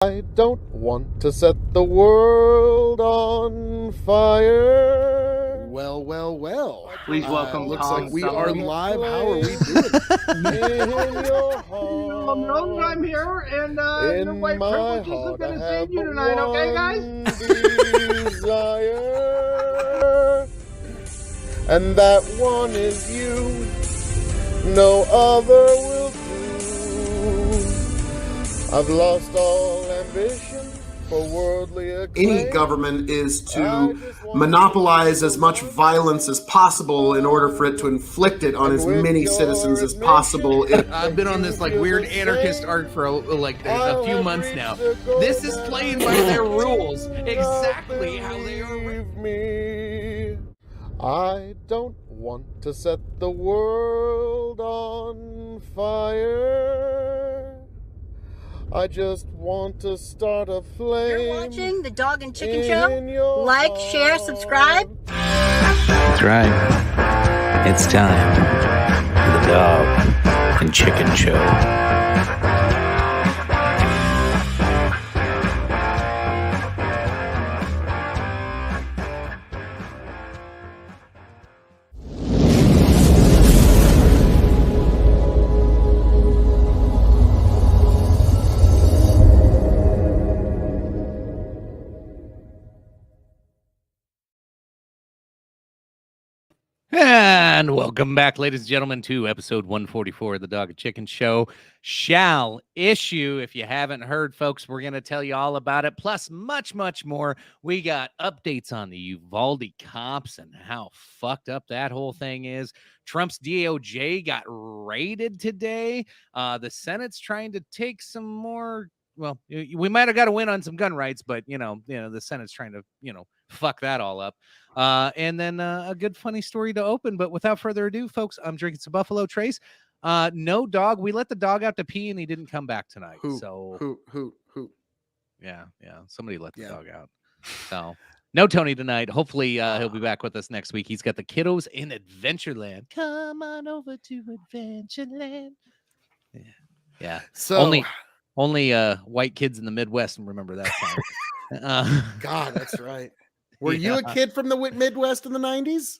I don't want to set the world on fire. Well. Please welcome Looks Tom like we are Summerby. live. How are we doing? In your heart. I'm here, and In your white my privilege isn't heart, I going to save have you but tonight, okay, guys? one desire, and that one is you. No other will do. I've lost all ambition for worldly acclaim. Any government is to monopolize as much violence as possible in order for it to inflict it on as many citizens as possible. I've been on this like weird anarchist arc for a few months now. This is playing by their rules, exactly how they are written. I don't want to set the world on fire. I just want to start a flame. You're watching the Dog and Chicken Show. Like, share, subscribe. That's right. It's time for the Dog and Chicken Show. And welcome back, ladies and gentlemen, to episode 144 of the Dog and Chicken Show. Shall issue. If you haven't heard, folks, we're going to tell you all about it, plus much, much more. We got updates on the Uvalde cops and how fucked up that whole thing is. Trump's DOJ got raided today. The Senate's trying to take some more. Well, we might have got a win on some gun rights, but, the Senate's trying to, fuck that all up. And then a good funny story to open. But without further ado, folks, I'm drinking some Buffalo Trace. No dog. We let the dog out to pee and he didn't come back tonight. Who? Yeah. Somebody let the dog out. So no Tony tonight. Hopefully he'll be back with us next week. He's got the kiddos in Adventureland. Come on over to Adventureland. Yeah. So only white kids in the Midwest remember that song. God, that's right. Were you a kid from the Midwest in the 90s?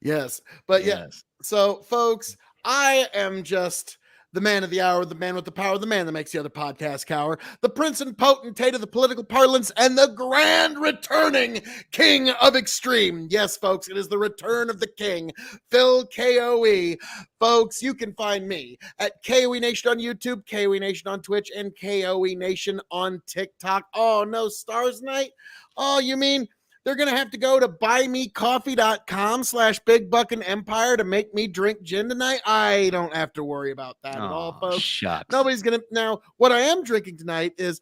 Yes. But yes. So, folks, I am just the man of the hour, the man with the power, the man that makes the other podcast cower, the prince and potentate of the political parlance, and the grand returning king of extreme. Yes, folks, it is the return of the king, Phil KOE. Folks, you can find me at KOE Nation on YouTube, KOE Nation on Twitch, and KOE Nation on TikTok. Oh, no stars night? Oh, you mean they're going to have to go to buymecoffee.com/bigbuckinempire to make me drink gin tonight? I don't have to worry about that at all, folks. Shucks. Nobody's going to. Now, what I am drinking tonight is,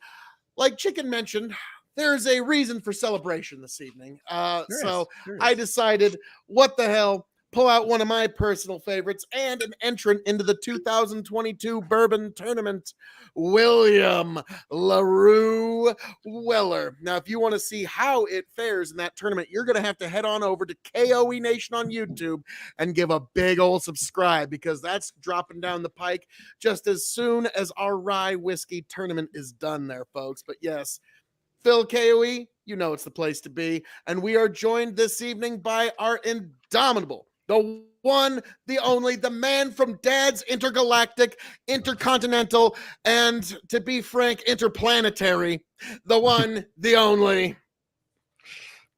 like Chicken mentioned, there's a reason for celebration this evening. So I decided, what the hell, pull out one of my personal favorites and an entrant into the 2022 bourbon tournament, William LaRue Weller. Now, if you want to see how it fares in that tournament, you're going to have to head on over to KOE Nation on YouTube and give a big old subscribe, because that's dropping down the pike just as soon as our rye whiskey tournament is done there, folks. But yes, Phil KOE, you know it's the place to be. And we are joined this evening by our indomitable, the one, the only, the man from Dad's Intergalactic, Intercontinental, and, to be frank, Interplanetary, the one, the only,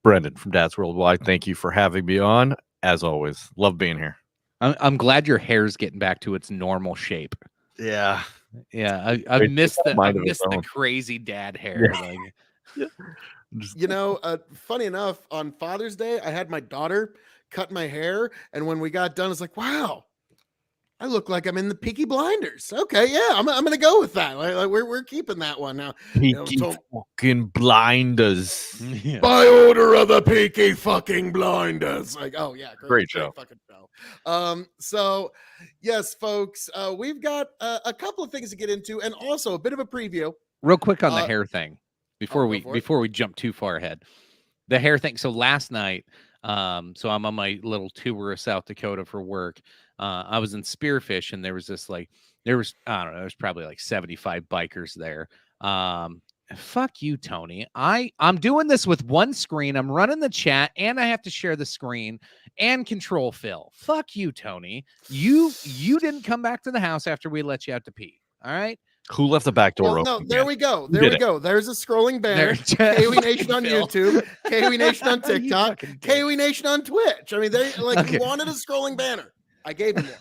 Brendan from Dad's Worldwide. Thank you for having me on. As always, love being here. I'm glad your hair's getting back to its normal shape. Yeah. I missed the crazy dad hair. Yeah. Funny enough, on Father's Day, I had my daughter cut my hair, and when we got done, it's like, wow, I look like I'm in the Peaky Blinders. Okay, yeah, I'm gonna go with that. We're keeping that one now. Peaky fucking Blinders. Yeah. By order of the Peaky fucking Blinders. Like, oh yeah, great show. Fucking show. So yes, folks, we've got a couple of things to get into, and also a bit of a preview. Real quick on the hair thing before we jump too far ahead. The hair thing. So last night, so I'm on my little tour of South Dakota for work. I was in Spearfish, and there was I don't know, there's probably like 75 bikers there. Fuck you, Tony. I'm doing this with one screen. I'm running the chat, and I have to share the screen and control Phil. Fuck you, Tony. You didn't come back to the house after we let you out to pee. All right. Who left the back door Well, open? no, there we go. There we go. There's a scrolling banner. KW Nation on YouTube, KW Nation on TikTok, KW Nation on Twitch. I mean, they he wanted a scrolling banner. I gave him one.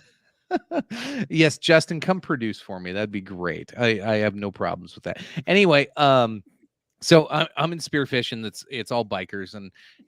Yes, Justin, come produce for me. That'd be great. I have no problems with that. Anyway, so I'm in spearfishing. It's all bikers,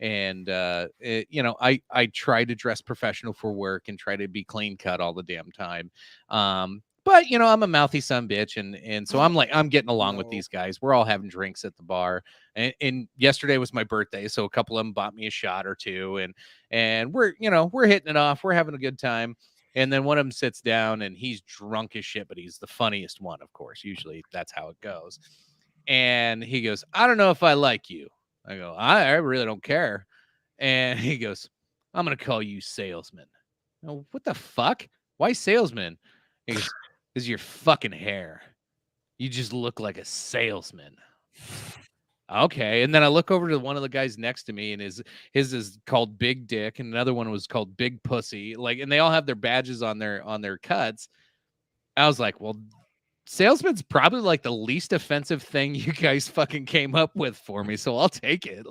and I try to dress professional for work and try to be clean cut all the damn time. But I'm a mouthy son bitch, and so I'm getting along with these guys. We're all having drinks at the bar, and yesterday was my birthday, so a couple of them bought me a shot or two, and we're hitting it off. We're having a good time. And then one of them sits down, and he's drunk as shit, but he's the funniest one, of course. Usually that's how it goes. And he goes, "I don't know if I like you." I go, I really don't care. And he goes, "I'm going to call you salesman." Oh, what the fuck? Why salesman? He goes, "Because your fucking hair. You just look like a salesman." Okay. And then I look over to one of the guys next to me, and his is called Big Dick, and another one was called Big Pussy. And they all have their badges on their cuts. I was like, well, salesman's probably like the least offensive thing you guys fucking came up with for me, so I'll take it.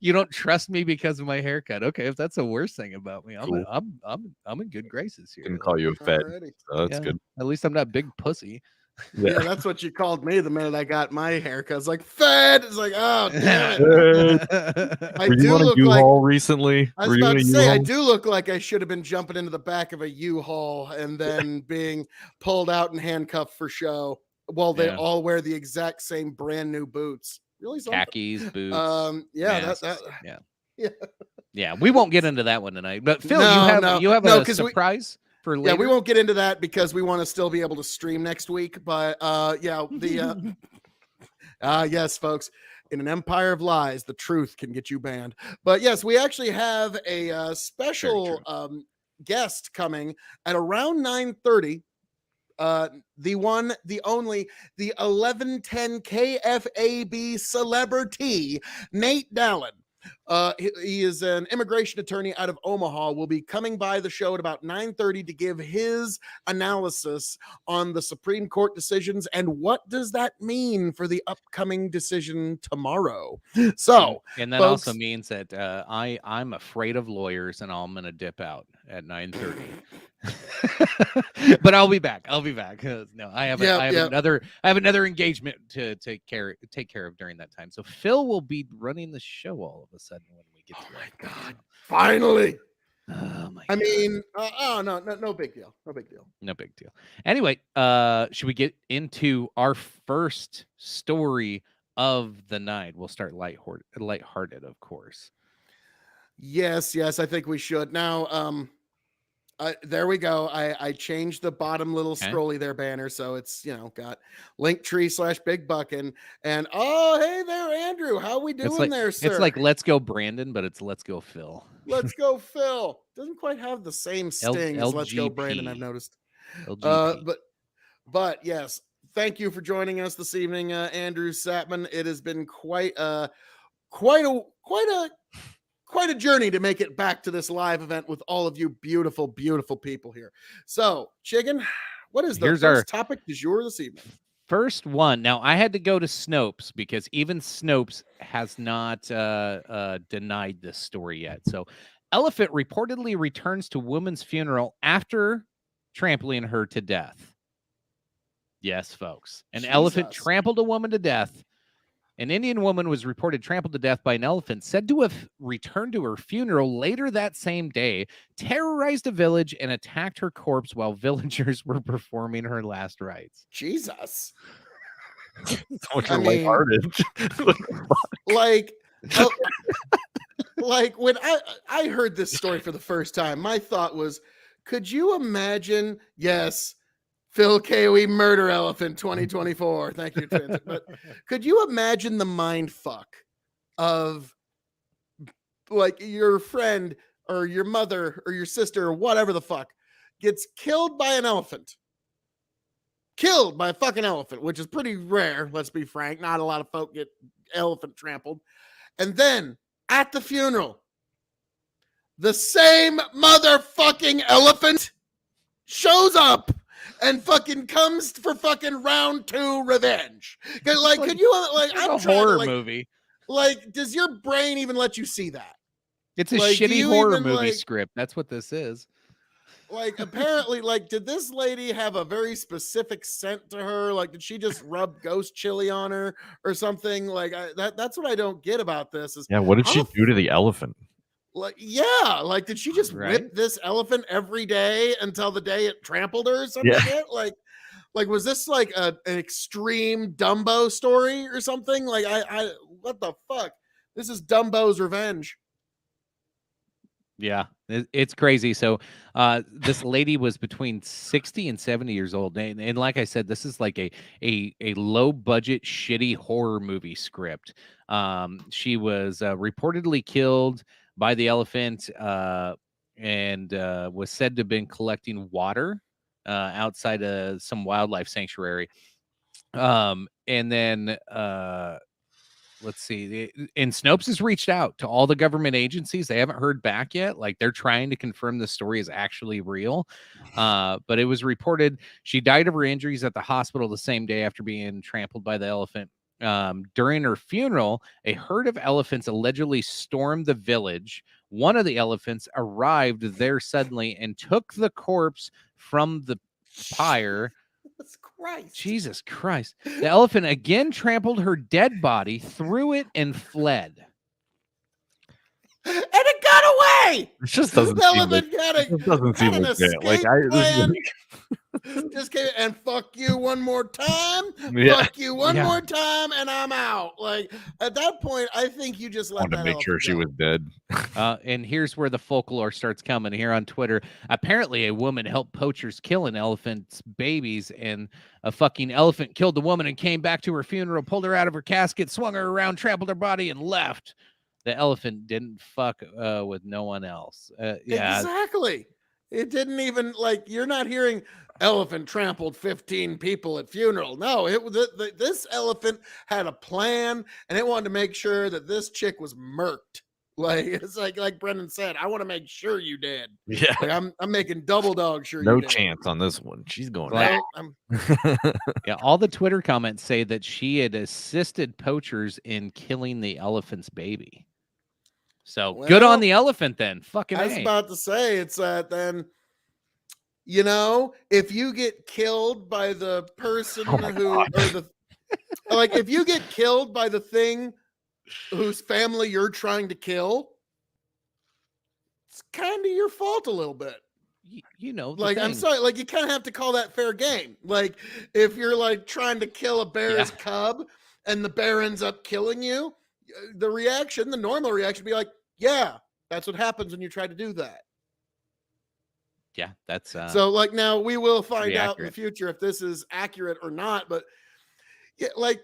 You don't trust me because of my haircut. Okay, if that's the worst thing about me, Cool. I'm in good graces here. Didn't call you a fed. So that's Yeah, good. At least I'm not Big Pussy. Yeah, that's what you called me the minute I got my haircut. It's like fed. It's like, oh damn it. I Were you do on a look U-Haul recently? I was Were you about in a to say, I U-Haul? do look like I should have been jumping into the back of a U-Haul and then being pulled out and handcuffed for show while they all wear the exact same brand new boots. Really something. Khakis, boots. Yeah, yeah. We won't get into that one tonight. But Phil, No, you have a surprise for later. Yeah, we won't get into that because we want to still be able to stream next week. But yes, folks. In an empire of lies, the truth can get you banned. But yes, we actually have a special guest coming at around 9:30. The one, the only, the 1110 KFAB celebrity, Nate Dallin. He is an immigration attorney out of Omaha, will be coming by the show at about 9:30 to give his analysis on the Supreme Court decisions and what does that mean for the upcoming decision tomorrow. So, and that folks, also means that I'm afraid of lawyers, and I'm gonna dip out at 9:30. But I'll be back. No, I have another engagement to take care of during that time. So Phil will be running the show all of a sudden when we get to my God, finally. Oh my I God. mean, no big deal. No big deal. Anyway, should we get into our first story of the night? We'll start lighthearted, of course. Yes, I think we should. Now, there we go. I changed the bottom little scrolly there banner, so it's got Linktree/Big Buckin and oh hey there, Andrew. How we doing there, sir? It's like Let's Go Brandon, but it's Let's Go Phil. Let's Go Phil doesn't quite have the same sting as Let's Go Brandon, I've noticed. But yes, thank you for joining us this evening, Andrew Satman. It has been quite a journey to make it back to this live event with all of you beautiful, beautiful people here. So, Chicken, what is the first topic du jour this evening? First one. Now, I had to go to Snopes because even Snopes has not denied this story yet. So, elephant reportedly returns to woman's funeral after trampling her to death. Yes, folks. An elephant trampled a woman to death. An Indian woman was reported trampled to death by an elephant, said to have returned to her funeral later that same day, terrorized a village, and attacked her corpse while villagers were performing her last rites. Jesus. Lighthearted. Like when I heard this story for the first time, my thought was, could you imagine? Yes. Phil KOE Murder Elephant 2024. Thank you. But could you imagine the mind fuck of like your friend or your mother or your sister or whatever the fuck gets killed by an elephant? killed by a fucking elephant, which is pretty rare. Let's be frank. Not a lot of folk get elephant trampled. And then at the funeral, the same motherfucking elephant shows up and fucking comes for fucking round 2 revenge. Like, could you like? It's I'm a trying horror to, movie. Like, does your brain even let you see that? It's a Like, do shitty you horror even, movie like- script. That's what this is. Like, apparently, like, did this lady have a very specific scent to her? Like, did she just rub ghost chili on her or something? Like, that's what I don't get about this. Is Yeah, what did how she the do to the elephant? like, yeah, like, did she just Right? whip this elephant every day until the day it trampled her or some Yeah. shit? Like, was this like an extreme Dumbo story or something? Like, I what the fuck? This is Dumbo's revenge. Yeah, it's crazy. So this lady was between 60 and 70 years old. And like I said, this is like a low budget, shitty horror movie script. She was reportedly killed by the elephant and was said to have been collecting water outside of some wildlife sanctuary. And then let's see. And Snopes has reached out to all the government agencies. They haven't heard back yet. Like, they're trying to confirm the story is actually real. But it was reported she died of her injuries at the hospital the same day after being trampled by the elephant. During her funeral, a herd of elephants allegedly stormed the village. One of the elephants arrived there suddenly and took the corpse from the pyre. Jesus Christ. The elephant again trampled her dead body, threw it, and fled. And it got away. It just doesn't The seem elephant like, got it just doesn't seem an like that. Like escape plan. this Just came and fuck you one more time. Yeah. Fuck you one Yeah. more time, and I'm out. Like, at that point, I think you just I let wanted that to make sure elephant she go. was dead. And here's where the folklore starts coming here on Twitter. Apparently, a woman helped poachers kill an elephant's babies, and a fucking elephant killed the woman and came back to her funeral, pulled her out of her casket, swung her around, trampled her body, and left. The elephant didn't fuck with no one else. Yeah. Exactly. It didn't even, like, you're not hearing elephant trampled 15 people at funeral. No, this elephant had a plan, and it wanted to make sure that this chick was murked. Like, it's like Brendan said, I want to make sure you did. Yeah. Like, I'm making double dog sure No you did. chance on this one. She's going Like- back. Yeah, all the Twitter comments say that she had assisted poachers in killing the elephant's baby. So good Well, on the elephant then. Fucking I was A. about to say, it's then, you know, if you get killed by the person Oh my who, or the, like, if you get killed by the thing whose family you're trying to kill, it's kind of your fault a little bit. You know, the Like, I'm thing. sorry, like, you kind of have to call that fair game. Like, if you're like trying to kill a bear's Yeah. cub and the bear ends up killing you, the reaction, the normal reaction would be like, yeah, that's what happens when you try to do that. Yeah, that's So, like, now we will find pretty out in the accurate. future if this is accurate or not. But yeah, like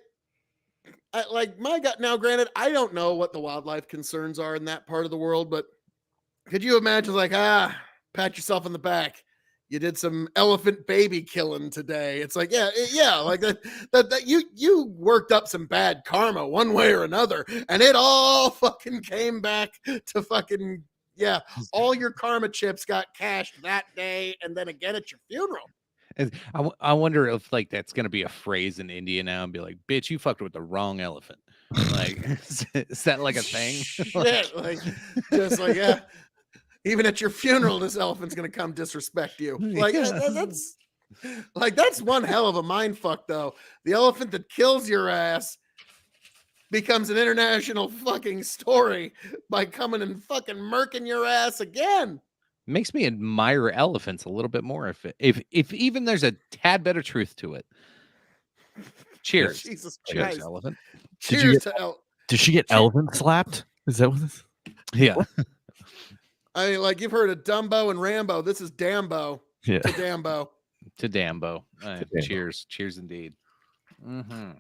my gut. Now, granted, I don't know what the wildlife concerns are in that part of the world, but could you imagine, like, pat yourself on the back, you did some elephant baby killing today? It's like, yeah, like that you worked up some bad karma one way or another, and it all fucking came back to fucking. Yeah, all your karma chips got cashed that day, and then again at your funeral. I wonder if like that's gonna be a phrase in India now and be like, bitch, you fucked with the wrong elephant. Like, is that like a thing? Shit, like, just like, yeah. Even at your funeral, this elephant's gonna come disrespect you. Like, that's one hell of a mind fuck, though. The elephant that kills your ass becomes an international fucking story by coming and fucking murking your ass again. Makes me admire elephants a little bit more if even there's a tad bit of truth to it. Cheers. Jesus Cheers, Christ. elephant. Did you Cheers get- to Did she get elephant slapped? Is that what this? Yeah. I mean, like, you've heard of Dumbo and Rambo. This is Dambo Yeah. to Dambo. To Dambo. Dambo. Cheers. Cheers indeed. Mm-hmm.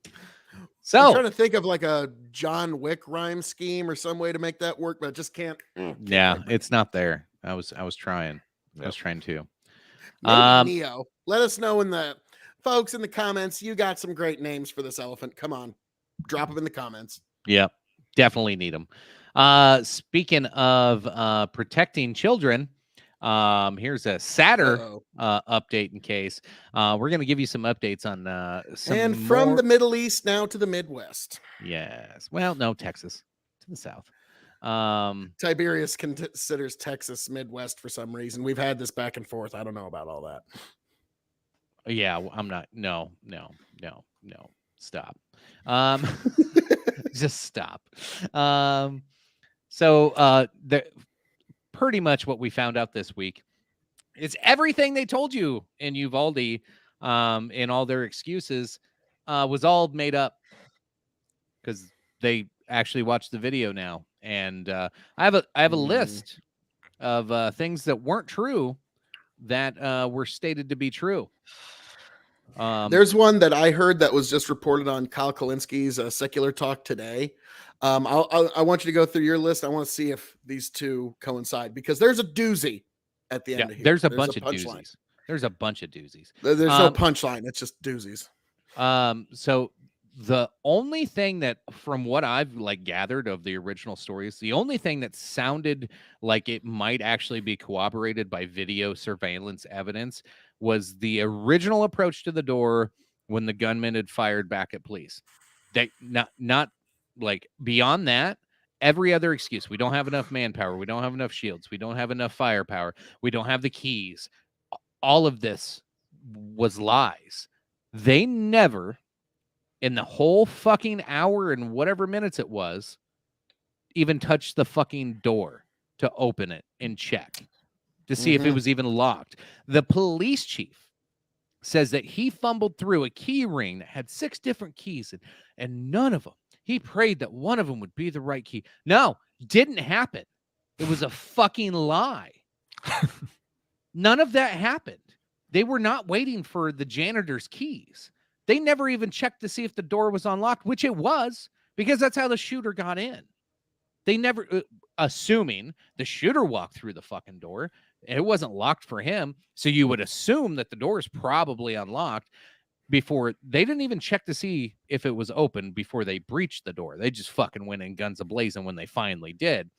I'm So trying to think of like a John Wick rhyme scheme or some way to make that work, but I just can't. yeah, it's not there. I was trying. I was trying to. Maybe Neo. Let us know in the folks in the comments. You got some great names for this elephant. Come on, drop them in the comments. Yeah, definitely need them. Speaking of protecting children, here's a sadder update in case. We're going to give you some updates on and from the Middle East now to the Midwest. Yes. Well, no, Texas to the south. Tiberius considers Texas Midwest for some reason. We've had this back and forth. I don't know about all that. Yeah, I'm not. No. Stop. Just stop. So pretty much what we found out this week is everything they told you in Uvalde, in all their excuses, was all made up because they actually watched the video now. And I have a list of things that weren't true that were stated to be true. There's one that I heard that was just reported on Kyle Kalinski's Secular Talk today. I want you to go through your list. I want to see if these two coincide because there's a doozy at the end of here. There's a bunch of doozies. There's a bunch of doozies. There's no punchline. It's just doozies. So the only thing that, from what I've gathered of the original stories, the only thing that sounded like it might actually be corroborated by video surveillance evidence was the original approach to the door when the gunman had fired back at police. They not beyond that, every other excuse. We don't have enough manpower. We don't have enough shields. We don't have enough firepower. We don't have the keys. All of this was lies. They never, in the whole fucking hour and whatever minutes it was, even touched the fucking door to open it and check to see if it was even locked. The police chief says that he fumbled through a key ring that had 6 different keys and none of them. He prayed that one of them would be the right key. No, didn't happen. It was a fucking lie. None of that happened. They were not waiting for the janitor's keys. They never even checked to see if the door was unlocked, which it was, because that's how the shooter got in. They never, assuming the shooter walked through the fucking door, and it wasn't locked for him, so you would assume that the door is probably unlocked before. They didn't even check to see if it was open before they breached the door. They just fucking went in guns a-blazing when they finally did.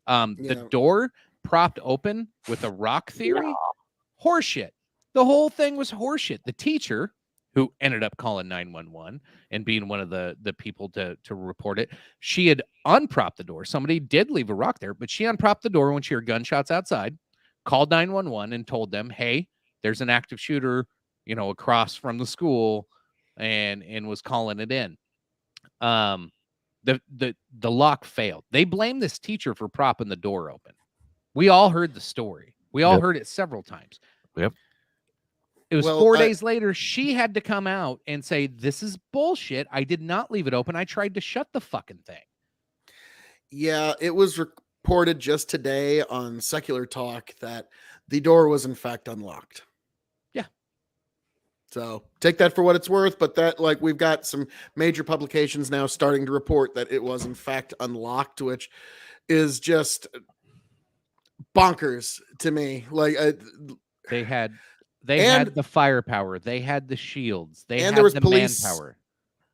The door propped open with a rock theory, horseshit. The whole thing was horseshit. The teacher, who ended up calling 911 and being one of the people to report it, she had unpropped the door. Somebody did leave a rock there, but she unpropped the door when she heard gunshots outside, called 911 and told them, hey, there's an active shooter, across from the school, and was calling it in. The lock failed. They blamed this teacher for propping the door open. We all heard the story. We all heard it several times. Yep. It was 4 days later, she had to come out and say, this is bullshit. I did not leave it open. I tried to shut the fucking thing. Yeah, it was reported just today on Secular Talk that the door was in fact unlocked. Yeah. So take that for what it's worth, but that we've got some major publications now starting to report that it was in fact unlocked, which is just bonkers to me. They had the firepower. They had the shields. They had the police, manpower.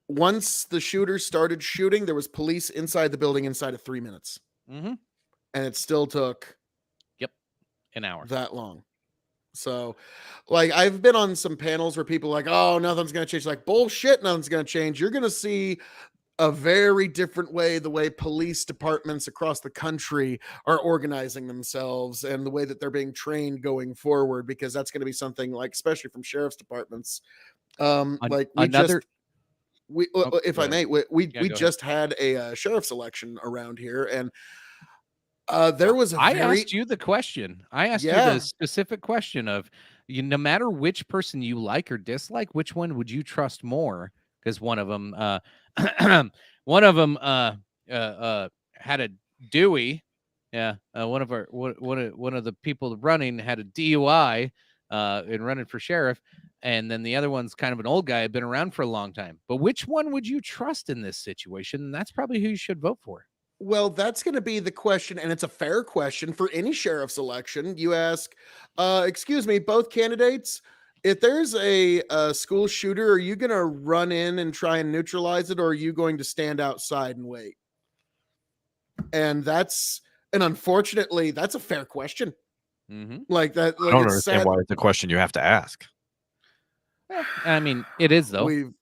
Once the shooters started shooting, there was police inside the building inside of 3 minutes. Mm-hmm. And it still took an hour. That long. So, I've been on some panels where people are oh, nothing's going to change. Bullshit, nothing's going to change. You're going to see a very different way, the way police departments across the country are organizing themselves and the way that they're being trained going forward, because that's going to be something especially from sheriff's departments. We just had a sheriff's election around here, and there was I asked you the question. I asked you the specific question of, no matter which person you like or dislike, which one would you trust more? Because one of them had a Dewey. Yeah. One of the people running had a DUI in running for sheriff. And then the other one's kind of an old guy, had been around for a long time. But which one would you trust in this situation? And that's probably who you should vote for. Well, that's going to be the question, and it's a fair question for any sheriff's election. You ask, excuse me, both candidates, if there's a school shooter, are you going to run in and try and neutralize it, or are you going to stand outside and wait? And unfortunately, that's a fair question. Like that. I don't understand why it's a question you have to ask. I mean, it is though.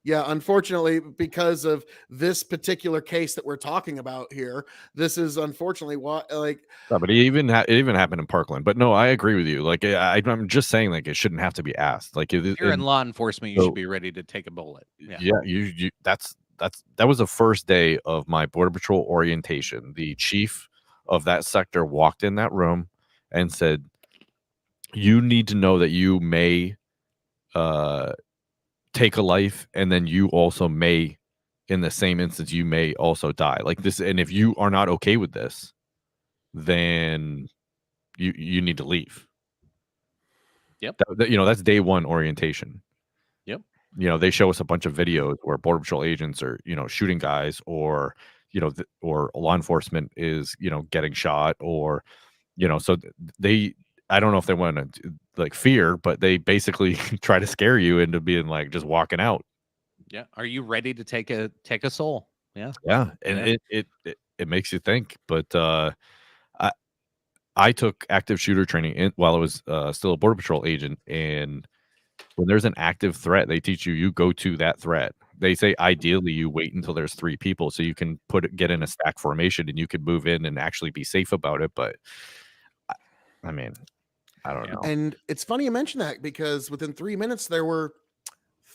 Unfortunately, because of this particular case that we're talking about here, this is unfortunately what No, but it even happened in Parkland. But no, I agree with you. Like I'm just saying, like it shouldn't have to be asked. Like if you're in law enforcement, you should be ready to take a bullet. Yeah, that was the first day of my Border Patrol orientation. The chief of that sector walked in that room and said, "You need to know that you may take a life, and then you also may, in the same instance, you may also die like this. And if you are not okay with this, then you need to leave." Yep. That's day one orientation. Yep. They show us a bunch of videos where Border Patrol agents are, shooting guys, or, or law enforcement is, getting shot, or, so I don't know if they want to like fear, but they basically try to scare you into being like just walking out. Yeah. Are you ready to take a soul? Yeah. Yeah. And it makes you think. But I took active shooter training while I was still a Border Patrol agent, and when there's an active threat, they teach you go to that threat. They say ideally you wait until there's 3 people so you can get in a stack formation and you can move in and actually be safe about it. But I mean, I don't know. And it's funny you mention that, because within 3 minutes there were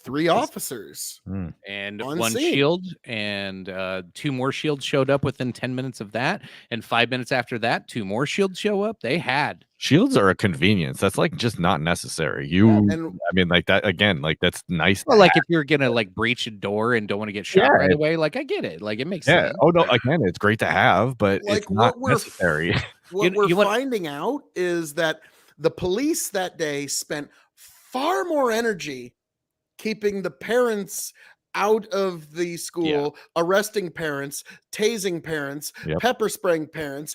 3 officers and on one scene. shield, and 2 more shields showed up within 10 minutes of that, and 5 minutes after that 2 more shields show up. They had shields are a convenience. That's like just not necessary. I mean, like that again, like that's nice. Well, like if you're gonna like breach a door and don't want to get shot right away, like I get it. Like it makes sense. Oh no, again, it's great to have, but like it's not necessary. What we're finding out is that the police that day spent far more energy keeping the parents out of the school, arresting parents, tasing parents, pepper spraying parents,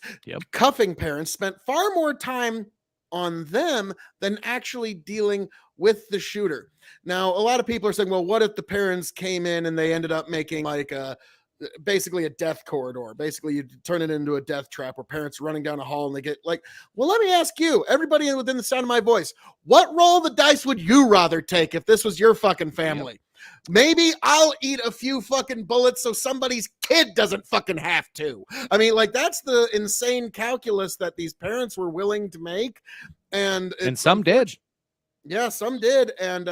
cuffing parents, spent far more time on them than actually dealing with the shooter. Now, a lot of people are saying, well, what if the parents came in and they ended up making like basically a death corridor? Basically, you turn it into a death trap where parents are running down a hall and they get like, well, let me ask you, everybody within the sound of my voice, what roll of the dice would you rather take if this was your fucking family? Maybe I'll eat a few fucking bullets so somebody's kid doesn't fucking have to. I mean, like that's the insane calculus that these parents were willing to make. And some did. Yeah, some did. And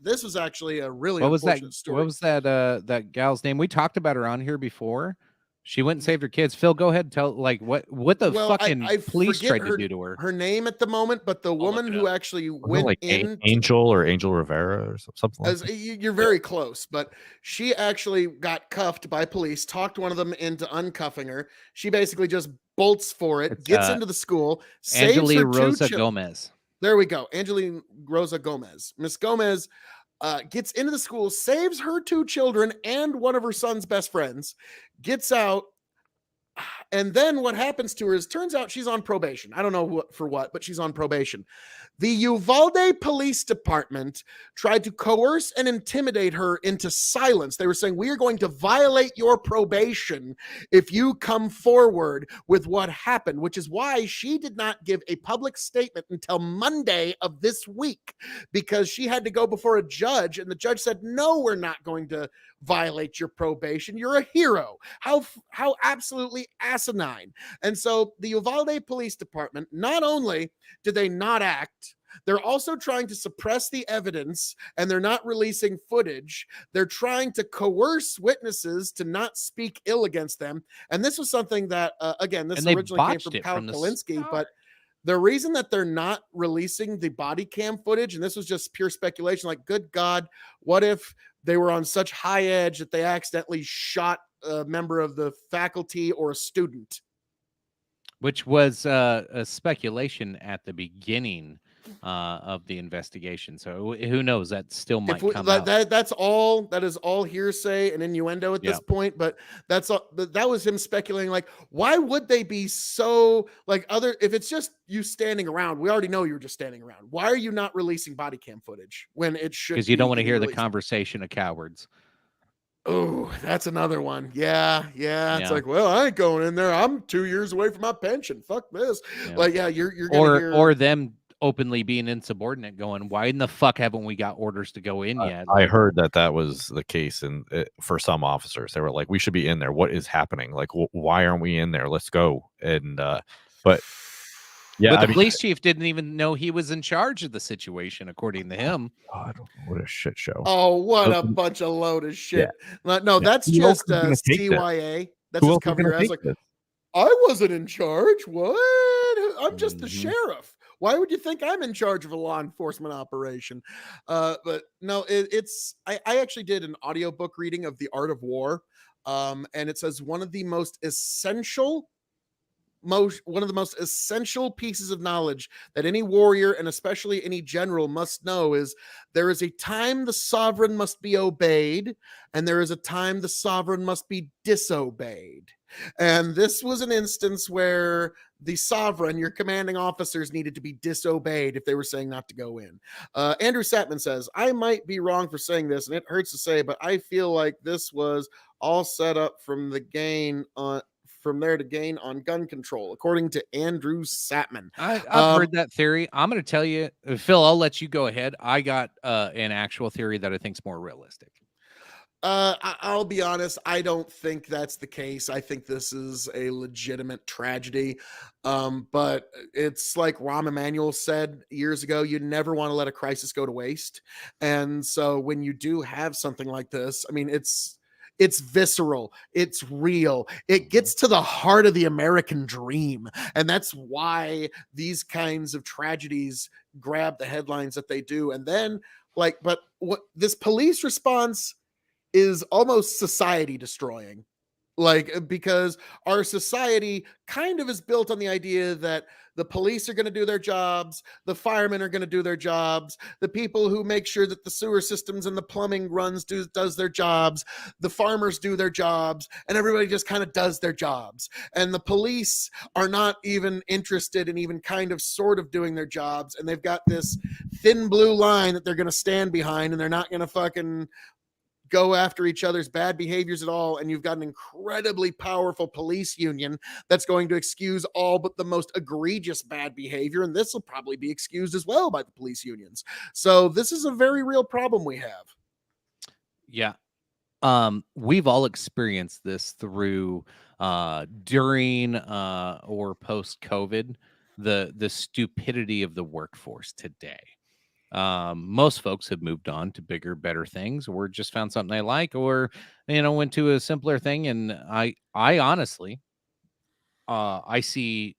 this was actually a really unfortunate story. What was that gal's name? We talked about her on here before. She went and saved her kids. Phil, go ahead and tell what the fucking police tried to do to her. Her name at the moment, but the woman who actually went like in, Angel Rivera or something. You're very close, but she actually got cuffed by police. Talked one of them into uncuffing her. She basically just bolts for it, gets into the school. Angeline Rosa Gomez. There we go. Angeline Rosa Gomez. Miss Gomez gets into the school, saves her 2 children and one of her son's best friends, gets out. And then what happens to her is, turns out she's on probation. I don't know for what, but she's on probation. The Uvalde Police Department tried to coerce and intimidate her into silence. They were saying, we are going to violate your probation if you come forward with what happened, which is why she did not give a public statement until Monday of this week, because she had to go before a judge, and the judge said, no, we're not going to violate your probation. You're a hero. How absolutely asinine. And so the Uvalde Police Department, not only did they not act, they're also trying to suppress the evidence, and they're not releasing footage. They're trying to coerce witnesses to not speak ill against them. And this was something that, again, this originally came from Kyle Kulinski, but the reason that they're not releasing the body cam footage, and this was just pure speculation, like, good God, what if they were on such high edge that they accidentally shot a member of the faculty or a student? Which was a speculation at the beginning of the investigation. So who knows? That still might come that, out. that's all. That is all hearsay and innuendo at this point. But that's all. But that was him speculating. Like, why would they be so like other? If it's just you standing around, we already know you're just standing around. Why are you not releasing body cam footage when it should? Because you don't want to hear the conversation of cowards. Oh, that's another one. Yeah. It's like, well, I ain't going in there. I'm 2 years away from my pension. Fuck this. Yeah. Like, yeah, you're gonna or them openly being insubordinate, going, why in the fuck haven't we got orders to go in yet? I heard that was the case, and for some officers, they were like, "We should be in there. What is happening? Like, why aren't we in there? Let's go." And but yeah, but the police chief didn't even know he was in charge of the situation, according to him. God, what a shit show! Oh, what a bunch of load of shit! Yeah. No, that's just CYA. That's his cover. I was like, I wasn't in charge. What? I'm just the sheriff. Why would you think I'm in charge of a law enforcement operation? But no, I actually did an audiobook reading of The Art of War. And it says one of the most essential pieces of knowledge that any warrior and especially any general must know is there is a time the sovereign must be obeyed, and there is a time the sovereign must be disobeyed. And this was an instance where the sovereign, your commanding officers, needed to be disobeyed if they were saying not to go in. Andrew Satman says, I might be wrong for saying this, and it hurts to say, but I feel like this was all set up from there to gain on gun control, according to Andrew Satman. I've heard that theory. I'm going to tell you, Phil, I'll let you go ahead. I got an actual theory that I think is more realistic. I'll be honest, I don't think that's the case. I think this is a legitimate tragedy. But it's like Rahm Emanuel said years ago, you never want to let a crisis go to waste. And so when you do have something like this, I mean, it's visceral, it's real, it gets to the heart of the American dream. And that's why these kinds of tragedies grab the headlines that they do. And then but what this police response is almost society destroying, because our society kind of is built on the idea that the police are going to do their jobs, the firemen are going to do their jobs, the people who make sure that the sewer systems and the plumbing runs does their jobs, the farmers do their jobs, and everybody just kind of does their jobs. And the police are not even interested in even kind of sort of doing their jobs, and they've got this thin blue line that they're going to stand behind, and they're not going to fucking go after each other's bad behaviors at all. And you've got an incredibly powerful police union that's going to excuse all but the most egregious bad behavior. And this will probably be excused as well by the police unions. So this is a very real problem we have. Yeah. We've all experienced this through during or post COVID, the stupidity of the workforce today. Most folks have moved on to bigger, better things, or just found something they like, or went to a simpler thing. And I honestly, I've seen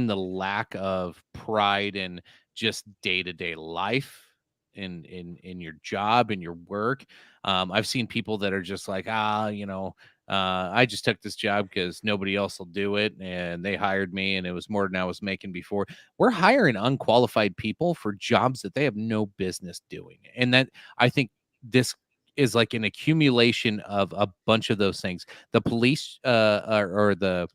the lack of pride in just day-to-day life in your job, in your work. I've seen people that are just like, I just took this job because nobody else will do it, and they hired me, and it was more than I was making before. We're hiring unqualified people for jobs that they have no business doing. And that, I think this is like an accumulation of a bunch of those things. The police or the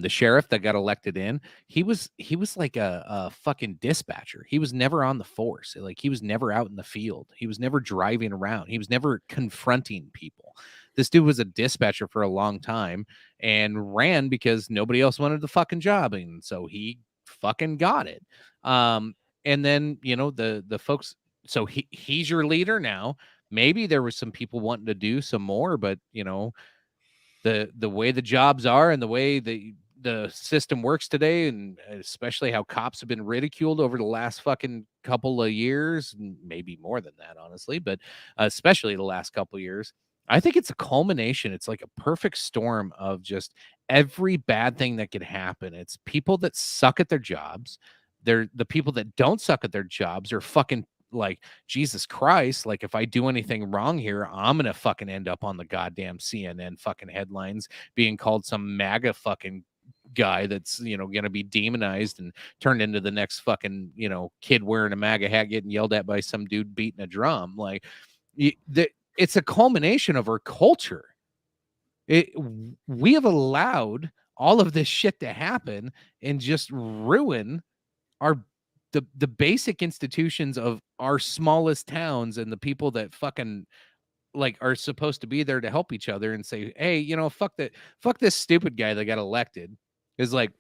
sheriff that got elected in, he was like a fucking dispatcher. He was never on the force. Like, he was never out in the field. He was never driving around. He was never confronting people. This dude was a dispatcher for a long time and ran because nobody else wanted the fucking job. And so he fucking got it. And then, the folks, so he's your leader now. Maybe there was some people wanting to do some more, but the way the jobs are and the way the system works today, and especially how cops have been ridiculed over the last fucking couple of years, maybe more than that, honestly, but especially the last couple of years, I think it's a culmination. It's like a perfect storm of just every bad thing that could happen. It's people that suck at their jobs. The people that don't suck at their jobs are fucking like, Jesus Christ, like, if I do anything wrong here, I'm gonna fucking end up on the goddamn CNN fucking headlines being called some MAGA fucking guy that's, going to be demonized and turned into the next fucking, kid wearing a MAGA hat getting yelled at by some dude beating a drum. Like, it's a culmination of our culture. We have allowed all of this shit to happen and just ruin the basic institutions of our smallest towns and the people that fucking like are supposed to be there to help each other and say, hey, fuck this stupid guy that got elected. Is like,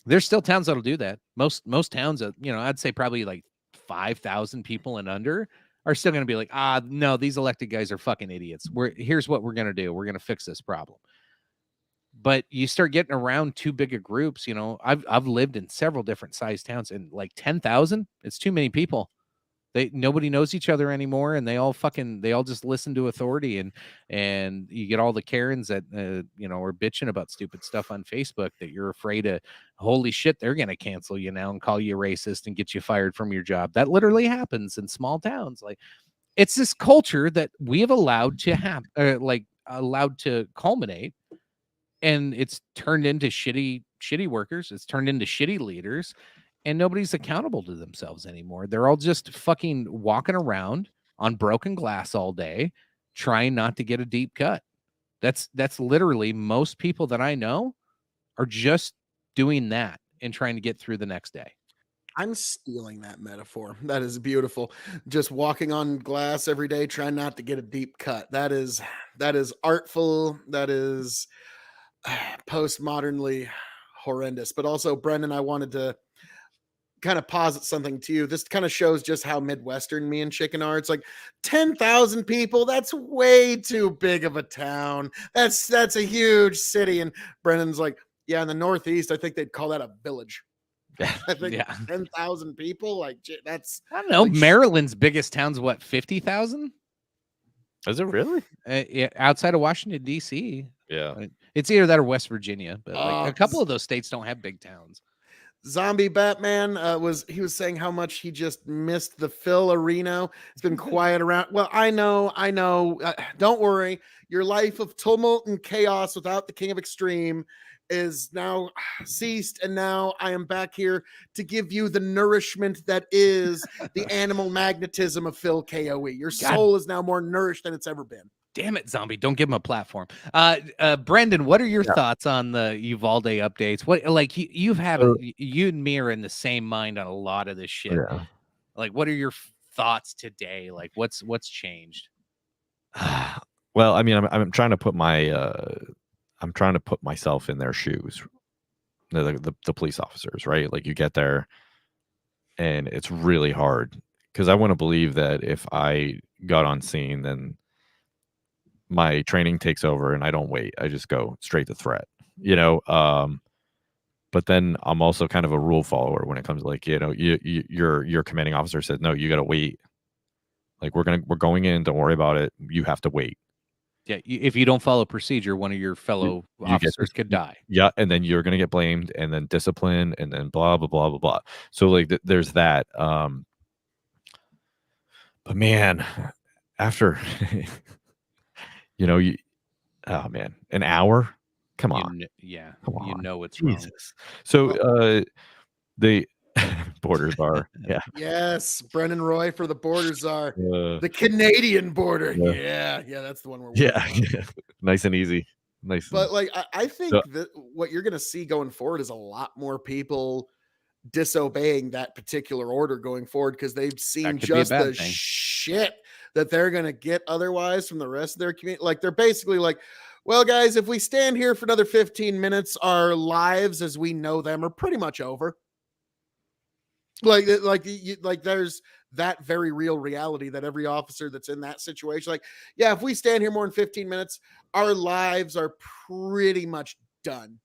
there's still towns that'll do that. Most towns, I'd say probably like 5,000 people and under are still going to be like, no, these elected guys are fucking idiots. Here's what we're going to do. We're going to fix this problem. But you start getting around too big of groups. I've lived in several different sized towns, and like 10,000, it's too many people. Nobody knows each other anymore, and they all just listen to authority, and you get all the Karens that are bitching about stupid stuff on Facebook that you're afraid of. Holy shit, they're gonna cancel you now and call you racist and get you fired from your job. That literally happens in small towns. Like, it's this culture that we have allowed to have, allowed to culminate, and it's turned into shitty workers. It's turned into shitty leaders. And nobody's accountable to themselves anymore. They're all just fucking walking around on broken glass all day, trying not to get a deep cut. That's literally most people that I know are just doing that and trying to get through the next day. I'm stealing that metaphor. That is beautiful. Just walking on glass every day, trying not to get a deep cut. That is artful. That is postmodernly horrendous. But also, Brendan, I wanted to kind of posit something to you. This kind of shows just how Midwestern me and Chicken are. It's like 10,000 people. That's way too big of a town. That's a huge city. And Brendan's like, yeah, in the Northeast, I think they'd call that a village. I think 10,000 people. Like, that's, I don't know. Like, Maryland's biggest town's what, 50,000? Is it really? Yeah, outside of Washington, D.C. Yeah. It's either that or West Virginia. But like a couple of those states don't have big towns. Zombie Batman was saying how much he just missed the Phil Reno. It's been quiet around. Well, I know. Don't worry. Your life of tumult and chaos without the King of Extreme is now ceased, and now I am back here to give you the nourishment that is the animal magnetism of Phil KOE. Your soul is now more nourished than it's ever been. Damn it, Zombie. Don't give him a platform. Brendan, what are your thoughts on the Uvalde updates? What, like, you and me are in the same mind on a lot of this shit. Yeah. Like, what are your thoughts today? Like, what's changed? Well, I mean, I'm trying to put I'm trying to put myself in their shoes. The police officers, right? Like, you get there and it's really hard, because I want to believe that if I got on scene, then my training takes over and I don't wait. I just go straight to threat, but then I'm also kind of a rule follower when it comes to, like, your commanding officer said, no, you got to wait. Like, we're going in, don't worry about it. You have to wait. Yeah. If you don't follow procedure, one of your fellow officers could die. Yeah. And then you're going to get blamed, and then discipline, and then blah, blah, blah, blah, blah. So, like, there's that. But man, after, oh man, an hour. Come on. Come on. It's wrong. So the border czar. Yeah. Yes, Brendan Roy for the border czar. The Canadian border. Yeah, that's the one we're nice and easy. Nice. But like, I think that what you're gonna see going forward is a lot more people disobeying that particular order going forward, because they've seen just the shit that they're going to get otherwise from the rest of their community. Like, they're basically like, well, guys, if we stand here for another 15 minutes, our lives as we know them are pretty much over. Like there's that very real reality that every officer that's in that situation, like, yeah, if we stand here more than 15 minutes, our lives are pretty much done.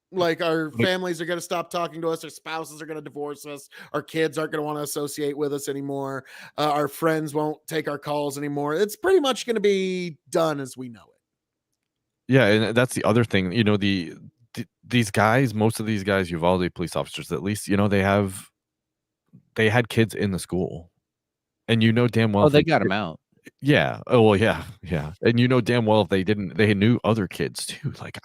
Like, our families are going to stop talking to us. Our spouses are going to divorce us. Our kids aren't going to want to associate with us anymore. Our friends won't take our calls anymore. It's pretty much going to be done as we know it. Yeah, and that's the other thing. These guys, most of these guys, Uvalde police officers, at least, they had kids in the school, and damn well. Oh, they got them out. Yeah. Oh well, yeah, yeah. And you know damn well if they knew other kids too. Like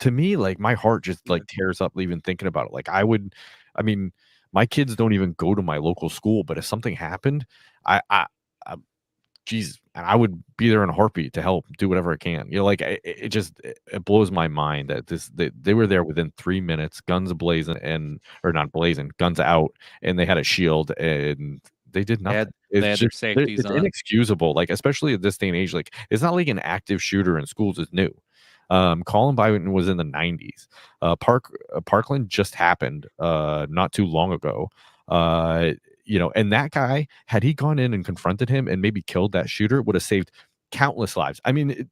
to me, like my heart just like tears up even thinking about it. Like I mean, my kids don't even go to my local school, but if something happened, I geez, I would be there in a heartbeat to help, do whatever I can. You know, like it just it blows my mind that they were there within 3 minutes, guns blazing or not blazing, guns out, and they had a shield and they did nothing. They had their safeties it's on. inexcusable. Like especially at this day and age, like it's not like an active shooter in schools is new. Columbine was in the 90s. Parkland just happened not too long ago. You know, and that guy, had he gone in and confronted him and maybe killed that shooter, would have saved countless lives. I mean,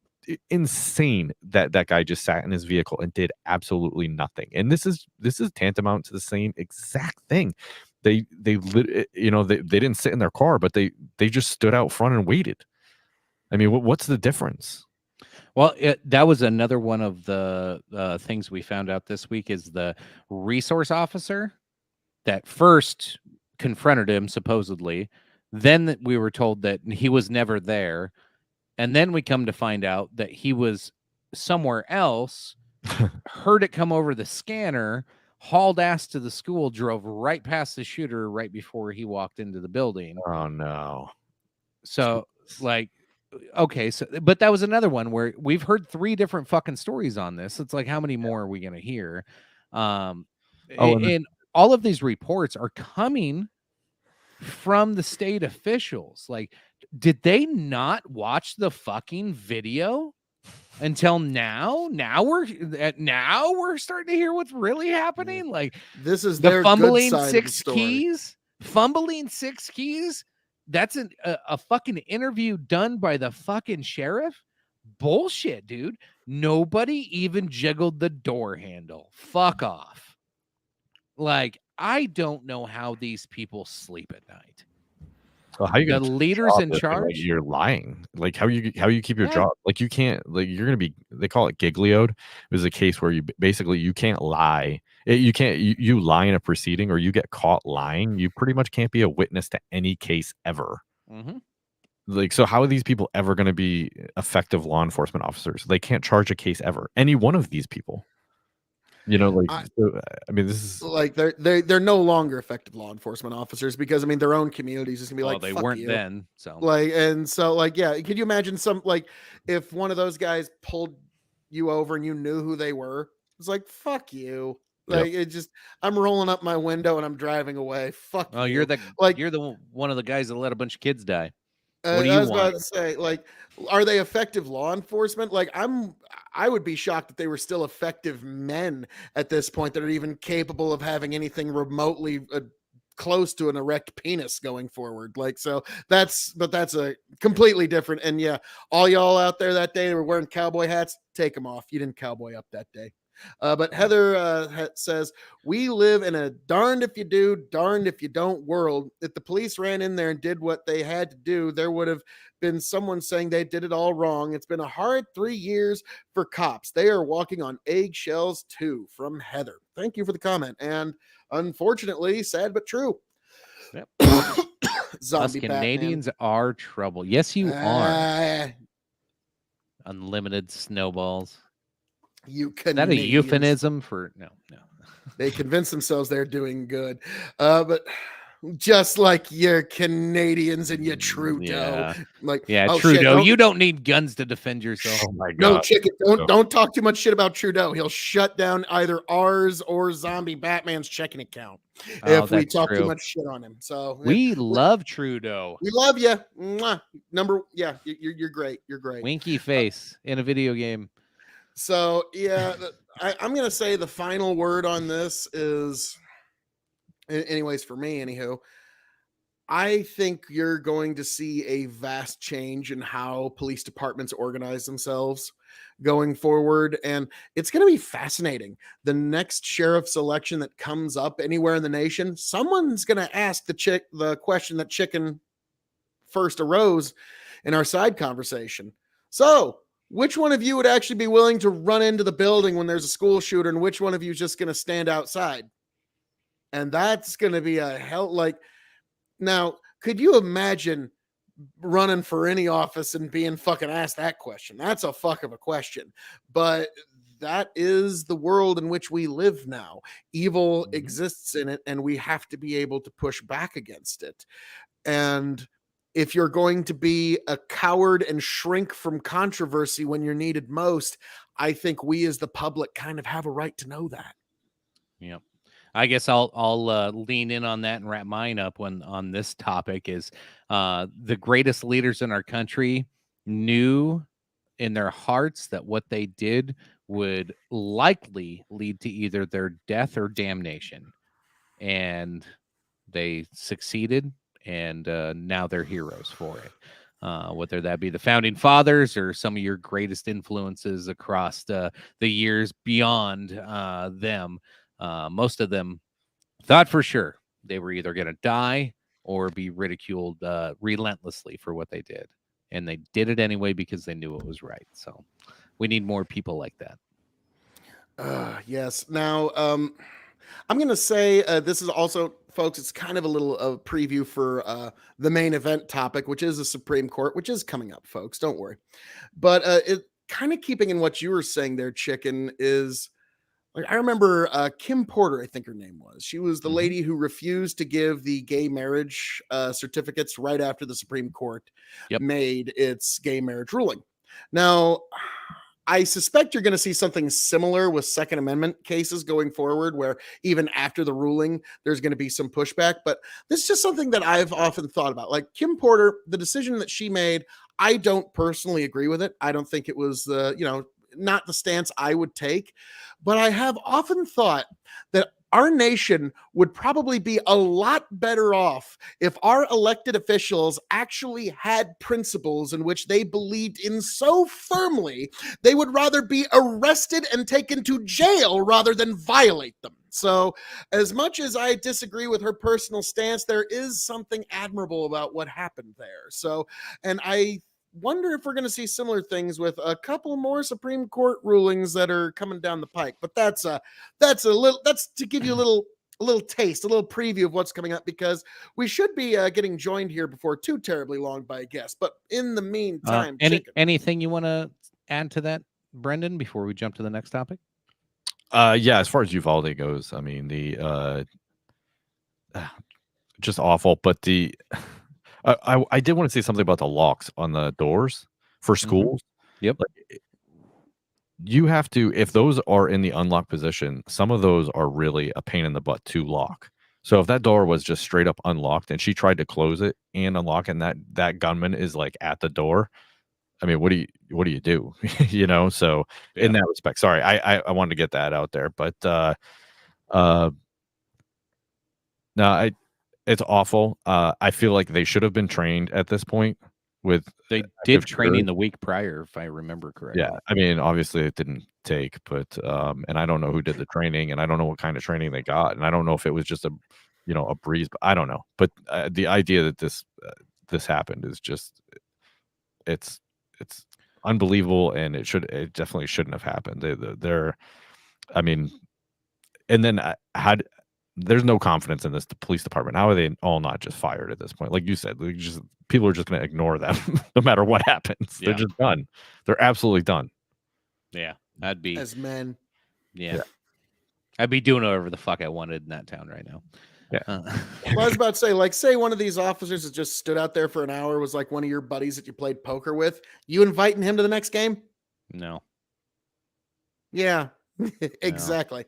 insane that that guy just sat in his vehicle and did absolutely nothing. And this is tantamount to the same exact thing. They you know, they didn't sit in their car, but they just stood out front and waited. I mean, what's the difference? Well, that was another one of the things we found out this week is the resource officer that first confronted him supposedly, then we were told that he was never there, and then we come to find out that he was somewhere else, heard it come over the scanner, hauled ass to the school, drove right past the shooter right before he walked into the building. Oh no. So like, okay, so but that was another one where we've heard 3 different fucking stories on this. It's like, how many more are we gonna hear? And all of these reports are coming from the state officials. Like, did they not watch the fucking video until now? Now we're starting to hear what's really happening. Like, this is the fumbling 6 keys. Fumbling 6 keys. That's a fucking interview done by the fucking sheriff. Bullshit, dude. Nobody even jiggled the door handle. Fuck off. Like, I don't know how these people sleep at night. So how you the leaders in charge? Like you're lying. Like how you keep your job? Like you can't. Like you're gonna be. They call it giglioed. It was a case where you basically you can't lie. You can't. You lie in a proceeding or you get caught lying. You pretty much can't be a witness to any case ever. Mm-hmm. Like so, how are these people ever going to be effective law enforcement officers? They can't charge a case ever. Any one of these people. You know, like I mean, this is like they're no longer effective law enforcement officers because I mean their own communities is gonna be like, they fuck weren't you. then. So like and so like yeah, could you imagine like if one of those guys pulled you over and you knew who they were? It's like fuck you. Like it just I'm rolling up my window and I'm driving away. Fuck. Oh, you. you're the one of the guys that let a bunch of kids die. What do you about to say, like, are they effective law enforcement? Like, I would be shocked that they were still effective men at this point that are even capable of having anything remotely close to an erect penis going forward. Like, so that's a completely different. And yeah, all y'all out there that day that were wearing cowboy hats, take them off. You didn't cowboy up that day. But Heather says, we live in a darned if you do, darned if you don't world. If the police ran in there and did what they had to do, there would have been someone saying they did it all wrong. It's been a hard 3 years for cops. They are walking on eggshells too. From Heather. Thank you for the comment. And unfortunately, sad but true. Yep. Zombie Us Canadians are trouble. Yes, you are. Unlimited snowballs. You Is that a euphemism for no? They convince themselves they're doing good, but just like your Canadians and your Trudeau, Trudeau, you don't need guns to defend yourself. Oh my god! No, chicken, don't talk too much shit about Trudeau. He'll shut down either ours or Zombie Batman's checking account if we talk too much shit on him. So we love Trudeau. We love you. You're great. You're great. Winky face in a video game. So yeah, I'm gonna say the final word on this is, anyways, for me, anywho, I think you're going to see a vast change in how police departments organize themselves going forward, and it's going to be fascinating. The next sheriff's election that comes up anywhere in the nation, someone's going to ask the question that Chicken first arose in our side conversation. So, which one of you would actually be willing to run into the building when there's a school shooter, and which one of you is just going to stand outside? And that's going to be a hell. Like, now, could you imagine running for any office and being fucking asked that question. That's a fuck of a question. But that is the world in which we live now. Evil exists in it, and we have to be able to push back against it. And if you're going to be a coward and shrink from controversy when you're needed most, I think we as the public kind of have a right to know that. Yep. I guess I'll lean in on that and wrap mine up on this topic is the greatest leaders in our country knew in their hearts that what they did would likely lead to either their death or damnation. And they succeeded, and now they're heroes for it. Whether that be the founding fathers or some of your greatest influences across the years beyond them. Most of them thought for sure they were either going to die or be ridiculed relentlessly for what they did. And they did it anyway because they knew it was right. So we need more people like that. Yes. Now, I'm going to say this is also, folks, it's kind of a little preview for the main event topic, which is the Supreme Court, which is coming up, folks. Don't worry. But it kind of keeping in what you were saying there, Chicken, is like I remember Kim Porter, I think her name was. She was the lady who refused to give the gay marriage certificates right after the Supreme Court made its gay marriage ruling. Now, I suspect you're going to see something similar with Second Amendment cases going forward, where even after the ruling, there's going to be some pushback. But this is just something that I've often thought about. Like Kim Porter, the decision that she made, I don't personally agree with it. I don't think it was not the stance I would take, but I have often thought that our nation would probably be a lot better off if our elected officials actually had principles in which they believed in so firmly they would rather be arrested and taken to jail rather than violate them. So as much as I disagree with her personal stance, there is something admirable about what happened there. So, and I wonder if we're going to see similar things with a couple more Supreme Court rulings that are coming down the pike. But that's to give you a little taste, a little preview of what's coming up, because we should be getting joined here before too terribly long by a guest. But in the meantime, anything you want to add to that, Brendan, before we jump to the next topic? Yeah, as far as Uvalde goes, I mean the just awful, but the I did want to say something about the locks on the doors for schools. Yep. Like, you have to, if those are in the unlocked position, some of those are really a pain in the butt to lock. So if that door was just straight up unlocked and she tried to close it and unlock, and that gunman is like at the door, I mean, what do you do? So in that respect, sorry, I wanted to get that out there, but no, it's awful. I feel like they should have been trained at this point. They did training the week prior, if I remember correctly. Yeah, I mean, obviously it didn't take, but and I don't know who did the training, and I don't know what kind of training they got, and I don't know if it was just a breeze, but I don't know. But the idea that this happened is just it's unbelievable, and it definitely shouldn't have happened. They're I mean, and then there's no confidence in this police department. How are they all not just fired at this point? Like you said, people are just going to ignore them no matter what happens. They're just done. They're absolutely done. Yeah, I'd be as men. Yeah. I'd be doing whatever the fuck I wanted in that town right now. Yeah. Well, I was about to say, like, say one of these officers that just stood out there for an hour was like one of your buddies that you played poker with. You inviting him to the next game? No. Yeah, exactly.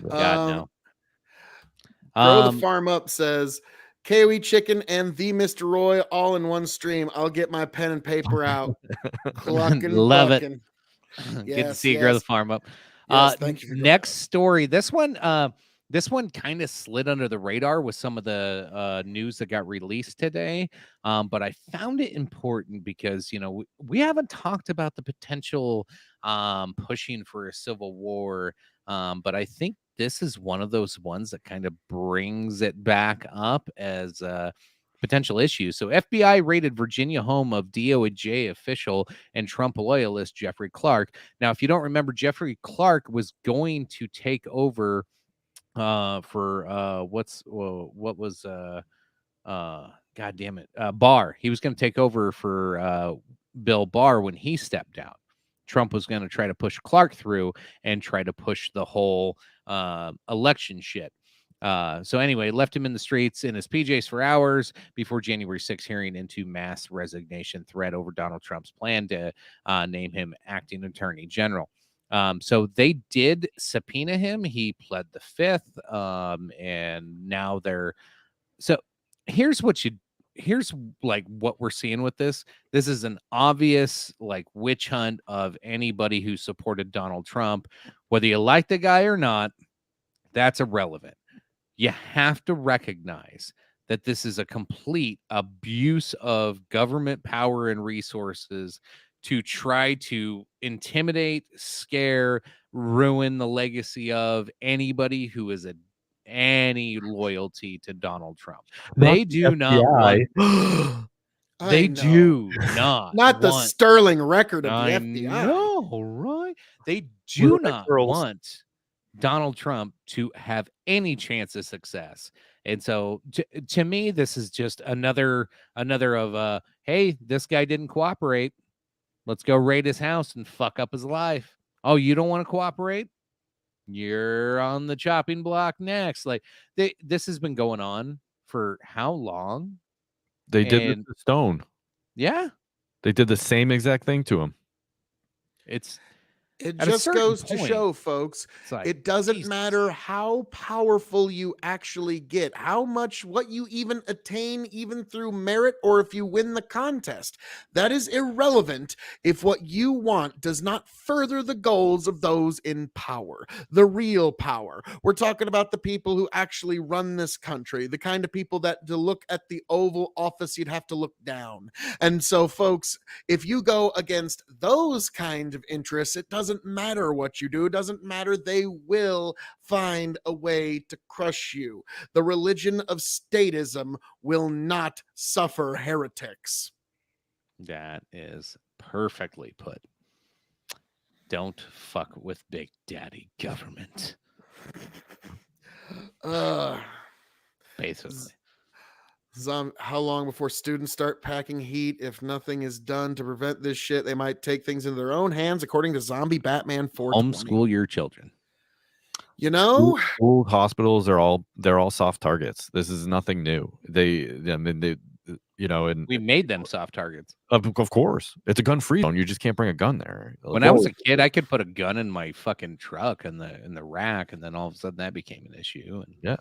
God, no. Grow the Farm Up says, KOE Chicken and the Mr. Roy all in one stream. I'll get my pen and paper out. Love bucking. it. Good to see you, Grow the Farm Up. Yes, thank you. Next story. This one kind of slid under the radar with some of the news that got released today. But I found it important because, we haven't talked about the potential pushing for a civil war. But I think this is one of those ones that kind of brings it back up as a potential issue. So FBI raided Virginia home of DOJ official and Trump loyalist Jeffrey Clark. Now, if you don't remember, Jeffrey Clark was going to take over for what was God damn it, Barr. He was going to take over for Bill Barr when he stepped down. Trump was going to try to push Clark through and try to push the whole election shit. So anyway, left him in the streets in his PJs for hours before January 6th hearing into mass resignation threat over Donald Trump's plan to name him acting attorney general. So they did subpoena him. He pled the fifth. And now they're so here's like what we're seeing with this. This is an obvious like witch hunt of anybody who supported Donald Trump, whether you like the guy or not. That's irrelevant. You have to recognize that this is a complete abuse of government power and resources to try to intimidate, scare, ruin the legacy of anybody who is any loyalty to Donald Trump. They do not want. They do not. Not the want, sterling record of the I FBI. know, right? They do not want Donald Trump to have any chance of success. And so to me, this is just another of hey, this guy didn't cooperate. Let's go raid his house and fuck up his life. Oh, you don't want to cooperate? You're on the chopping block next. Like this has been going on for how long? They did this to Stone. Yeah. They did the same exact thing to him. It just goes to show, folks, like, it doesn't matter how powerful you actually get, how much, what you even attain, even through merit, or if you win the contest. That is irrelevant if what you want does not further the goals of those in power, the real power. We're talking about the people who actually run this country, the kind of people that to look at the Oval Office, you'd have to look down. And so, folks, if you go against those kind of interests, it doesn't matter what you do. It doesn't matter. They will find a way to crush you. The religion of statism will not suffer heretics. That is perfectly put. Don't fuck with Big Daddy government. Basically. How long before students start packing heat? If nothing is done to prevent this shit, they might take things into their own hands, according to Zombie Batman 420. Homeschool your children. You know, school hospitals are all soft targets. This is nothing new. They you know, and we made them soft targets. Of course, it's a gun-free zone. You just can't bring a gun there. When I was a kid, I could put a gun in my fucking truck in the rack, and then all of a sudden that became an issue. And yeah,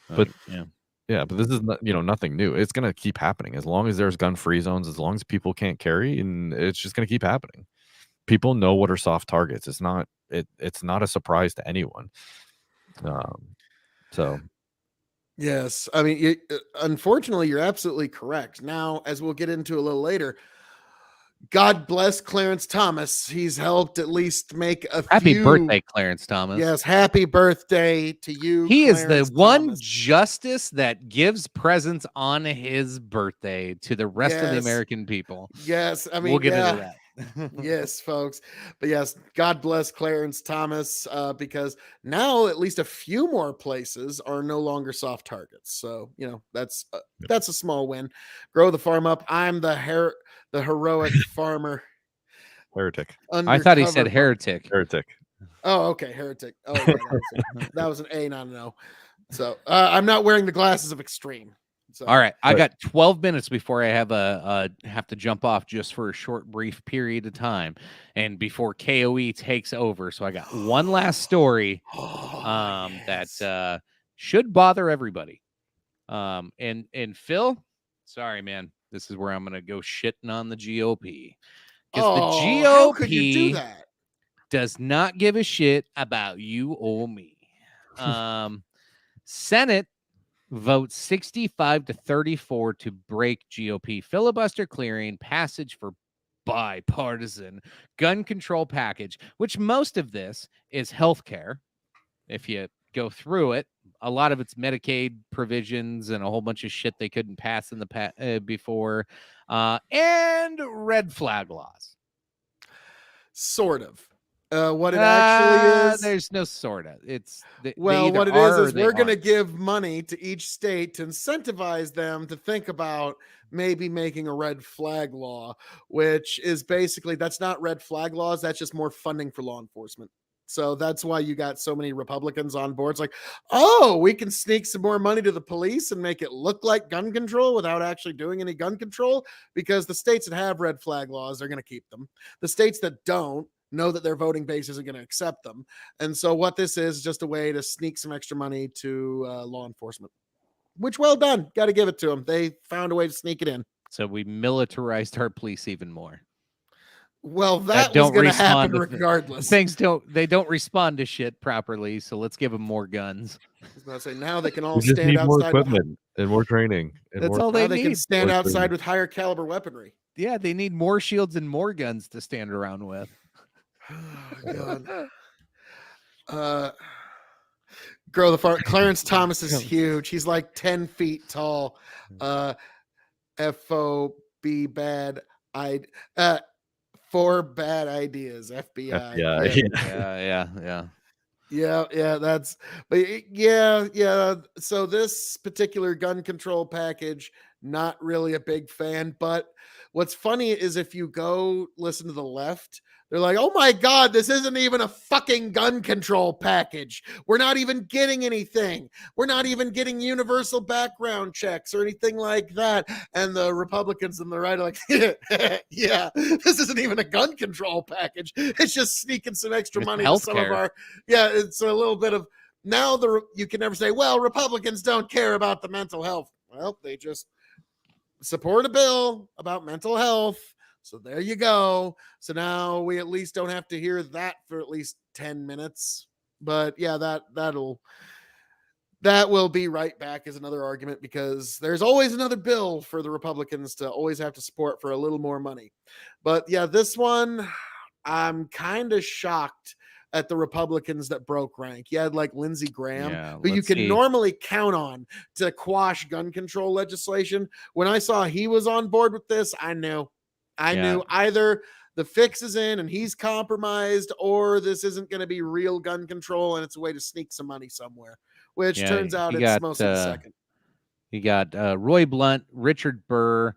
but this is not, nothing new. It's gonna keep happening as long as there's gun-free zones, as long as people can't carry, and it's just gonna keep happening. People know what are soft targets. It's not a surprise to anyone. So. Yes, I mean, unfortunately, you're absolutely correct. Now, as we'll get into a little later, God bless Clarence Thomas. He's helped at least make a happy birthday, Clarence Thomas. Yes, happy birthday to you. He Clarence is the one justice that gives presents on his birthday to the rest of the American people. Yes, I mean, we'll get into that. Yes, folks. But yes, God bless Clarence Thomas, because now at least a few more places are no longer soft targets. So, that's a small win. Grow the farm up. I'm the heroic farmer. Heretic. I thought he said heretic. Heretic. Oh, okay. Heretic. Oh, yeah, that was an A, not an O. So I'm not wearing the glasses of extreme. So, all right, I got 12 minutes before I have have to jump off just for a short, brief period of time, and before KOE takes over. So I got one last story that should bother everybody. And Phil, sorry, man, this is where I'm gonna go shitting on the GOP because the GOP how could you do that? Does not give a shit about you or me. Senate vote 65-34 to break GOP filibuster clearing passage for bipartisan gun control package, which most of this is healthcare. If you go through it, a lot of it's Medicaid provisions and a whole bunch of shit they couldn't pass in the before, and red flag laws. Sort of. What it actually is, there's no sorta. It's well, what it is we're going to give money to each state to incentivize them to think about maybe making a red flag law, which is basically, that's not red flag laws. That's just more funding for law enforcement. So that's why you got so many Republicans on board. It's like, oh, we can sneak some more money to the police and make it look like gun control without actually doing any gun control, because the states that have red flag laws, they're going to keep them. The states that don't know that their voting base isn't going to accept them. And so what this is just a way to sneak some extra money to law enforcement, which, well done. Got to give it to them. They found a way to sneak it in. So we militarized our police even more. Well, that was going to happen regardless. Things don't respond to shit properly, so let's give them more guns. I was about to say, now they can all just stand need more outside equipment and more training. And That's more all now they they can need. stand outside with higher caliber weaponry. Yeah, they need more shields and more guns to stand around with. Oh, God. Girl, the fart. Clarence Thomas is huge. He's like 10 feet tall. FOB bad. For bad ideas. FBI. Yeah. That's, but yeah. So this particular gun control package, not really a big fan. But what's funny is if you go listen to the left, they're like, oh my God, this isn't even a fucking gun control package. We're not even getting anything. We're not even getting universal background checks or anything like that. And the Republicans on the right are like, yeah, this isn't even a gun control package. It's just sneaking some extra money to some of our, it's a little bit of, now you can never say, well, Republicans don't care about the mental health. Well, they just support a bill about mental health. So there you go. So now we at least don't have to hear that for at least 10 minutes. But yeah, that will be right back as another argument, because there's always another bill for the Republicans to always have to support for a little more money. But yeah, this one, I'm kind of shocked at the Republicans that broke rank. You had like Lindsey Graham, who you can normally count on to quash gun control legislation. When I saw he was on board with this, I knew either the fix is in and he's compromised, or this isn't going to be real gun control and it's a way to sneak some money somewhere, which turns out it's mostly the second. You got Roy Blunt, Richard Burr,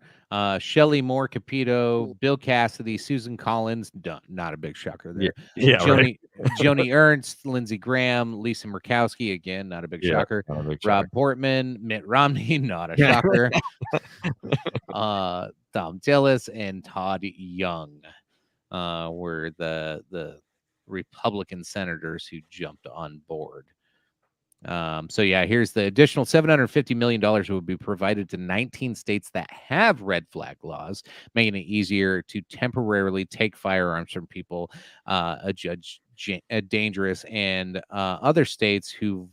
Shelley Moore Capito, Bill Cassidy, Susan Collins. Not a big shocker there. Joni Ernst, Lindsey Graham, Lisa Murkowski. Again, not a big shocker. Rob Portman, Mitt Romney. Not a shocker. Thom Tillis and Todd Young were the Republican senators who jumped on board. So yeah, here's the additional $750 million will be provided to 19 states that have red flag laws, making it easier to temporarily take firearms from people adjudged dangerous, and other states who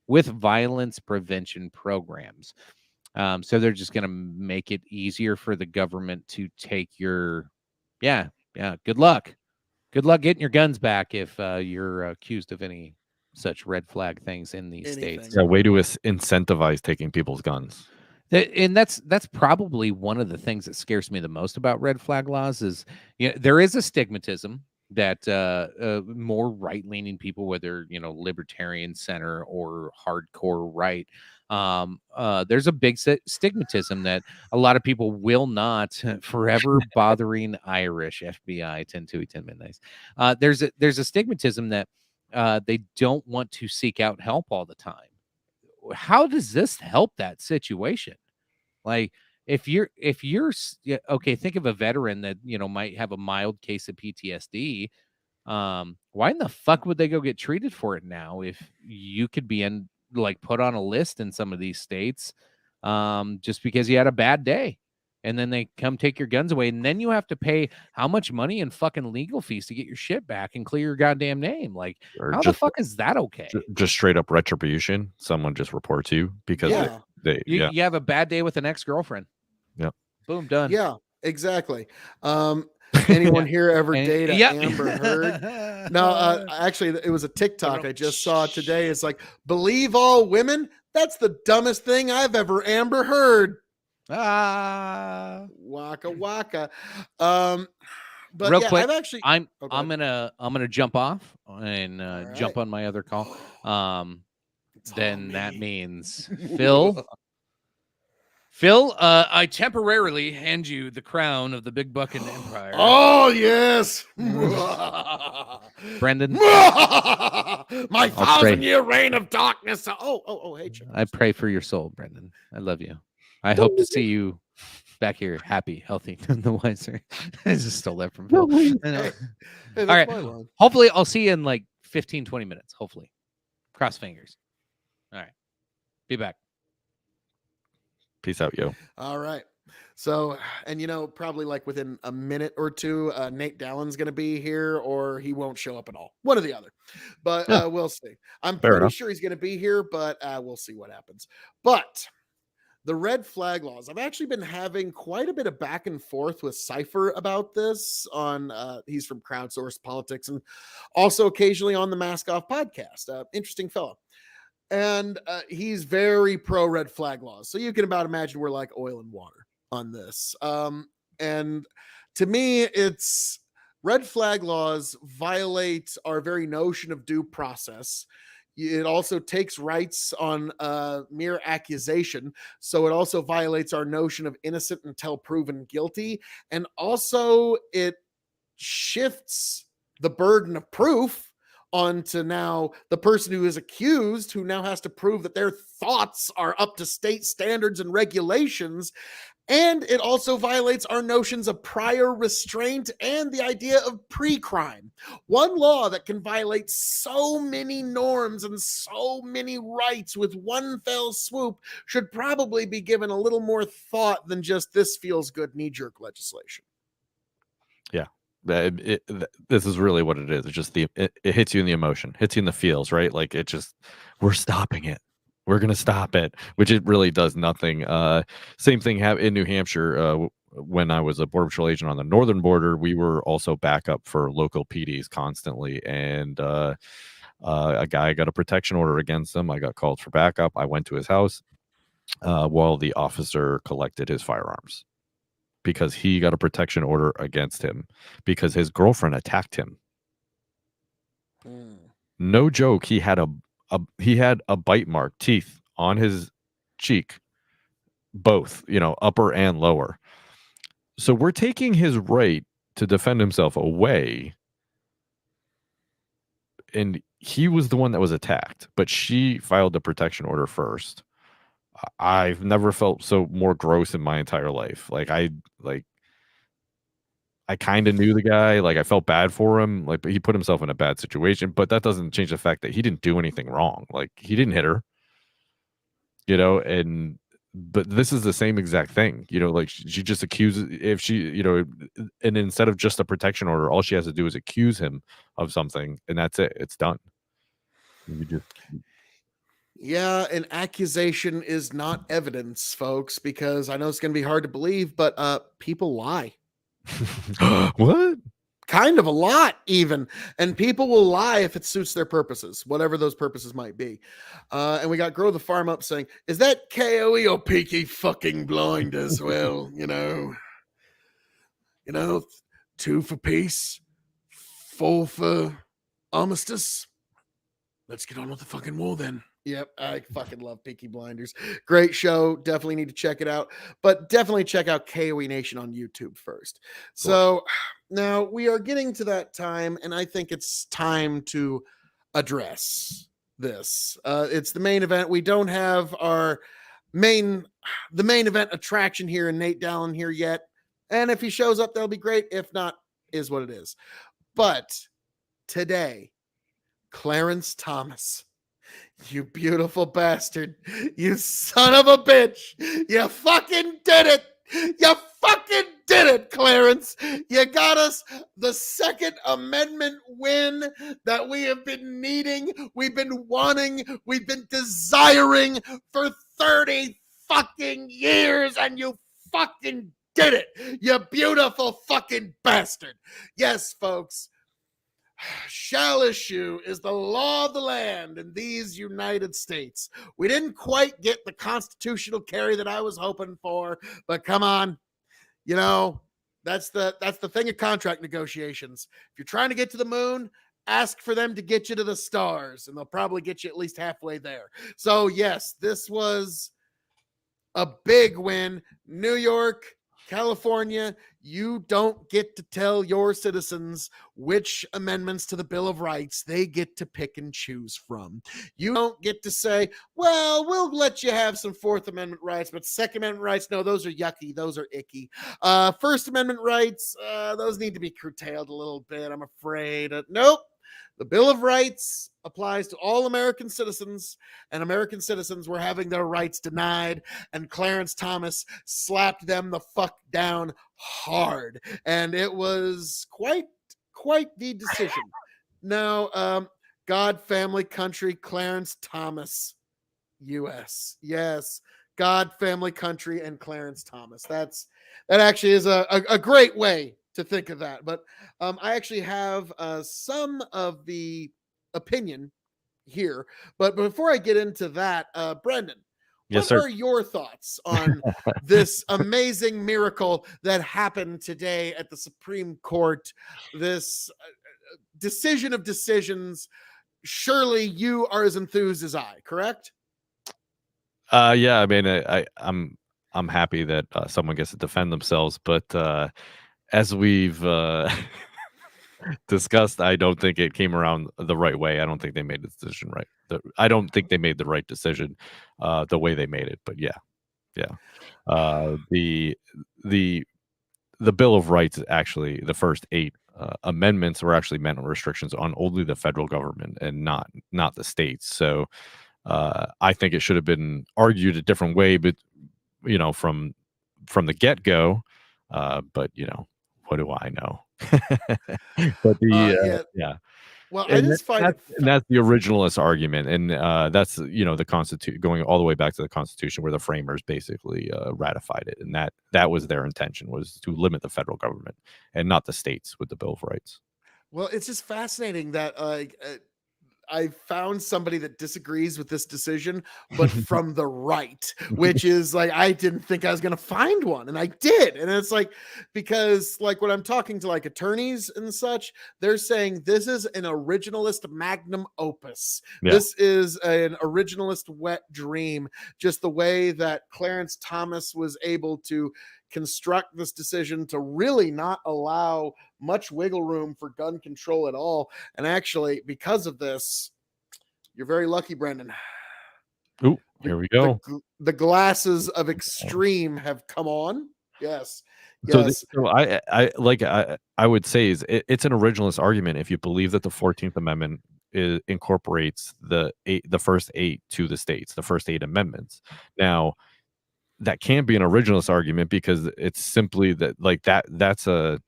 with violence prevention programs. So they're just going to make it easier for the government to take your, good luck getting your guns back if you're accused of any such red flag things in these states. Yeah, way to incentivize taking people's guns. And that's probably one of the things that scares me the most about red flag laws is, there is a stigmatism that more right-leaning people, whether libertarian center or hardcore right, there's a big stigmatism that a lot of people will not forever bothering Irish FBI 10-2-10 midnights. There's a stigmatism that they don't want to seek out help all the time. How does this help that situation? Like, if you're okay, think of a veteran that might have a mild case of PTSD. Why in the fuck would they go get treated for it now if you could be put on a list in some of these states just because you had a bad day? And then they come take your guns away, and then you have to pay how much money in fucking legal fees to get your shit back and clear your goddamn name. Like, how the fuck is that okay? Just straight up retribution. Someone just reports you because you have a bad day with an ex-girlfriend. Yep. Boom, done. Yeah, exactly. Anyone here ever date Amber Heard? No, actually, it was a TikTok I just saw today. It's like, believe all women? That's the dumbest thing I've ever Amber Heard. Waka waka. But real yeah, quick, I've actually. I'm Oh, go I'm ahead. gonna jump off and All jump right. on my other call. It's Then on that me. means Phil, I temporarily hand you the crown of the Big Bucking Empire. Oh yes, Brendan, my pray. 1,000-year reign of darkness. Oh, hey, Chicken. I pray for your soul, Brendan. I love you. I hope to see you back here, happy, healthy, none the wiser. I just stole that from Phil. I know. Hey, All that's right. my line. Hopefully, I'll see you in like 15, 20 minutes. Hopefully. Cross fingers. All right. Be back. Peace out, yo. All right. So, and probably like within a minute or two, Nate Dallen's going to be here, or he won't show up at all. One or the other. But Yeah. we'll see. I'm Fair pretty enough. sure he's going to be here, but we'll see what happens. But the red flag laws, I've actually been having quite a bit of back and forth with Cypher about this on, he's from Crowdsourced Politics and also occasionally on the Mask Off podcast. Interesting fellow. And he's very pro red flag laws. So you can about imagine we're like oil and water on this. And to me, it's red flag laws violate our very notion of due process. It also takes rights on mere accusation. So it also violates our notion of innocent until proven guilty. And also it shifts the burden of proof onto now the person who is accused, who now has to prove that their thoughts are up to state standards and regulations. And it also violates our notions of prior restraint and the idea of pre-crime. One law that can violate so many norms and so many rights with one fell swoop should probably be given a little more thought than just this feels good knee-jerk legislation. Yeah. This is really what it is. It's just it hits you in the emotion, hits you in the feels, right? Like we're stopping it. We're going to stop it, which it really does nothing. Same thing in New Hampshire. When I was a Border Patrol agent on the northern border, we were also backup for local PDs constantly. And a guy got a protection order against him. I got called for backup. I went to his house while the officer collected his firearms, because he got a protection order against him because his girlfriend attacked him. No joke. He had a bite mark, teeth on his cheek, both, upper and lower. So we're taking his right to defend himself away. And he was the one that was attacked, but she filed the protection order first. I've never felt so more gross in my entire life. I kind of knew the guy. I felt bad for him. But he put himself in a bad situation. But that doesn't change the fact that he didn't do anything wrong. He didn't hit her. But this is the same exact thing. She just accuses, if she, and instead of just a protection order, all she has to do is accuse him of something, and that's it. It's done. Yeah, an accusation is not evidence, folks, because I know it's going to be hard to believe, but people lie. What? Kind of a lot, even. And people will lie if it suits their purposes, whatever those purposes might be. And we got Grow the Farm Up saying, is that KOE or Peaky fucking blind as well? 2 for peace, 4 for armistice. Let's get on with the fucking war then. Yep, I fucking love Peaky Blinders. Great show. Definitely need to check it out. But definitely check out KOE Nation on YouTube first. So now we are getting to that time, and I think it's time to address this. It's the main event. We don't have the main event attraction here in Nate Dallen here yet. And if he shows up, that'll be great. If not, is what it is. But today, Clarence Thomas, you beautiful bastard, you son of a bitch, you fucking did it. You fucking did it, Clarence. You got us the Second Amendment win that we have been needing, we've been wanting, we've been desiring for 30 fucking years, and you fucking did it. You beautiful fucking bastard. Yes, folks. Shall issue is the law of the land in these United States. We didn't quite get the constitutional carry that I was hoping for, but come on, That's the thing of contract negotiations. If you're trying to get to the moon, ask for them to get you to the stars, and they'll probably get you at least halfway there. So yes, this was a big win. New York, California, you don't get to tell your citizens which amendments to the Bill of Rights they get to pick and choose from. You don't get to say, well, we'll let you have some Fourth Amendment rights, but Second Amendment rights, no, those are yucky. Those are icky. First Amendment rights, those need to be curtailed a little bit, I'm afraid. Nope. The Bill of Rights applies to all American citizens, and American citizens were having their rights denied, and Clarence Thomas slapped them the fuck down hard. And it was quite the decision. Now, God, family, country, Clarence Thomas, U.S. Yes, God, family, country, and Clarence Thomas. That actually is a great way to think of that. But I actually have some of the opinion here. But before I get into that, Brendan, yes, what sir. are your thoughts on this amazing miracle that happened today at the Supreme Court? This decision of decisions. Surely you are as enthused as I, correct? Yeah, I mean, I'm happy that someone gets to defend themselves, but as we've discussed, I don't think it came around the right way. I don't think they made the decision right. I don't think they made the right decision the way they made it. But yeah. The Bill of Rights, actually, the first 8 amendments were actually meant restrictions on only the federal government and not the states. So I think it should have been argued a different way, but from the get-go. But what do I know? But yeah. Well, I just find that's the originalist argument, and that's the Constitution, going all the way back to the Constitution, where the framers basically ratified it, and that was their intention, was to limit the federal government and not the states with the Bill of Rights. Well, it's just fascinating that I found somebody that disagrees with this decision, but from the right, which is like, I didn't think I was going to find one, and I did. And it's like, because like when I'm talking to like attorneys and such, they're saying this is an originalist magnum opus. Yeah. This is an originalist wet dream, just the way that Clarence Thomas was able to construct this decision to really not allow much wiggle room for gun control at all. And actually, because of this, you're very lucky, Brendan. Ooh, here we go. The glasses of extreme have come on. Yes. So I would say it's an originalist argument if you believe that the 14th Amendment incorporates the first 8 to the states, the first 8 amendments. Now, that can't be an originalist argument because it's simply that's a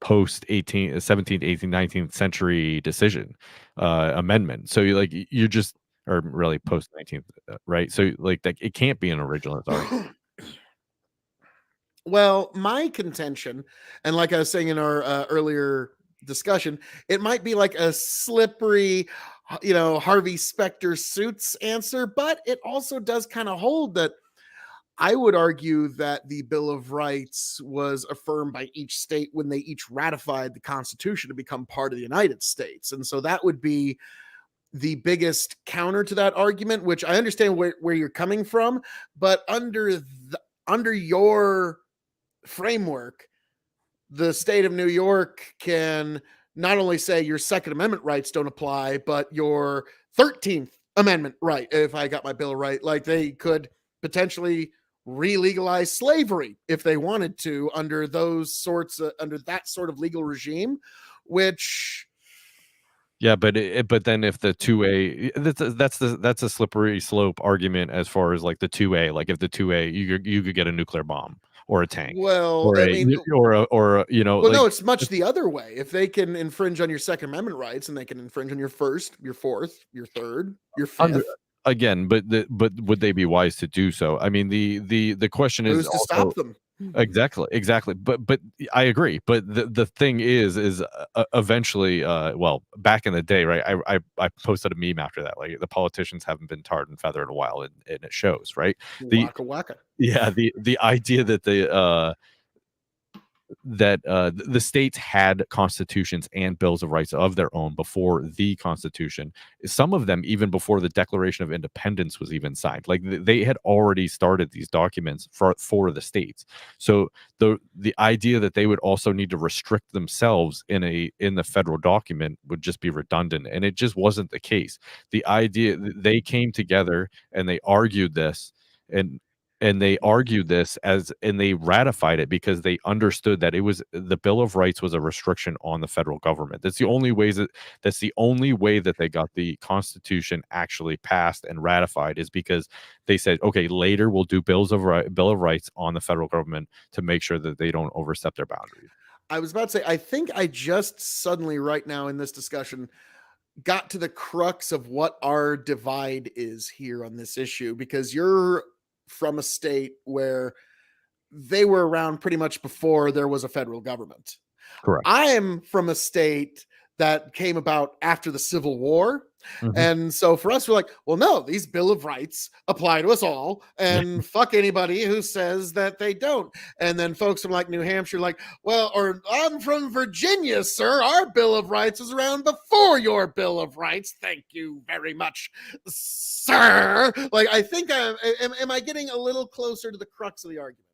post 17th, 18th, 19th century decision amendment. So you just, or really post 19th, right? So it can't be an originalist argument. Well, my contention, and like I was saying in our earlier discussion, it might be like a slippery, Harvey Specter Suits answer, but it also does kind of hold that. I would argue that the Bill of Rights was affirmed by each state when they each ratified the Constitution to become part of the United States. And so that would be the biggest counter to that argument, which I understand where you're coming from, but under your framework, the state of New York can not only say your Second Amendment rights don't apply, but your 13th Amendment right, if I got my bill right, like they could potentially re-legalize slavery if they wanted to under under that sort of legal regime, which but then if the 2A, that's a slippery slope argument as far as like the 2A, like if the 2A you could get a nuclear bomb or a tank, well, or no, it's much the other way. If they can infringe on your Second Amendment rights, and they can infringe on your first, your fourth, your third, your fifth. Again, but would they be wise to do so? I mean, the question is who's to stop them? Exactly. But I agree. But the thing is eventually, well, back in the day, right? I posted a meme after that. Like the politicians haven't been tarred and feathered in a while, and it shows, right? The Waka waka. Yeah, the idea that the states had constitutions and bills of rights of their own before the Constitution. Some of them even before the Declaration of Independence was even signed. Like they had already started these documents for the states. So the idea that they would also need to restrict themselves in the federal document would just be redundant, and it just wasn't the case. The idea they came together and they argued this, and they argued this and they ratified it because they understood that it was the Bill of Rights was a restriction on the federal government. That's the only way that they got the Constitution actually passed and ratified, is because they said, okay, later we'll do Bill of Rights on the federal government to make sure that they don't overstep their boundaries. I was about to say, I think I just suddenly right now in this discussion got to the crux of what our divide is here on this issue, because you're from a state where they were around pretty much before there was a federal government. Correct. I am from a state that came about after the Civil War. Mm-hmm. And so for us, we're like, well, no, these Bill of Rights apply to us all, and fuck anybody who says that they don't. And then folks from like New Hampshire, like, well, or I'm from Virginia, sir. Our Bill of Rights was around before your Bill of Rights. Thank you very much, sir. Like, I think am I getting a little closer to the crux of the argument?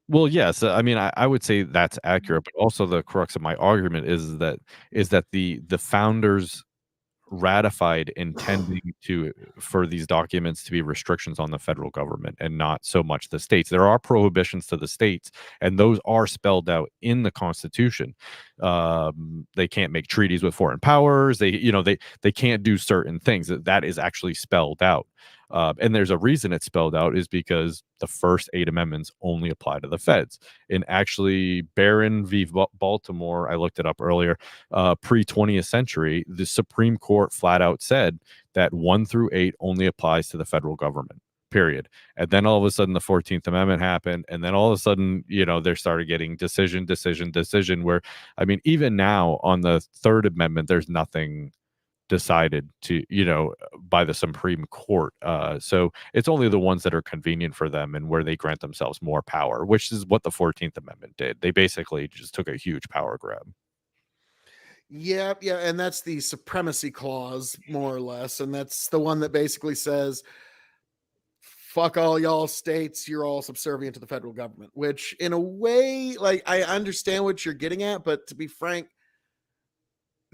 Well, yes. I mean, I would say that's accurate, but also the crux of my argument is that the founders ratified intending for these documents to be restrictions on the federal government and not so much the states. There are prohibitions to the states, and those are spelled out in the Constitution. They can't make treaties with foreign powers. They can't do certain things. That is actually spelled out. And there's a reason it's spelled out, is because the first 8 amendments only apply to the feds. And actually, Barron v. Baltimore, I looked it up earlier, pre-20th century, the Supreme Court flat out said that 1 through 8 only applies to the federal government, period. And then all of a sudden the 14th Amendment happened, and then all of a sudden, they started getting decision, where, I mean, even now on the 3rd Amendment, there's nothing decided to by the Supreme Court, so it's only the ones that are convenient for them and where they grant themselves more power, which is what the 14th Amendment did. They basically just took a huge power grab. Yeah, and that's the supremacy clause, more or less, and that's the one that basically says, fuck all y'all states, you're all subservient to the federal government, which in a way, like, I understand what you're getting at, but to be frank,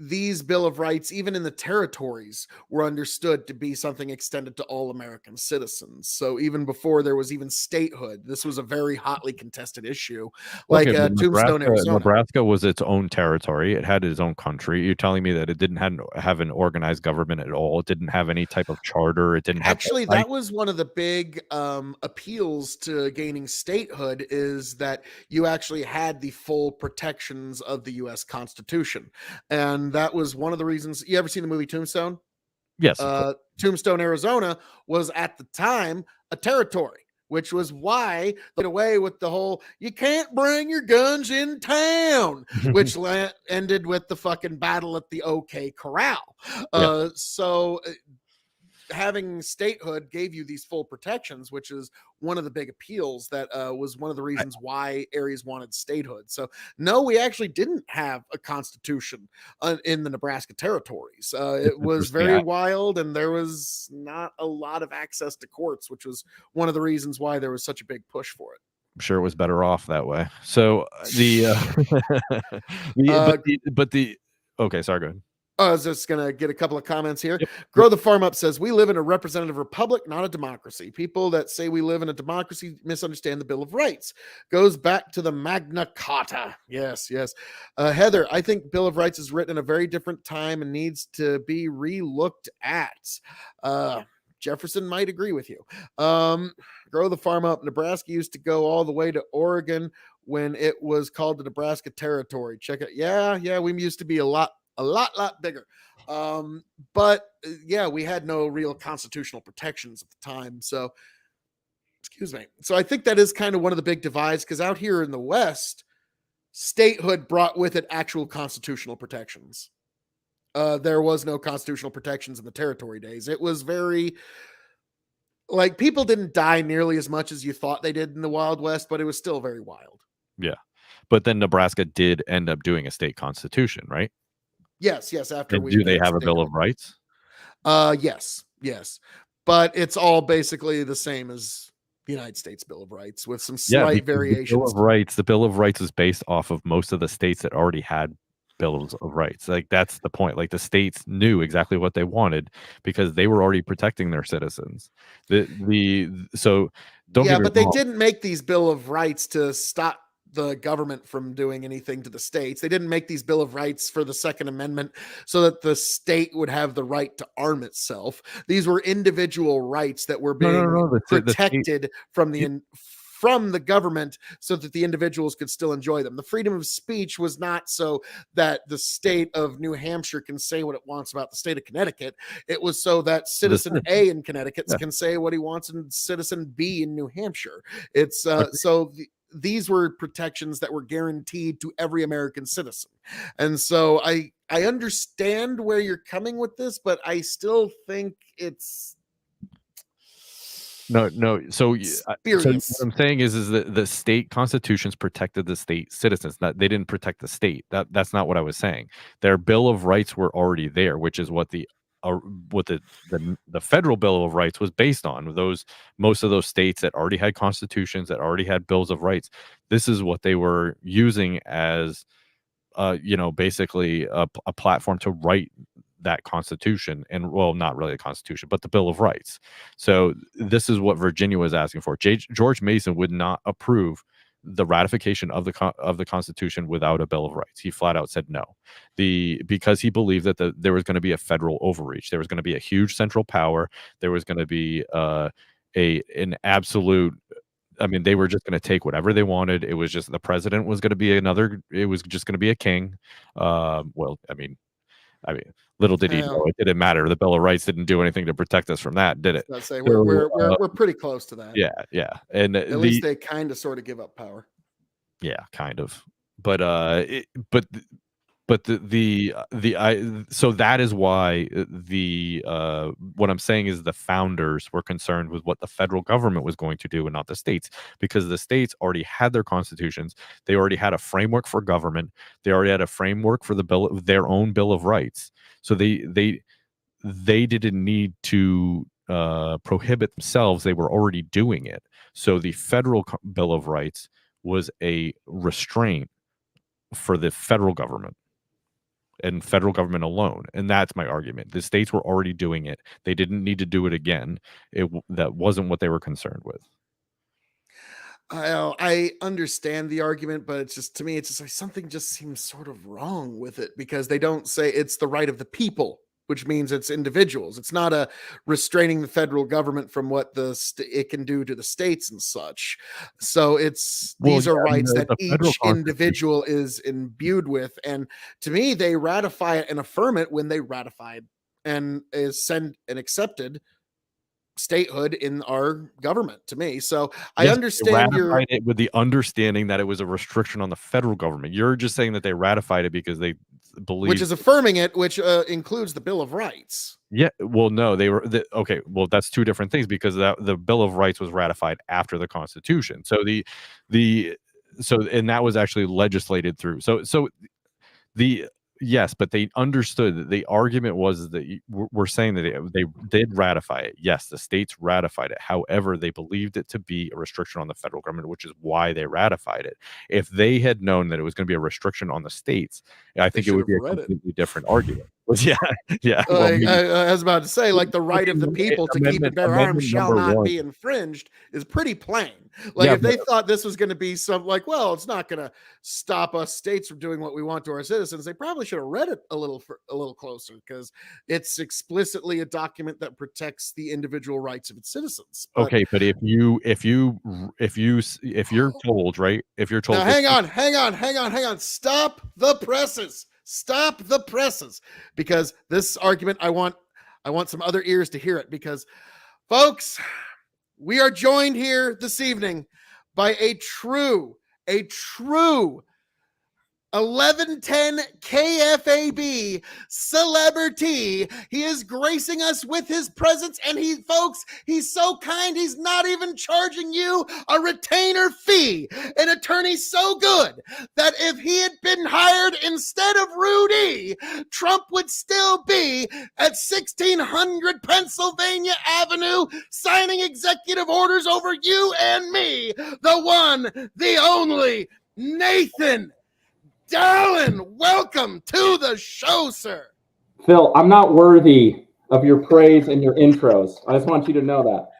these Bill of Rights, even in the territories, were understood to be something extended to all American citizens. So even before there was even statehood, this was a very hotly contested issue. Like Tombstone, Arizona. Nebraska was its own territory. It had its own country. You're telling me that it didn't have an organized government at all? It didn't have any type of charter. It didn't have... Actually, that was one of the big appeals to gaining statehood, is that you actually had the full protections of the U.S. Constitution. And that was one of the reasons. You ever seen the movie Tombstone? Yes. Tombstone, Arizona was at the time a territory, which was why they got away with the whole, you can't bring your guns in town, which ended with the fucking battle at the OK Corral. So having statehood gave you these full protections, which is one of the big appeals that was one of the reasons why areas wanted statehood. So no, we actually didn't have a constitution in the Nebraska territories. It was very wild, and there was not a lot of access to courts, which was one of the reasons why there was such a big push for it. I'm sure it was better off that way. So okay, sorry, go ahead. I was just going to get a couple of comments here. Yep. Grow the Farm Up says, we live in a representative republic, not a democracy. People that say we live in a democracy misunderstand the Bill of Rights. Goes back to the Magna Carta. Yes. Heather, I think Bill of Rights is written in a very different time and needs to be re-looked at. Jefferson might agree with you. Grow the Farm Up. Nebraska used to go all the way to Oregon when it was called the Nebraska Territory. Check it. Yeah. We used to be a lot bigger. But yeah, we had no real constitutional protections at the time. So Excuse me. So I think that is kind of one of the big divides, because out here in the West, statehood brought with it actual constitutional protections. There was no constitutional protections in the territory days. It was very, like, people didn't die nearly as much as you thought they did in the Wild West, but it was still very wild. Yeah. But then Nebraska did end up doing a state constitution, right? Yes. After and do they have a Bill of Rights? Yes. But it's all basically the same as the United States Bill of Rights with some slight variations. The Bill of Rights is based off of most of the states that already had bills of rights. Like, that's the point. Like, the states knew exactly what they wanted because they were already protecting their citizens. So don't get me but wrong. They didn't make these Bill of Rights to stop the government from doing anything to the states. They didn't make these Bill of Rights for the Second Amendment so that the state would have the right to arm itself. These were individual rights that were being protected from the government so that the individuals could still enjoy them. The freedom of speech was not so that the state of New Hampshire can say what it wants about the state of Connecticut. It was so that citizen A in Connecticut can say what he wants and citizen B in New Hampshire. It's these were protections that were guaranteed to every American citizen. And so I understand where you're coming with this, but I still think it's no. So what I'm saying is that the state constitutions protected the state citizens. They didn't protect the state. That's not what I was saying. Their Bill of Rights were already there, which is what the federal Bill of Rights was based on. Most of those states that already had constitutions, that already had bills of rights, this is what they were using as basically a platform to write that constitution. And, well, not really a constitution, but the Bill of Rights. So this is what Virginia was asking for. George Mason would not approve the ratification of the Constitution without a Bill of Rights. He flat out said no, because he believed that there was going to be a federal overreach. There was going to be a huge central power. There was going to be an absolute. I mean, they were just going to take whatever they wanted. It was just the president was going to be it was just going to be a king. Well, I mean, little did he know, it didn't matter. The Bill of Rights didn't do anything to protect us from that, did it? I'd say we're pretty close to that. Yeah, and at least they kind of sort of give up power. Yeah, kind of. But so that is why what I'm saying is the founders were concerned with what the federal government was going to do and not the states, because the states already had their constitutions. They already had a framework for government. They already had a framework for their own Bill of Rights. So they didn't need to prohibit themselves. They were already doing it. So the federal Bill of Rights was a restraint for the federal government and federal government alone. And that's my argument. The states were already doing it. They didn't need to do it again. That wasn't what they were concerned with. I understand the argument, but it's just, to me, it's just like something just seems sort of wrong with it, because they don't say it's the right of the people, which means it's individuals. It's not a restraining the federal government from what it can do to the states and such. So these are rights that each individual is imbued with. And to me, they ratify it and affirm it when they ratified and send and accepted statehood in our government, to me. So I understand it with the understanding that it was a restriction on the federal government. You're just saying that they ratified it because they believe, which is affirming it, which includes the Bill of Rights. Yeah, well, no, okay. Well, that's two different things, because the Bill of Rights was ratified after the Constitution. So and that was actually legislated through. Yes, but they understood that the argument was that we're saying that they did ratify it. Yes, the states ratified it. However, they believed it to be a restriction on the federal government, which is why they ratified it. If they had known that it was going to be a restriction on the states, I think it would be a completely different argument. Yeah. I was about to say, like, the right of the people to keep and bear arms shall not be infringed is pretty plain. Like, if they thought this was going to be some, like, well, it's not going to stop us states from doing what we want to our citizens, they probably should have read it a little closer, because it's explicitly a document that protects the individual rights of its citizens. Okay, but if you're told, right? If you're told, now, hang on, stop the presses, because this argument, I want some other ears to hear it, because, folks, we are joined here this evening by a true 1110 KFAB celebrity. He is gracing us with his presence, and he's so kind, he's not even charging you a retainer fee. An attorney so good that if he had been hired instead of Rudy, Trump would still be at 1600 Pennsylvania Avenue signing executive orders over you and me. The one, the only, Nathan Dallin, welcome to the show, sir. Phil, I'm not worthy of your praise and your intros. I just want you to know that.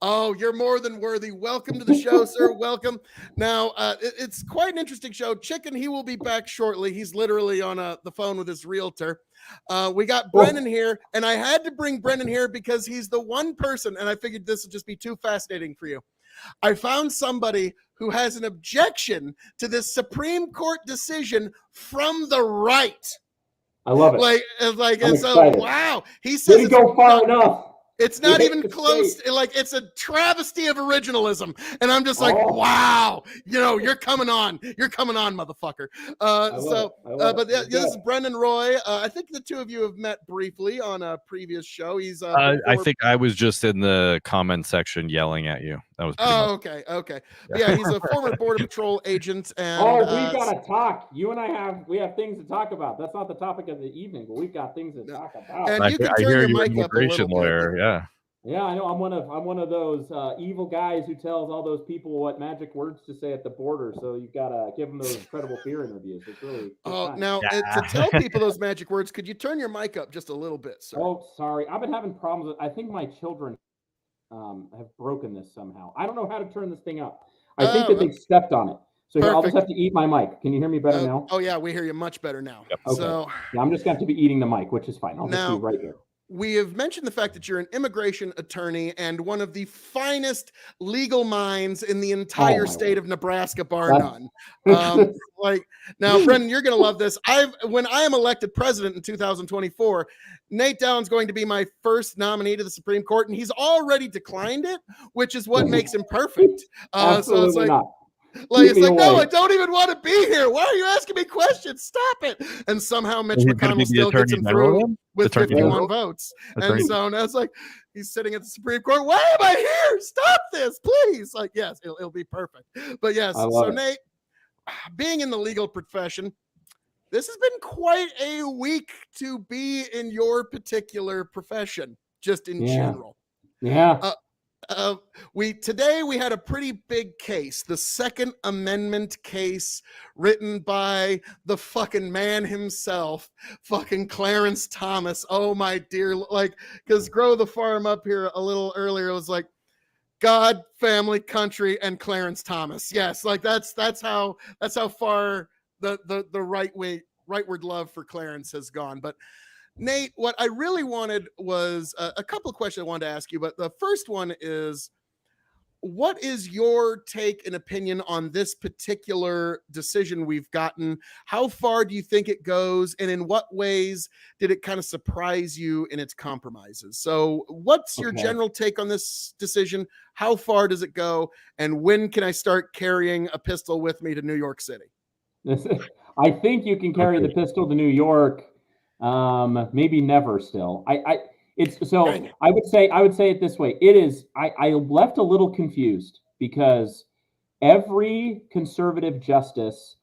Oh, you're more than worthy. Welcome to the show, sir. Welcome. Now, it's quite an interesting show. Chicken, he will be back shortly. He's literally on the phone with his realtor. We got Brennan here, and I had to bring Brennan here because he's the one person, and I figured this would just be too fascinating for you. I found somebody who has an objection to this Supreme Court decision from the right. I love it. And so, wow. He says didn't go far enough. It's not even close. It's a travesty of originalism. And I'm just like, wow, you're coming on. You're coming on, motherfucker. This is Brendan Roy. I think the two of you have met briefly on a previous show. He's I think I was just in the comment section yelling at you. That was okay. Yeah, he's a former Border Patrol agent. And we gotta talk. You and I have things to talk about. That's not the topic of the evening, but we've got things to talk about. And you can turn your mic up a little lawyer, bit. Yeah, I know. I'm one of those evil guys who tells all those people what magic words to say at the border. So you've got to give them those incredible fear interviews. It's really to tell people those magic words, could you turn your mic up just a little bit, sir? Oh, sorry. I've been having problems. I think my children have broken this somehow. I don't know how to turn this thing up. I think that they stepped on it. So here, I'll just have to eat my mic. Can you hear me better now? Oh yeah, we hear you much better now. Yep. Okay. So yeah, I'm just going to have to be eating the mic, which is fine. I'll just be right here. We have mentioned the fact that you're an immigration attorney and one of the finest legal minds in the entire state of Nebraska, bar none. Now, Brendan, you're going to love this. When I am elected president in 2024, Nate Dallin's going to be my first nominee to the Supreme Court, and he's already declined it, which is what makes him perfect. Absolutely so it's not. No, I don't even want to be here. Why are you asking me questions? Stop it. And somehow Mitch McConnell still gets him through with 51 votes. And so now it's like, he's sitting at the Supreme Court. Why am I here? Stop this, please. Yes, it'll be perfect. But yes, so Nate, being in the legal profession, this has been quite a week to be in your particular profession, just in general. Yeah. Today we had a pretty big case, the Second Amendment case written by the fucking man himself, fucking Clarence Thomas. Oh my dear, because Grow the Farm up here a little earlier was like God, family, country, and Clarence Thomas. Yes, that's how far the rightward love for Clarence has gone. But Nate, what I really wanted was a couple of questions I wanted to ask you, but the first one is, what is your take and opinion on this particular decision we've gotten? How far do you think it goes? And in what ways did it kind of surprise you in its compromises? So what's your general take on this decision? How far does it go? And when can I start carrying a pistol with me to New York City? I think you can carry the pistol to New York. Maybe never still. I would say it this way. It is, I left a little confused because every conservative justice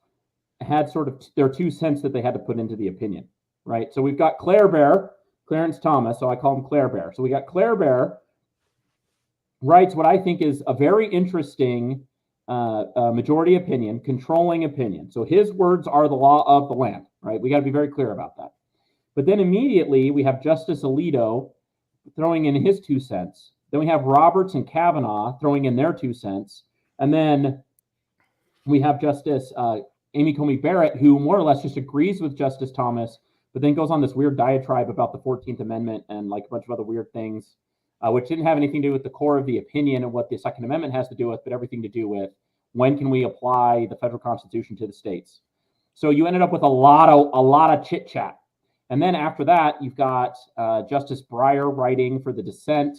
had sort of their 2 cents that they had to put into the opinion, right? So we've got Clarence Thomas, so I call him Claire Bear. So we got Claire Bear writes what I think is a very interesting majority opinion, controlling opinion. So his words are the law of the land, right? We got to be very clear about that. But then immediately we have Justice Alito throwing in his 2 cents. Then we have Roberts and Kavanaugh throwing in their 2 cents. And then we have Justice Amy Coney Barrett, who more or less just agrees with Justice Thomas, but then goes on this weird diatribe about the 14th Amendment and like a bunch of other weird things, which didn't have anything to do with the core of the opinion and what the Second Amendment has to do with, but everything to do with when can we apply the federal Constitution to the states. So you ended up with a lot of chit chat. And then after that, you've got Justice Breyer writing for the dissent,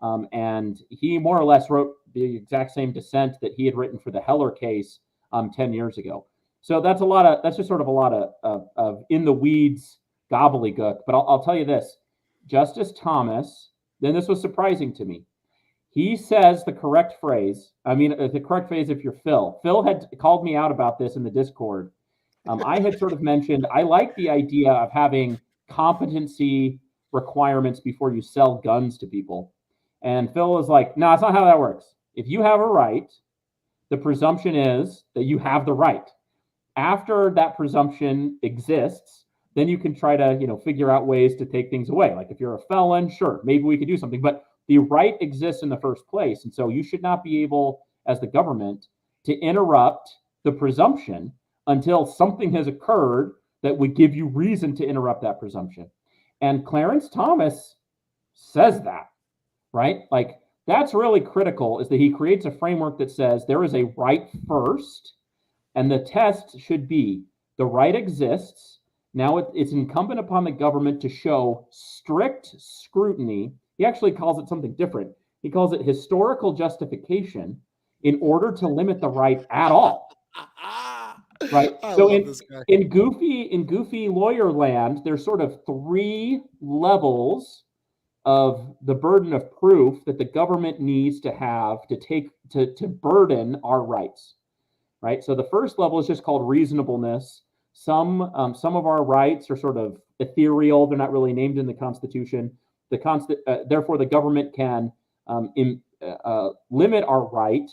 And he more or less wrote the exact same dissent that he had written for the Heller case 10 years ago. So that's just sort of a lot of in the weeds gobbledygook. But I'll tell you this, Justice Thomas, then this was surprising to me. He says the correct phrase. I mean, the correct phrase if you're Phil. Phil had called me out about this in the Discord. I had sort of mentioned, I like the idea of having competency requirements before you sell guns to people. And Phil was like, no, that's not how that works. If you have a right, the presumption is that you have the right. After that presumption exists, then you can try to, figure out ways to take things away. Like if you're a felon, sure, maybe we could do something, but the right exists in the first place. And so you should not be able, as the government, to interrupt the presumption until something has occurred that would give you reason to interrupt that presumption. And Clarence Thomas says that, right? Like that's really critical, is that he creates a framework that says there is a right first, and the test should be the right exists. Now it's incumbent upon the government to show strict scrutiny. He actually calls it something different. He calls it historical justification in order to limit the right at all. Right. So in goofy lawyer land, there's sort of 3 levels of the burden of proof that the government needs to have to burden our rights. Right. So the first level is just called reasonableness. Some of our rights are sort of ethereal. They're not really named in the Constitution. Therefore, the government can limit our right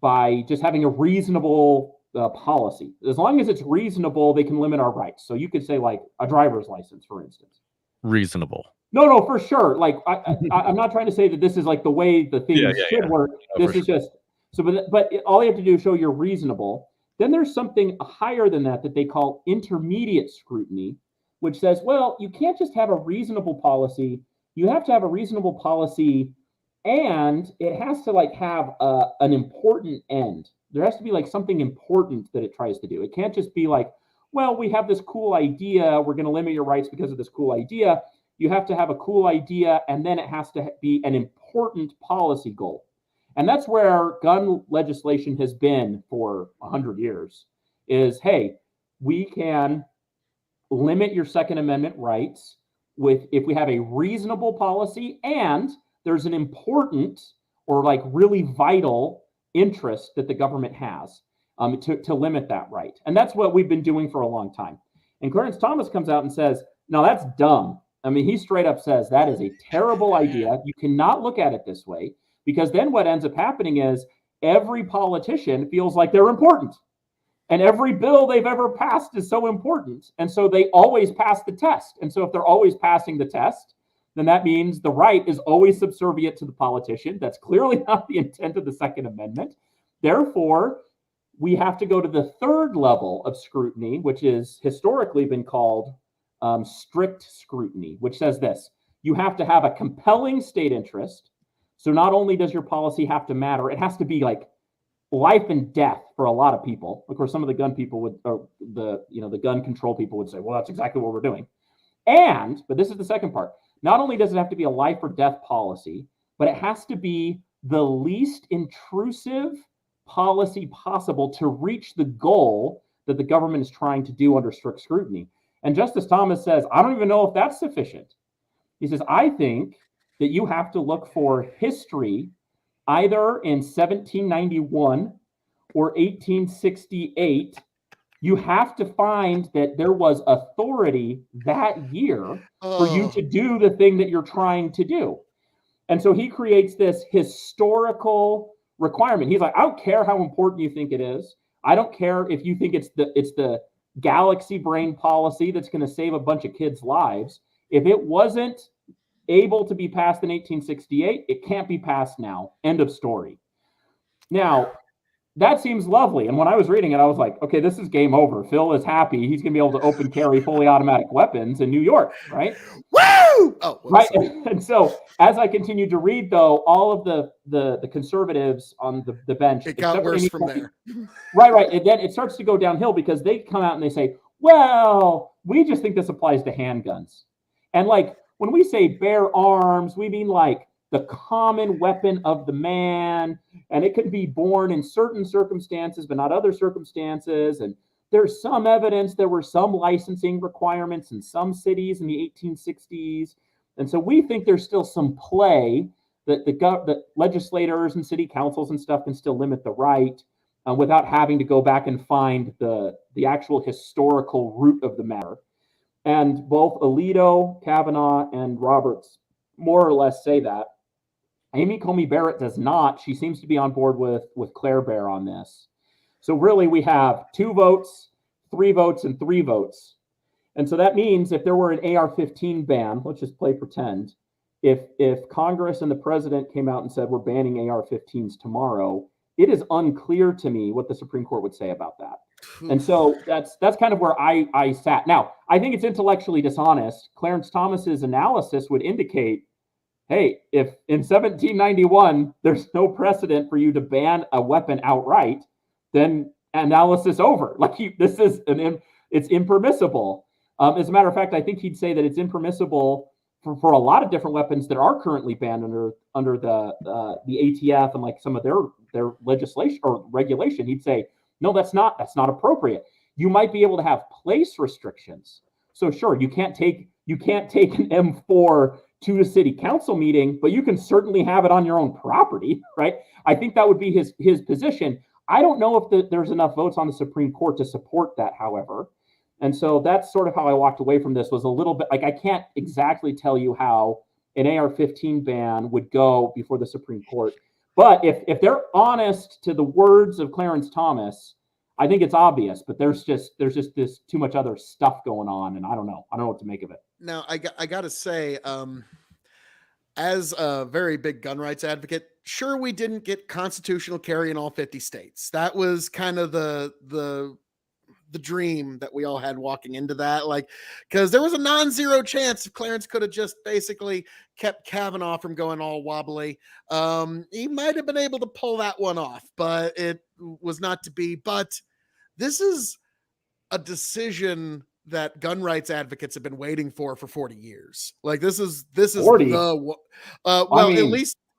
by just having a reasonable policy. As long as it's reasonable, they can limit our rights. So you could say like a driver's license, for instance. Reasonable. No, for sure. Like I'm not trying to say that this is like the way the things should work. No, this is sure. Just so, but all you have to do is show you're reasonable. Then there's something higher than that they call intermediate scrutiny, which says, well, you can't just have a reasonable policy. You have to have a reasonable policy, and it has to like have an important end. There has to be like something important that it tries to do. It can't just be like, well, we have this cool idea. We're going to limit your rights because of this cool idea. You have to have a cool idea, and then it has to be an important policy goal. And that's where gun legislation has been for 100 years, is, hey, we can limit your Second Amendment rights if we have a reasonable policy and there's an important or like really vital interest that the government has to limit that right. And that's what we've been doing for a long time. And Clarence Thomas comes out and says, no, that's dumb. I mean, he straight up says that is a terrible idea. You cannot look at it this way, because then what ends up happening is every politician feels like they're important. And every bill they've ever passed is so important. And so they always pass the test. And so if they're always passing the test, then that means the right is always subservient to the politician. That's clearly not the intent of the Second Amendment. Therefore, we have to go to the third level of scrutiny, which has historically been called strict scrutiny, which says this: you have to have a compelling state interest. So not only does your policy have to matter, it has to be like life and death for a lot of people. Of course, some of the gun people would, or the gun control people would say, well, that's exactly what we're doing. But this is the second part. Not only does it have to be a life or death policy, but it has to be the least intrusive policy possible to reach the goal that the government is trying to do under strict scrutiny. And Justice Thomas says, I don't even know if that's sufficient. He says, I think that you have to look for history either in 1791 or 1868. You have to find that there was authority that year for you to do the thing that you're trying to do. And so he creates this historical requirement. He's like, I don't care how important you think it is. I don't care if you think it's the galaxy brain policy that's going to save a bunch of kids' lives. If it wasn't able to be passed in 1868, it can't be passed now. End of story. Now, that seems lovely. And when I was reading it, I was like, okay, this is game over. Phil is happy. He's going to be able to open carry fully automatic weapons in New York, right? Woo! Oh, right. And so as I continued to read, though, all of the conservatives on the bench, it got worse from there. Right. And then it starts to go downhill because they come out and they say, well, we just think this applies to handguns. And like, when we say bear arms, we mean like the common weapon of the man, and it can be born in certain circumstances, but not other circumstances. And there's some evidence there were some licensing requirements in some cities in the 1860s. And so we think there's still some play that the legislators and city councils and stuff can still limit the right without having to go back and find the actual historical root of the matter. And both Alito, Kavanaugh, and Roberts more or less say that. Amy Coney Barrett does not. She seems to be on board with Claire Bear on this. So really we have 2 votes, 3 votes, and 3 votes. And so that means if there were an AR-15 ban, let's just play pretend, if Congress and the president came out and said we're banning AR-15s tomorrow, it is unclear to me what the Supreme Court would say about that. And so that's kind of where I sat. Now, I think it's intellectually dishonest. Clarence Thomas's analysis would indicate, hey, if in 1791 there's no precedent for you to ban a weapon outright, then analysis over. Like it's impermissible. As a matter of fact, I think he'd say that it's impermissible for a lot of different weapons that are currently banned under the ATF and like some of their legislation or regulation. He'd say, no, that's not appropriate. You might be able to have place restrictions. So sure, you can't take an M4 to a city council meeting, but you can certainly have it on your own property, right? I think that would be his position. I don't know if there's enough votes on the Supreme Court to support that, however. And so that's sort of how I walked away from this, was a little bit like, I can't exactly tell you how an AR-15 ban would go before the Supreme Court. But if they're honest to the words of Clarence Thomas, I think it's obvious, but there's just this too much other stuff going on. And I don't know what to make of it. Now I got to say, as a very big gun rights advocate, sure, we didn't get constitutional carry in all 50 states. That was kind of the dream that we all had walking into that, like, because there was a non-zero chance if Clarence could have just basically kept Kavanaugh from going all wobbly. He might have been able to pull that one off, but it was not to be. But this is a decision that gun rights advocates have been waiting for 40 years. Like this is 40.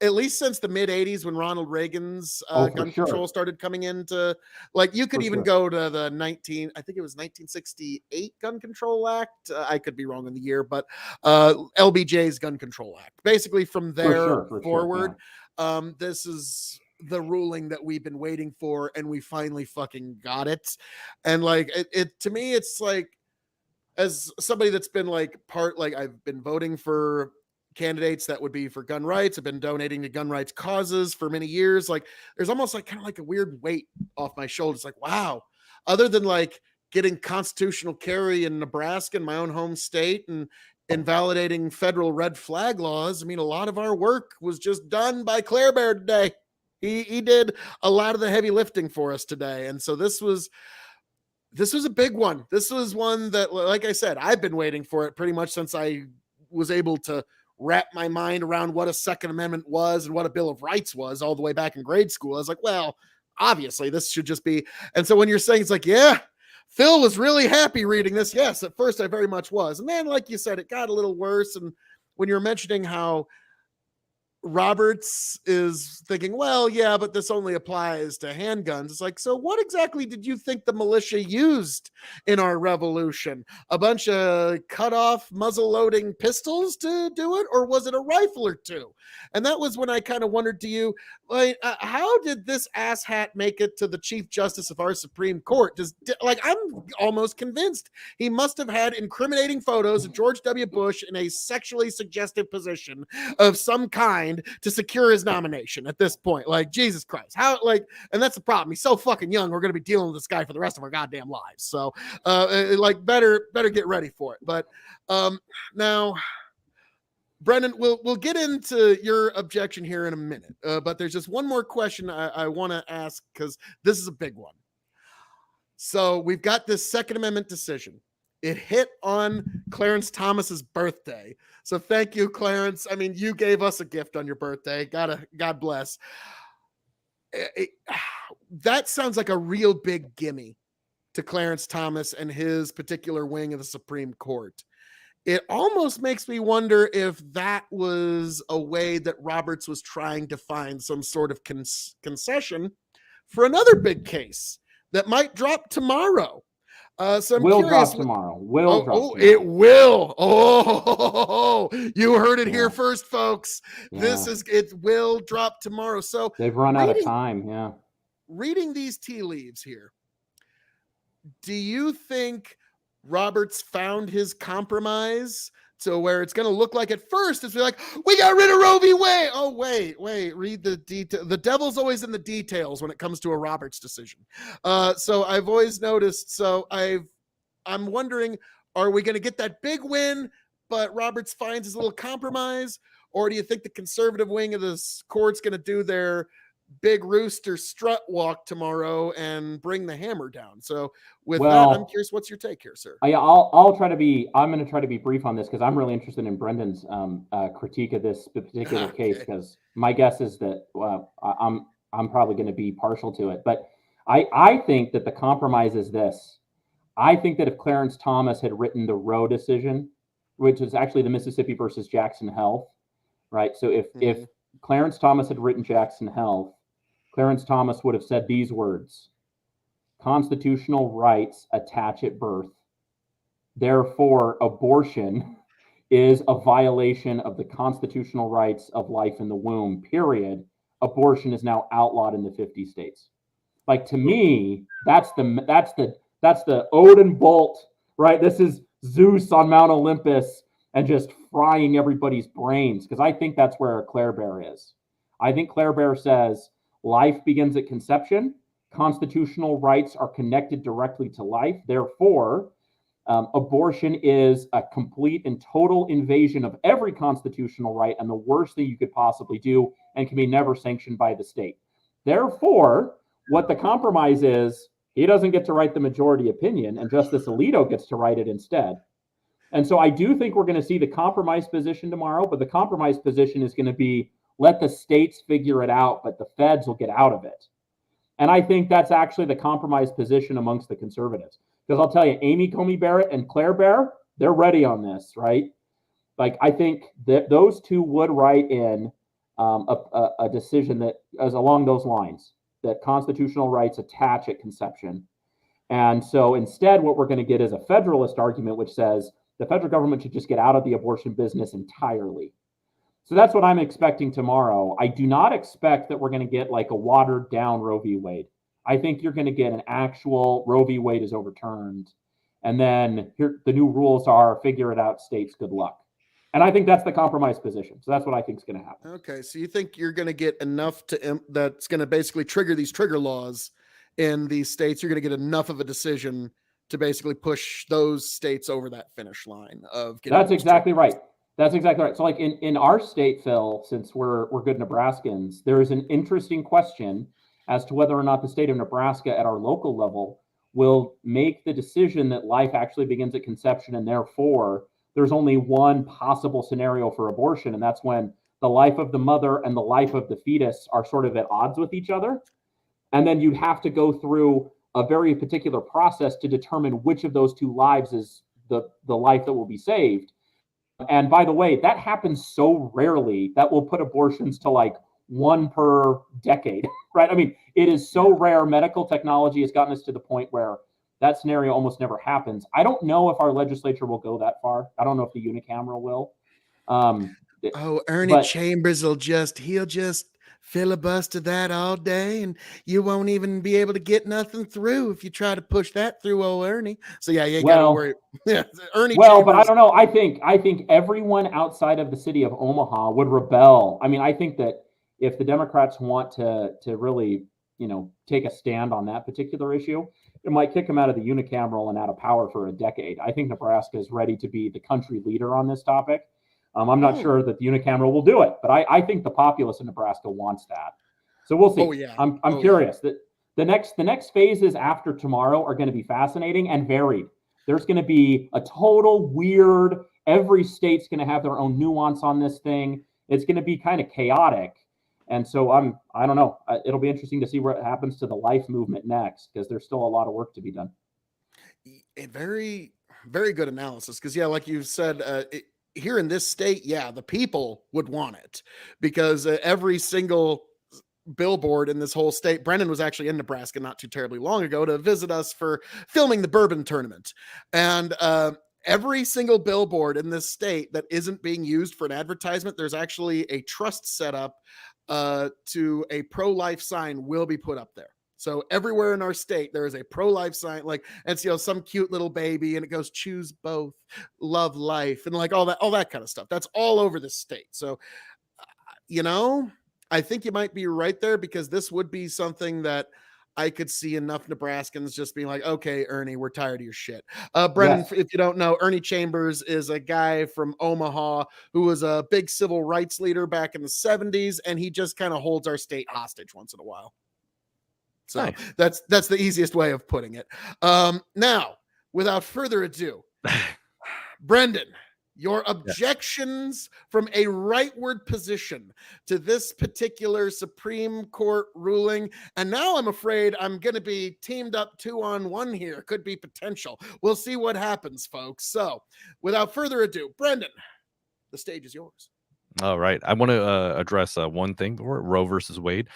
At least since the mid 80s when Ronald Reagan's gun control started coming into, like, you could even go to the 1968 Gun Control Act. I could be wrong on the year, but LBJ's Gun Control Act. Basically from there forward, this is the ruling that we've been waiting for, and we finally fucking got it. And like it to me, it's like, as somebody that's been like I've been voting for candidates that would be for gun rights. I've been donating to gun rights causes for many years. Like there's almost like kind of like a weird weight off my shoulders. Like, wow, other than like getting constitutional carry in Nebraska, in my own home state, and invalidating federal red flag laws, I mean, a lot of our work was just done by Claire Bear today. He did a lot of the heavy lifting for us today. And so this was a big one. This was one that, like I said, I've been waiting for it pretty much since I was able to wrap my mind around what a Second Amendment was and what a Bill of Rights was all the way back in grade school. I was like, well, obviously this should just be. And so when you're saying, it's like, yeah, Phil was really happy reading this. Yes, at first I very much was. And then, like you said, it got a little worse. And when you're mentioning how Roberts is thinking, well, yeah, but this only applies to handguns. It's like, so what exactly did you think the militia used in our revolution? A bunch of cut-off muzzle-loading pistols to do it? Or was it a rifle or two? And that was when I kind of wondered to you, like, how did this asshat make it to the Chief Justice of our Supreme Court? I'm almost convinced he must have had incriminating photos of George W. Bush in a sexually suggestive position of some kind to secure his nomination at this point. Like, Jesus Christ, how, like, and that's the problem. He's so fucking young. We're going to be dealing with this guy for the rest of our goddamn lives. So better get ready for it. But now, Brendan, we'll get into your objection here in a minute. But there's just one more question I want to ask, because this is a big one. So we've got this Second Amendment decision. It hit on Clarence Thomas's birthday. So thank you, Clarence. I mean, you gave us a gift on your birthday. God bless. That sounds like a real big gimme to Clarence Thomas and his particular wing of the Supreme Court. it almost makes me wonder if that was a way that Roberts was trying to find some sort of concession for another big case that might drop tomorrow. So I'm will curious. Drop tomorrow. Will drop tomorrow. It will. Oh, you heard it here first, folks. Yeah. It will drop tomorrow. So they've run out of time. Yeah. Reading these tea leaves here, do you think Roberts found his compromise to where it's going to look like at first it's like, we got rid of Roe v. Wade? Oh, wait, read the detail. The devil's always in the details when it comes to a Roberts decision. So I've always noticed. So I'm wondering, are we going to get that big win, but Roberts finds his little compromise? Or do you think the conservative wing of the court's going to do their big rooster strut walk tomorrow and bring the hammer down? So with that, I'm curious, what's your take here, sir? I'm going to try to be brief on this because I'm really interested in Brendan's critique of this particular case, because my guess is that I'm probably going to be partial to it. But I think that the compromise is this. I think that if Clarence Thomas had written the Roe decision, which is actually the Mississippi versus Jackson Health, right? So if Clarence Thomas had written Jackson Health, Clarence Thomas would have said these words: constitutional rights attach at birth. Therefore, abortion is a violation of the constitutional rights of life in the womb, period. Abortion is now outlawed in the 50 states. Like, to me, that's the Odin bolt, right? This is Zeus on Mount Olympus and just frying everybody's brains, because I think that's where Claire Bear is. I think Claire Bear says life begins at conception. Constitutional rights are connected directly to life. Therefore, abortion is a complete and total invasion of every constitutional right and the worst thing you could possibly do, and can be never sanctioned by the state. Therefore, what the compromise is, he doesn't get to write the majority opinion, and Justice Alito gets to write it instead. And so I do think we're going to see the compromise position tomorrow, but the compromise position is going to be, let the states figure it out, but the feds will get out of it. And I think that's actually the compromise position amongst the conservatives. Because I'll tell you, Amy Coney Barrett and Claire Bear, they're ready on this, right? Like, I think that those two would write in a decision that is along those lines, that constitutional rights attach at conception. And so instead, what we're going to get is a federalist argument, which says the federal government should just get out of the abortion business entirely. So that's what I'm expecting tomorrow. I do not expect that we're going to get like a watered down Roe v. Wade. I think you're going to get an actual Roe v. Wade is overturned. And then here, the new rules are figure it out, states, good luck. And I think that's the compromise position. So that's what I think is going to happen. Okay. So you think you're going to get enough that's going to basically trigger these trigger laws in these states. You're going to get enough of a decision to basically push those states over that finish line of getting. That's exactly right. That's exactly right. So like in our state, Phil, since we're good Nebraskans, there is an interesting question as to whether or not the state of Nebraska at our local level will make the decision that life actually begins at conception, and therefore there's only one possible scenario for abortion, and that's when the life of the mother and the life of the fetus are sort of at odds with each other. And then you'd have to go through a very particular process to determine which of those two lives is the life that will be saved. And by the way, that happens so rarely that will put abortions to like 1 per decade, right? I mean, it is so rare. Medical technology has gotten us to the point where that scenario almost never happens. I don't know if our legislature will go that far. I don't know if the unicameral will. Ernie Chambers he'll just filibuster that all day, and you won't even be able to get nothing through if you try to push that through, old Ernie. So yeah, you ain't gotta worry. Yeah, Ernie. Well, Chambers. But I don't know. I think everyone outside of the city of Omaha would rebel. I mean, I think that if the Democrats want to really, take a stand on that particular issue, it might kick them out of the unicameral and out of power for a decade. I think Nebraska is ready to be the country leader on this topic. I'm not sure that the unicameral will do it, but I think the populace in Nebraska wants that. So we'll see. Oh, yeah. I'm curious. That the next phases after tomorrow are going to be fascinating and varied. There's going to be a total weird. Every state's going to have their own nuance on this thing. It's going to be kind of chaotic. And so I don't know. It'll be interesting to see what happens to the life movement next, because there's still a lot of work to be done. very good analysis. Because like you said, here in this state, the people would want it, because every single billboard in this whole state. Brendan was actually in Nebraska not too terribly long ago to visit us for filming the bourbon tournament, and every single billboard in this state that isn't being used for an advertisement, there's actually a trust set up to a pro-life sign will be put up there. So everywhere in our state, there is a pro-life sign, like, and some cute little baby, and it goes, choose both, love life, and like all that kind of stuff. That's all over the state. So, I think you might be right there, because this would be something that I could see enough Nebraskans just being like, okay, Ernie, we're tired of your shit. Brendan, yes. If you don't know, Ernie Chambers is a guy from Omaha who was a big civil rights leader back in the 70s, and he just kind of holds our state hostage once in a while. So nice. That's the easiest way of putting it. Now, without further ado, Brendan, your objections from a rightward position to this particular Supreme Court ruling. And now I'm afraid I'm going to be teamed up 2-on-1 here. Could be potential. We'll see what happens, folks. So without further ado, Brendan, the stage is yours. All right. I want to address one thing before Roe versus Wade.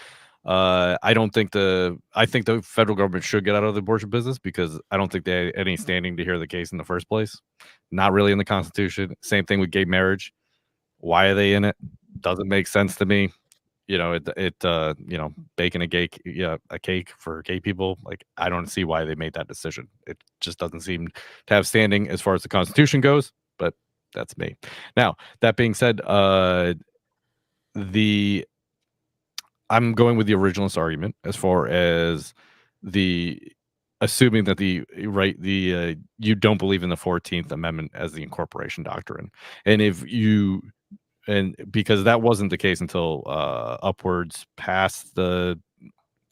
I think the federal government should get out of the abortion business, because I don't think they had any standing to hear the case in the first place. Not really in the Constitution. Same thing with gay marriage. Why are they in it? Doesn't make sense to me. Baking a cake for gay people. Like, I don't see why they made that decision. It just doesn't seem to have standing as far as the Constitution goes, but that's me. Now, that being said, I'm going with the originalist argument as far as assuming that you don't believe in the 14th Amendment as the incorporation doctrine. And because that wasn't the case until upwards past the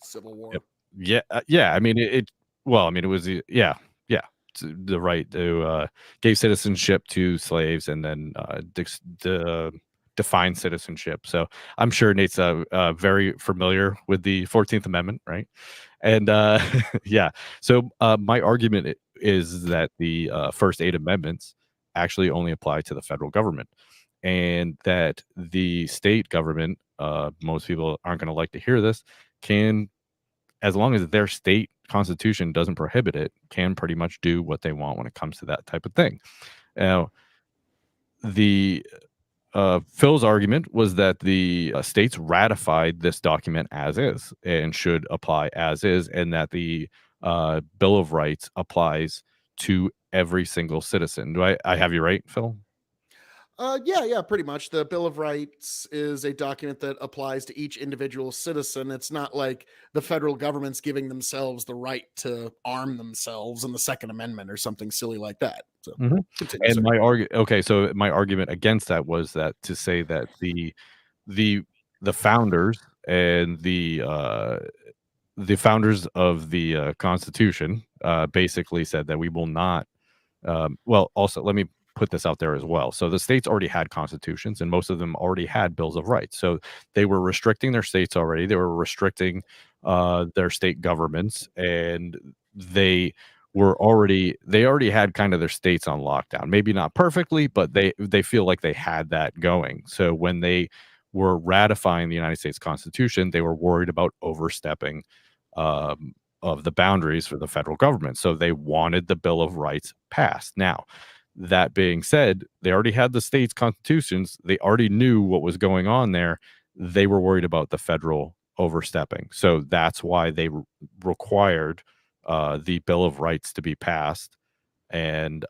Civil War. Yeah. I mean, it was the right to gave citizenship to slaves, and then define citizenship. So I'm sure Nate's very familiar with the 14th Amendment, right? And so my argument is that the first 8 amendments actually only apply to the federal government, and that the state government, most people aren't going to like to hear this, can, as long as their state constitution doesn't prohibit it, can pretty much do what they want when it comes to that type of thing. Now, Phil's argument was that the states ratified this document as is and should apply as is, and that the Bill of Rights applies to every single citizen. Do I have you right, Phil? Yeah, pretty much. The Bill of Rights is a document that applies to each individual citizen. It's not like the federal government's giving themselves the right to arm themselves in the Second Amendment or something silly like that. So, and my argument against that was that to say that the founders and the founders of the Constitution basically said that we will not. Also, let me put this out there as well. So the states already had constitutions, and most of them already had bills of rights. So they were restricting their states already. They were restricting their state governments, and they already had kind of their states on lockdown. Maybe not perfectly, but they feel like they had that going. So when they were ratifying the United States Constitution, they were worried about overstepping of the boundaries for the federal government. So they wanted the Bill of Rights passed. Now, that being said, they already had the states' constitutions. They already knew what was going on there. They were worried about the federal overstepping. So that's why they required the Bill of Rights to be passed. And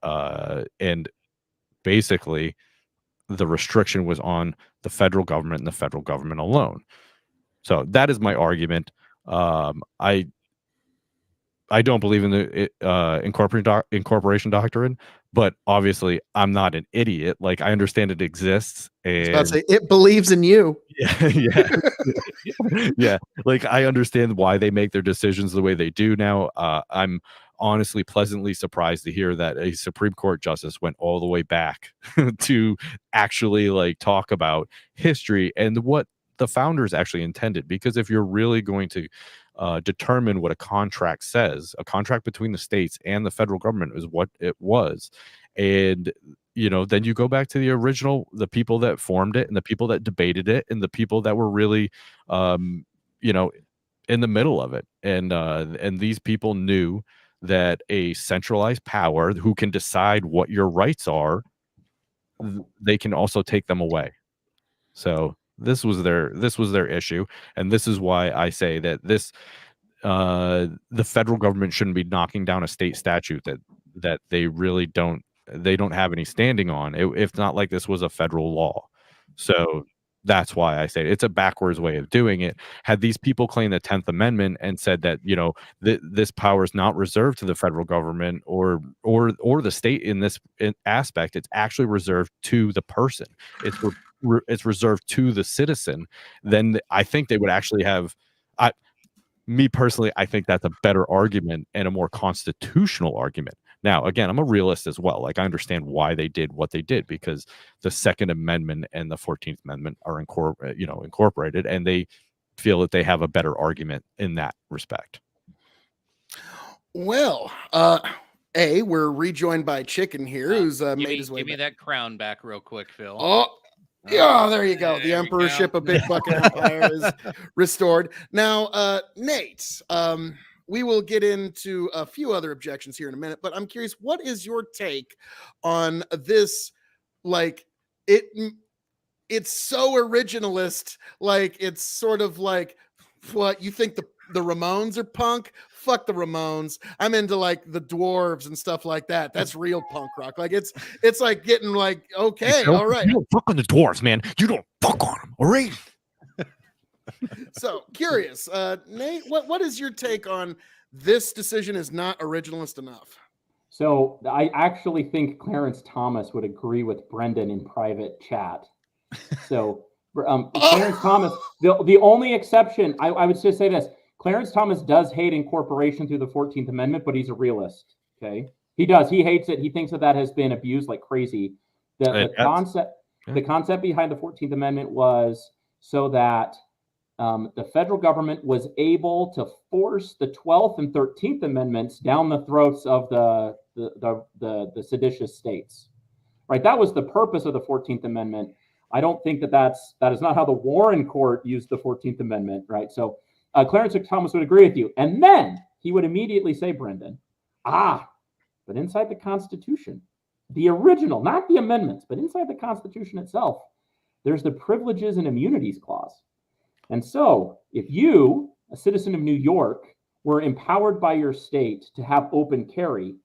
basically, the restriction was on the federal government and the federal government alone. So that is my argument. I don't believe in the incorporation doctrine, but obviously I'm not an idiot. Like, I understand it exists, and I was about to say, it believes in you. Yeah. Like, I understand why they make their decisions the way they do now. I'm honestly pleasantly surprised to hear that a Supreme Court justice went all the way back to actually like talk about history and what the founders actually intended. Because if you're really going to determine what a contract says. A contract between the states and the federal government is what it was. And then you go back to the people that formed it and the people that debated it and the people that were really in the middle of it. And these people knew that a centralized power who can decide what your rights are, they can also take them away. So this was their issue, and this is why I say that the federal government shouldn't be knocking down a state statute that they really don't have any standing on. If not, like, this was a federal law. So that's why I say it's a backwards way of doing it. Had these people claimed the 10th Amendment and said that this power is not reserved to the federal government or the state in this aspect, it's actually reserved to the person. It's reserved to the citizen. Then I think they would actually have. Me personally, I think that's a better argument and a more constitutional argument. Now, again, I'm a realist as well. Like, I understand why they did what they did, because the Second Amendment and the 14th Amendment are incorporated, and they feel that they have a better argument in that respect. Well, we're rejoined by Chicken here, who's made his way. Give me that crown back real quick, Phil. Oh. Yeah, there you go. The emperorship of Big Bucket Empire is restored. Now, Nate, we will get into a few other objections here in a minute, but I'm curious, what is your take on this? Like, it's so originalist. Like, it's sort of like, what, you think the Ramones are punk? Fuck the Ramones. I'm into like the Dwarves and stuff like that. That's real punk rock. Like, it's like getting like, okay, all right. You don't fuck on the Dwarves, man. You don't fuck on them. All right. So curious, Nate, what is your take on this decision is not originalist enough? So I actually think Clarence Thomas would agree with Brendan in private chat. So Clarence Thomas, the only exception, I would just say this. Clarence Thomas does hate incorporation through the 14th Amendment, but he's a realist. Okay, he does. He hates it. He thinks that has been abused like crazy. The concept behind the 14th Amendment was so that the federal government was able to force the 12th and 13th Amendments down the throats of the seditious states. Right. That was the purpose of the 14th Amendment. I don't think that is not how the Warren Court used the 14th Amendment. Right. So Clarence Thomas would agree with you. And then he would immediately say, Brendan, but inside the Constitution, the original, not the amendments, but inside the Constitution itself, there's the Privileges and Immunities Clause. And so if you, a citizen of New York, were empowered by your state to have open carry,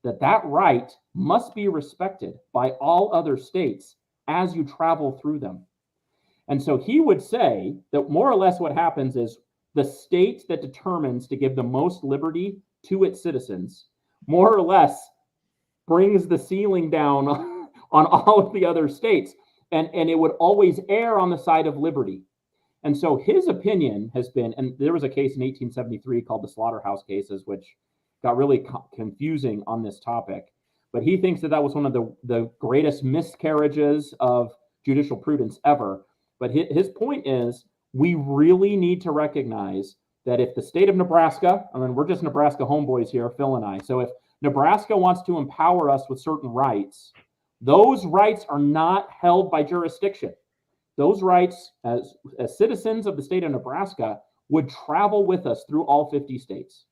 that right must be respected by all other states as you travel through them. And so he would say that more or less what happens is the state that determines to give the most liberty to its citizens, more or less brings the ceiling down on all of the other states. And it would always err on the side of liberty. And so his opinion has been, and there was a case in 1873 called the Slaughterhouse Cases, which got really confusing on this topic. But he thinks that was one of the greatest miscarriages of judicial prudence ever. But his point is, we really need to recognize that if the state of Nebraska, I mean, we're just Nebraska homeboys here, Phil and I. So if Nebraska wants to empower us with certain rights, those rights are not held by jurisdiction. Those rights, as citizens of the state of Nebraska, would travel with us through all 50 states.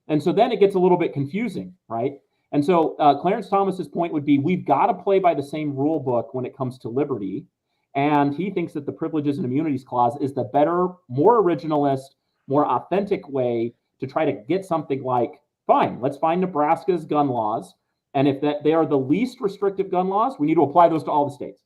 And so then it gets a little bit confusing, right? And so Clarence Thomas's point would be, we've got to play by the same rule book when it comes to liberty. And he thinks that the Privileges and Immunities Clause is the better, more originalist, more authentic way to try to get something like, fine, let's find Nebraska's gun laws. And if they are the least restrictive gun laws, we need to apply those to all the states.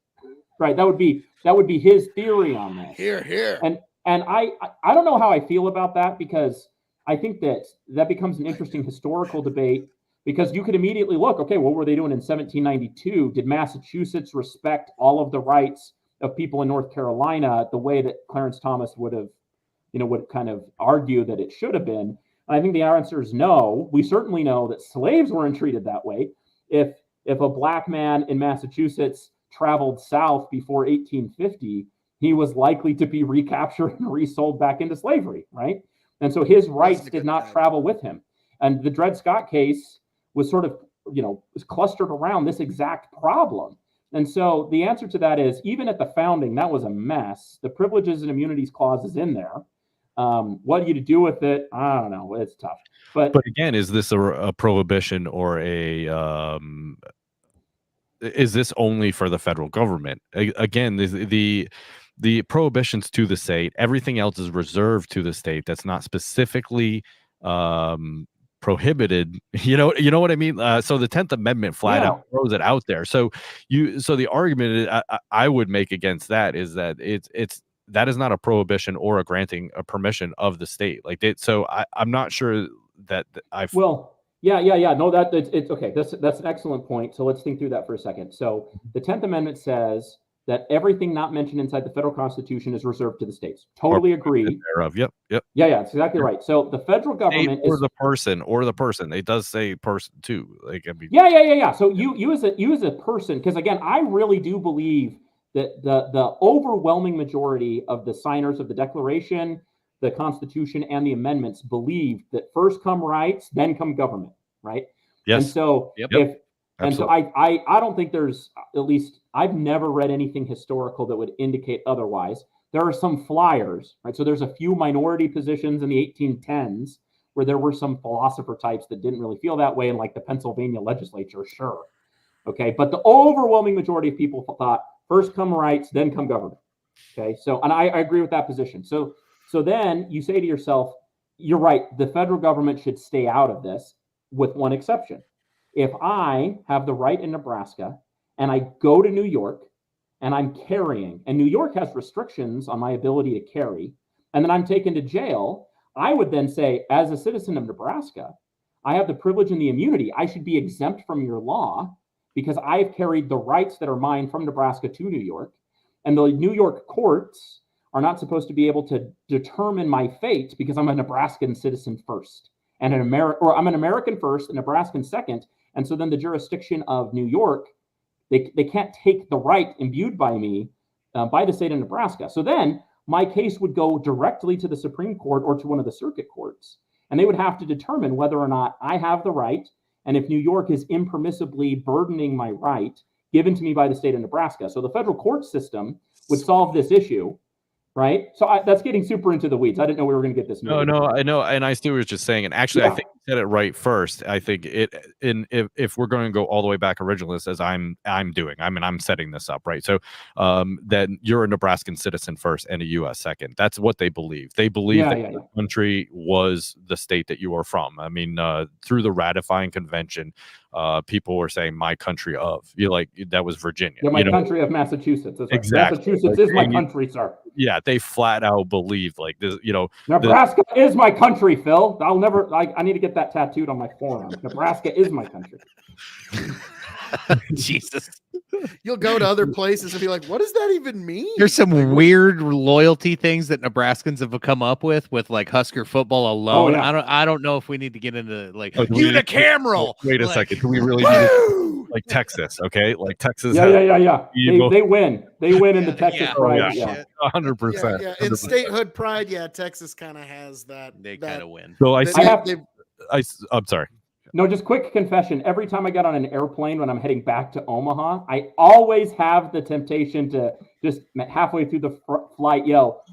Right? That would be his theory on this. Here. And I don't know how I feel about that, because I think that becomes an interesting historical debate, because you could immediately look, okay, what were they doing in 1792? Did Massachusetts respect all of the rights of people in North Carolina the way that Clarence Thomas would kind of argue that it should have been? And I think the answer is no. We certainly know that slaves weren't treated that way. If a black man in Massachusetts traveled south before 1850, he was likely to be recaptured and resold back into slavery, right? And so his rights did not travel with him. And the Dred Scott case was sort of, was clustered around this exact problem. And so the answer to that is, even at the founding, that was a mess. The Privileges and Immunities Clause is in there. What are you to do with it? I don't know. It's tough. But again, is this a prohibition or is this only for the federal government? Again, the prohibitions to the state, everything else is reserved to the state. That's not specifically prohibited. You know what I mean? So the 10th Amendment flat out throws it out there. So the argument I would make against that is that that is not a prohibition or a granting a permission of the state. So I'm not sure that Yeah. No, it's okay. That's an excellent point. So let's think through that for a second. So the 10th Amendment says that everything not mentioned inside the federal Constitution is reserved to the states. Totally agree. Thereof. Yep. Yeah, that's exactly right. So the federal government or the person. It does say person too. Yeah. So you as a person, because again, I really do believe that the overwhelming majority of the signers of the Declaration, the Constitution, and the amendments believe that first come rights, then come government, right? Yes. And so I don't think there's, at least I've never read anything historical that would indicate otherwise. There are some flyers, right? So there's a few minority positions in the 1810s where there were some philosopher types that didn't really feel that way, in like the Pennsylvania legislature, sure. Okay, but the overwhelming majority of people thought first come rights, then come government. Okay, so, and I agree with that position. So then you say to yourself, you're right, the federal government should stay out of this, with one exception. If I have the right in Nebraska and I go to New York and I'm carrying, and New York has restrictions on my ability to carry, and then I'm taken to jail, I would then say, as a citizen of Nebraska, I have the privilege and the immunity. I should be exempt from your law because I've carried the rights that are mine from Nebraska to New York. And the New York courts are not supposed to be able to determine my fate because I'm a Nebraskan citizen first, and I'm an American first, a Nebraskan second. And so then the jurisdiction of New York, they can't take the right imbued by me by the state of Nebraska. So then my case would go directly to the Supreme Court or to one of the circuit courts, and they would have to determine whether or not I have the right, and if New York is impermissibly burdening my right given to me by the state of Nebraska. So the federal court system would solve this issue, right? So that's getting super into the weeds. I didn't know we were going to get this. No, I know, and I still was just saying. And actually, I think you said it right first. I think if we're going to go all the way back originalist, as I'm doing, I mean, I'm setting this up, right? So then you're a Nebraskan citizen first and a U.S. second. That's what they believe. They believe that the country was the state that you are from. I mean, through the ratifying convention, people were saying "my country of." That was Virginia. Yeah, my country of Massachusetts. That's right. Exactly. Massachusetts is my country, sir. Yeah, they flat out believed like this. Nebraska is my country, Phil. I'll never. I need to get that tattooed on my forearm. Nebraska is my country. Jesus. You'll go to other places and be like, what does that even mean? There's some weird loyalty things that Nebraskans have come up with like Husker football alone. I don't know if we need to get into unicameral. Wait a second. Do we really need like Texas? Okay, like Texas. Yeah. They win. They win in the Texas pride. Yeah, 100%. Yeah. In statehood pride, Texas kind of has that. They kind of win. So I'm sorry. No, just quick confession. Every time I get on an airplane when I'm heading back to Omaha, I always have the temptation to just halfway through the flight yell,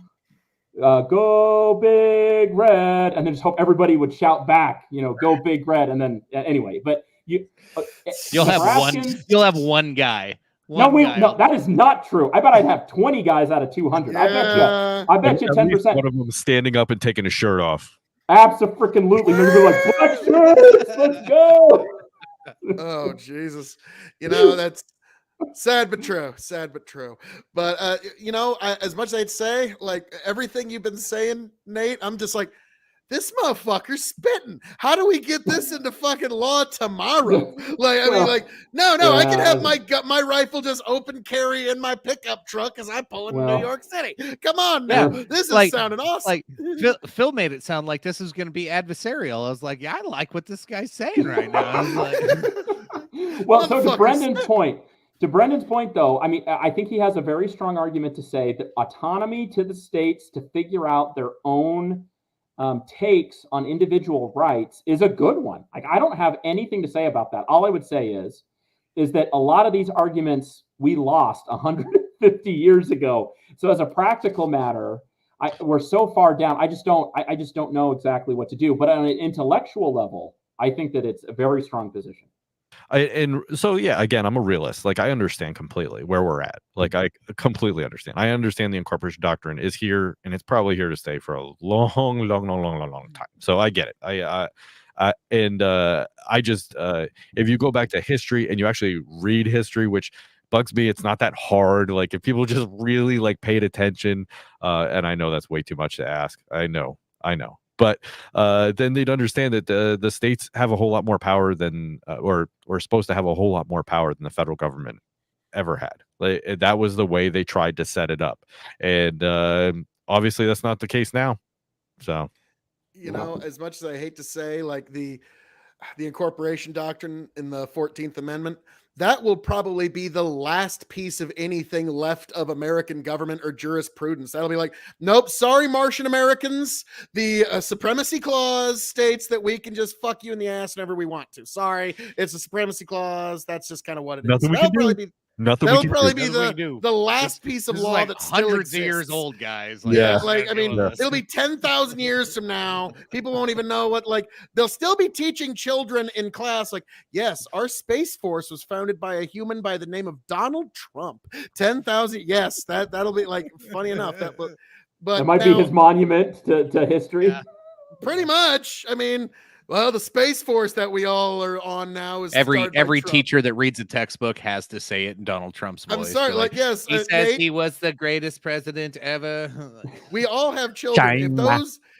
"Go Big Red," and then just hope everybody would shout back, "Go Big Red." And then anyway, but you'll have one guy. No, that is not true. I bet I'd have 20 guys out of 200. Yeah. I bet you 10%. One of them standing up and taking his shirt off. Absolutely. They're gonna be like, "Black shirts, let's go." Oh, Jesus. That's sad but true. But, as much as I'd say, like, everything you've been saying, Nate, I'm just like, this motherfucker's spitting. How do we get this into fucking law tomorrow? No, I can have my rifle just open carry in my pickup truck as I pull into New York City. Come on now. This is sounding awesome. Like Phil made it sound like this is going to be adversarial. I was like, I like what this guy's saying right now. I was like, well, so to Brendan's point, though, I mean, I think he has a very strong argument to say that autonomy to the states to figure out their own takes on individual rights is a good one. Like, I don't have anything to say about that. All I would say is that a lot of these arguments we lost 150 years ago. So as a practical matter, we're so far down. I just don't know exactly what to do. But on an intellectual level, I think that it's a very strong position. And so, yeah, again, I'm a realist. Like, I understand completely where we're at. Like, I completely understand. I understand the incorporation doctrine is here, and it's probably here to stay for a long time. So I get it. I just if you go back to history and you actually read history, which bugs me, it's not that hard. Like, if people just really like paid attention, and I know that's way too much to ask. I know. But then they'd understand that the states have a whole lot more power than, or supposed to have a whole lot more power than the federal government ever had. Like, that was the way they tried to set it up, and obviously that's not the case now. So, as much as I hate to say, like the incorporation doctrine in the 14th Amendment, that will probably be the last piece of anything left of American government or jurisprudence. That'll be like, nope, sorry, Martian Americans. The Supremacy Clause states that we can just fuck you in the ass whenever we want to. Sorry, it's a Supremacy Clause. That's just kind of what it is. That'll probably be the last piece of law that still hundreds exists. of years old, guys. It'll be 10,000 years from now. People won't even know what, like, they'll still be teaching children in class, like, yes, our Space Force was founded by a human by the name of Donald Trump. 10,000. Yes, that'll be like funny enough. But that might be his monument to history. Yeah, pretty much. I mean, well, the Space Force that we all are on now is every teacher that reads a textbook has to say it in Donald Trump's voice. I'm sorry, like yes, he says Nate, he was the greatest president ever. We all have children.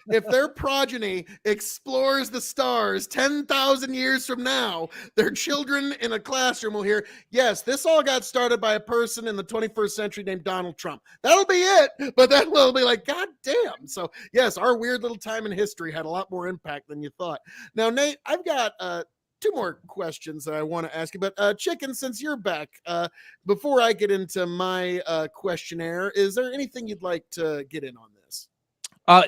If their progeny explores the stars 10,000 years from now, their children in a classroom will hear, yes, this all got started by a person in the 21st century named Donald Trump. That'll be it. But that will be like, God damn. So yes, our weird little time in history had a lot more impact than you thought. Now, Nate, I've got two more questions that I want to ask you, but Chicken, since you're back, before I get into my questionnaire, is there anything you'd like to get in on this?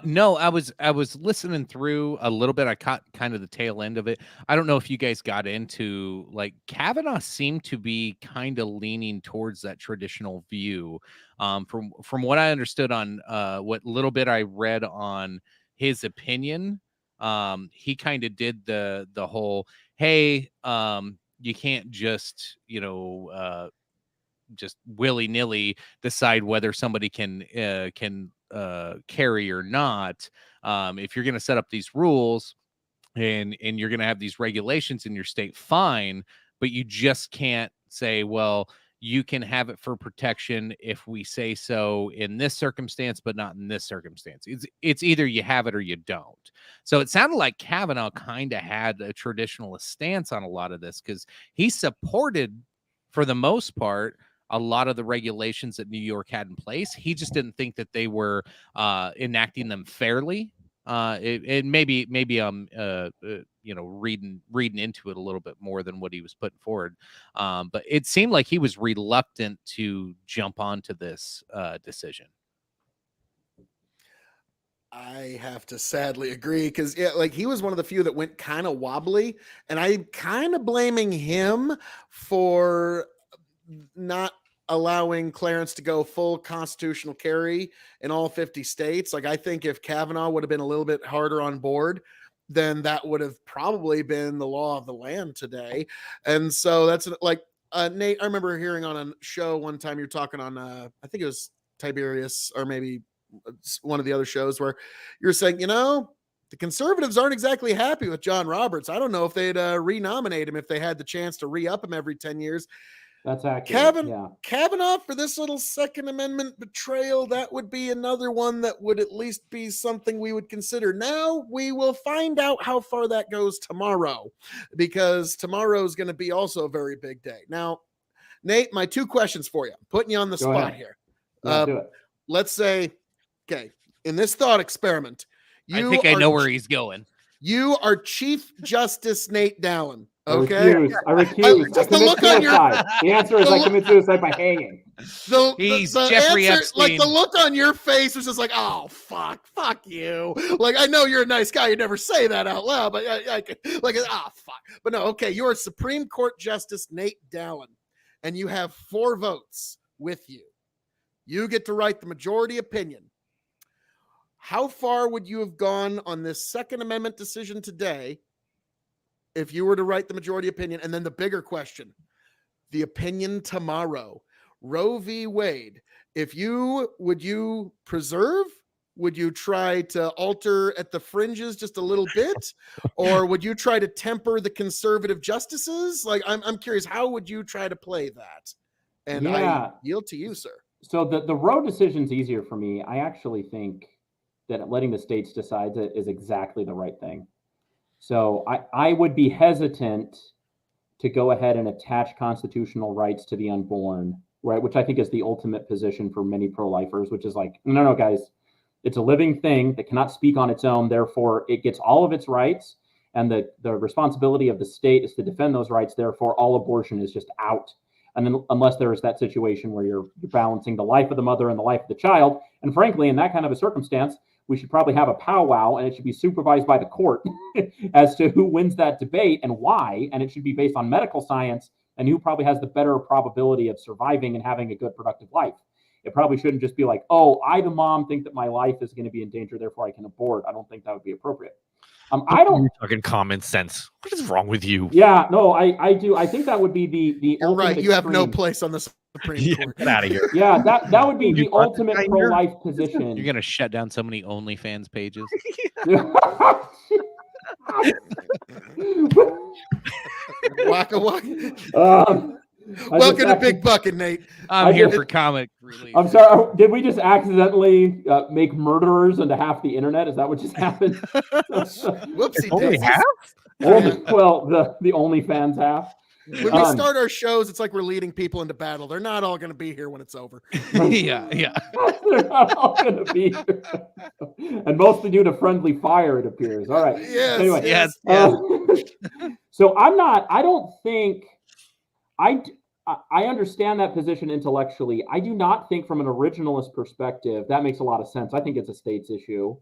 No, I was listening through a little bit. I caught kind of the tail end of it. I don't know if you guys got into, like, Kavanaugh seemed to be kind of leaning towards that traditional view. From what I understood on what little bit I read on his opinion, he kind of did the whole, hey, you can't just, just willy-nilly decide whether somebody can carry or not. If you're going to set up these rules and you're going to have these regulations in your state, fine, but you just can't say, well, you can have it for protection if we say so in this circumstance, but not in this circumstance. It's either you have it or you don't. So it sounded like Kavanaugh kind of had a traditionalist stance on a lot of this, because he supported, for the most part, a lot of the regulations that New York had in place. He just didn't think that they were enacting them fairly. It maybe reading into it a little bit more than what he was putting forward. But it seemed like he was reluctant to jump onto this decision. I have to sadly agree, because he was one of the few that went kind of wobbly, and I'm kind of blaming him for not allowing Clarence to go full constitutional carry in all 50 states. Like, I think if Kavanaugh would have been a little bit harder on board, then that would have probably been the law of the land today. And so that's like, Nate, I remember hearing on a show one time, you're talking on, I think it was Tiberius or maybe one of the other shows, where you're saying, the conservatives aren't exactly happy with John Roberts. I don't know if they'd renominate him if they had the chance to re-up him every 10 years. That's accurate. Kavanaugh, for this little Second Amendment betrayal, that would be another one that would at least be something we would consider. Now we will find out how far that goes tomorrow, because tomorrow is going to be also a very big day. Now, Nate, my two questions for you. I'm putting you on the spot here. Do it. Let's say, okay, in this thought experiment, I think I know where he's going. You are Chief Justice Nate Dallin. Okay. I recuse. I commit suicide. The answer is I commit suicide by hanging. He's Jeffrey answer, Epstein. Like the look on your face was just like, oh fuck you. Like I know you're a nice guy. You never say that out loud, but fuck. But no, okay. You're Supreme Court Justice Nate Dallin, and you have 4 votes with you. You get to write the majority opinion. How far would you have gone on this Second Amendment decision today if you were to write the majority opinion? And then the bigger question, the opinion tomorrow, Roe v. Wade, would you preserve? Would you try to alter at the fringes just a little bit? Or would you try to temper the conservative justices? Like, I'm curious, how would you try to play that? And I yield to you, sir. So the Roe decision's easier for me. I actually think that letting the states decide is exactly the right thing. So I would be hesitant to go ahead and attach constitutional rights to the unborn, right? Which I think is the ultimate position for many pro-lifers, which is like, no, guys, it's a living thing that cannot speak on its own. Therefore, it gets all of its rights. And the responsibility of the state is to defend those rights. Therefore, all abortion is just out. And then unless there is that situation where you're balancing the life of the mother and the life of the child. And frankly, in that kind of a circumstance, we should probably have a powwow, and it should be supervised by the court as to who wins that debate and why. And it should be based on medical science and who probably has the better probability of surviving and having a good, productive life. It probably shouldn't just be like, oh, I, the mom, think that my life is going to be in danger, therefore I can abort. I don't think that would be appropriate. I don't. Fucking common sense. What is wrong with you? Yeah, no, I do. I think that would be the You're right. You have no extreme. place on the Supreme Court. Get out of here. Yeah, that would be the ultimate pro-life position. You're gonna shut down so many OnlyFans pages. Waka waka. Welcome to Big Bucket, Nate. I'm here for comic relief. I'm sorry. Did we just accidentally make murderers into half the internet? Is that what just happened? Whoopsie Only daisies. half? Well, the OnlyFans half. When we start our shows, it's like we're leading people into battle. They're not all going to be here when it's over. yeah. They're not all going to be here. And mostly due to friendly fire, it appears. All right. Yes. Anyway, Yes. So I don't think I understand that position intellectually. I do not think from an originalist perspective, that makes a lot of sense. I think it's a state's issue.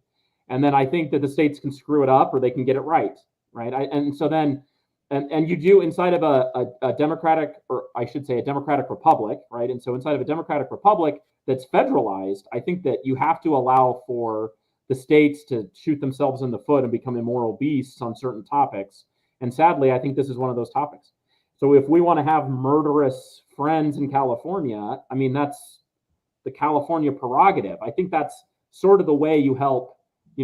And then I think that the states can screw it up or they can get it right. And so then, and you do inside of a democratic, or I should say a democratic republic, right? And so inside of a democratic republic that's federalized, I think that you have to allow for the states to shoot themselves in the foot and become immoral beasts on certain topics. And sadly, I think this is one of those topics. So if we want to have murderous friends in California, I mean, that's the California prerogative. I think that's sort of the way you help,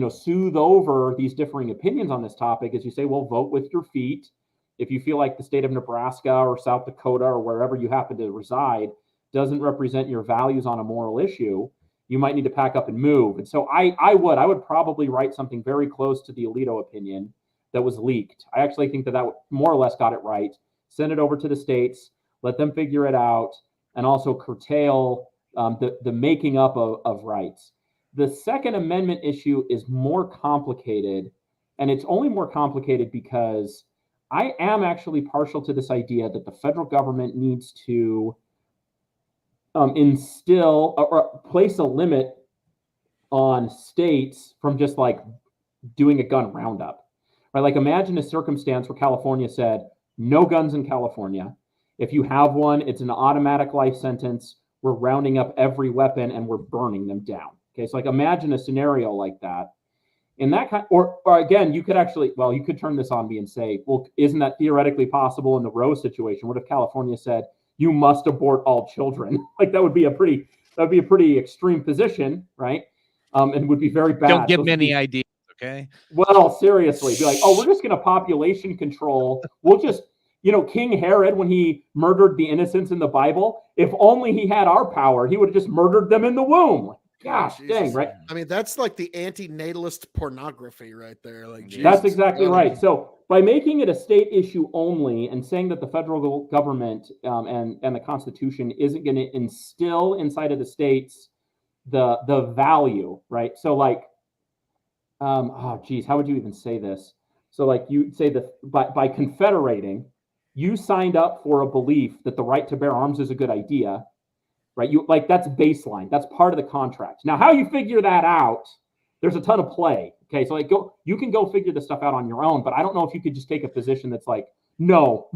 soothe over these differing opinions on this topic is you say, well, vote with your feet. If you feel like the state of Nebraska or South Dakota or wherever you happen to reside doesn't represent your values on a moral issue, you might need to pack up and move. And so I would probably write something very close to the Alito opinion that was leaked. I actually think that more or less got it right. Send it over to the states, let them figure it out, and also curtail the making up of rights. The Second Amendment issue is more complicated, and it's only more complicated because I am actually partial to this idea that the federal government needs to instill or place a limit on states from just like doing a gun roundup. Right? Like imagine a circumstance where California said, no guns in California. If you have one, it's an automatic life sentence. We're rounding up every weapon and we're burning them down. Okay, so like imagine a scenario like that. In that kind, or again, you could turn this on me and say, well, isn't that theoretically possible in the Roe situation? What if California said you must abort all children? Like that would be a pretty extreme position, right? And would be very bad. Don't give me any ideas. Okay. Well, seriously, be like, oh, we're just going to population control. We'll just, King Herod, when he murdered the innocents in the Bible, if only he had our power, he would have just murdered them in the womb. Gosh, dang, right? I mean, that's like the anti-natalist pornography right there. Like, that's exactly right. So by making it a state issue only and saying that the federal government and the Constitution isn't going to instill inside of the states the value, right? So like, how would you even say this? So like you say that by confederating, you signed up for a belief that the right to bear arms is a good idea, right? You like that's baseline. That's part of the contract. Now, how you figure that out, there's a ton of play. Okay, so like you can go figure this stuff out on your own, but I don't know if you could just take a position that's like, no,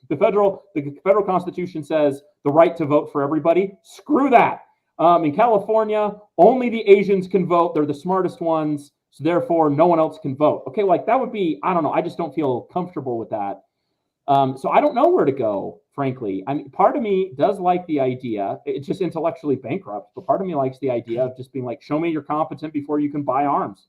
the federal Constitution says the right to vote for everybody. Screw that. In California, only the Asians can vote. They're the smartest ones, so therefore no one else can vote. Okay, like that would be, I don't know. I just don't feel comfortable with that. So I don't know where to go, frankly. I mean, part of me does like the idea. It's just intellectually bankrupt, but part of me likes the idea of just being like, show me you're competent before you can buy arms.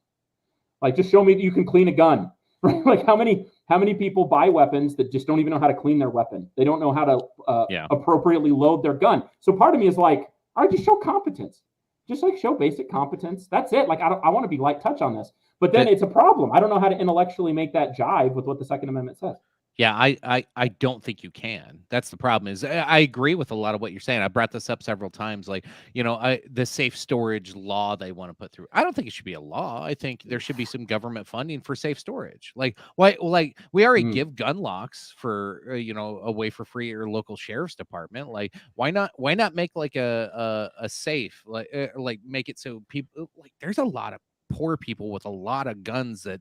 Like, just show me that you can clean a gun. Right? Like, how many people buy weapons that just don't even know how to clean their weapon? They don't know how to appropriately load their gun. So part of me is like, all right, just show competence. Just like show basic competence. That's it. Like, I want to be light touch on this. But then it's a problem. I don't know how to intellectually make that jive with what the Second Amendment says. Yeah, I don't think you can. That's the problem. Is I agree with a lot of what you're saying. I brought this up several times. Like, the safe storage law they want to put through. I don't think it should be a law. I think there should be some government funding for safe storage. Like, why? Like, we already give gun locks for away for free at your local sheriff's department. Like, why not make like a safe like make it so people like there's a lot of poor people with a lot of guns that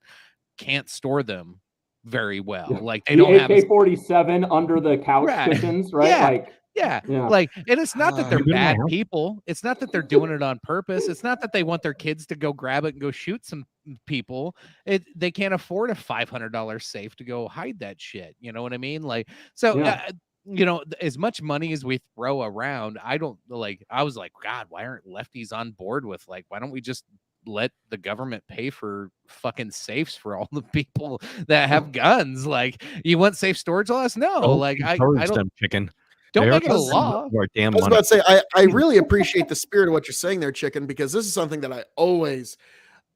can't store them very well. Like they don't have AK-47 under the couch cushions, right? Yeah. Like, and it's not that they're bad people. It's not that they're doing it on purpose. It's not that they want their kids to go grab it and go shoot some people. They can't afford a $500 safe to go hide that shit. You know what I mean? Like, so as much money as we throw around, I was like, God, why aren't lefties on board with like, why don't we just let the government pay for fucking safes for all the people that have guns? Like, you want safe storage laws? No, I don't. Chicken. Don't make it a law. I was about to say, I really appreciate the spirit of what you're saying there, Chicken, because this is something that I always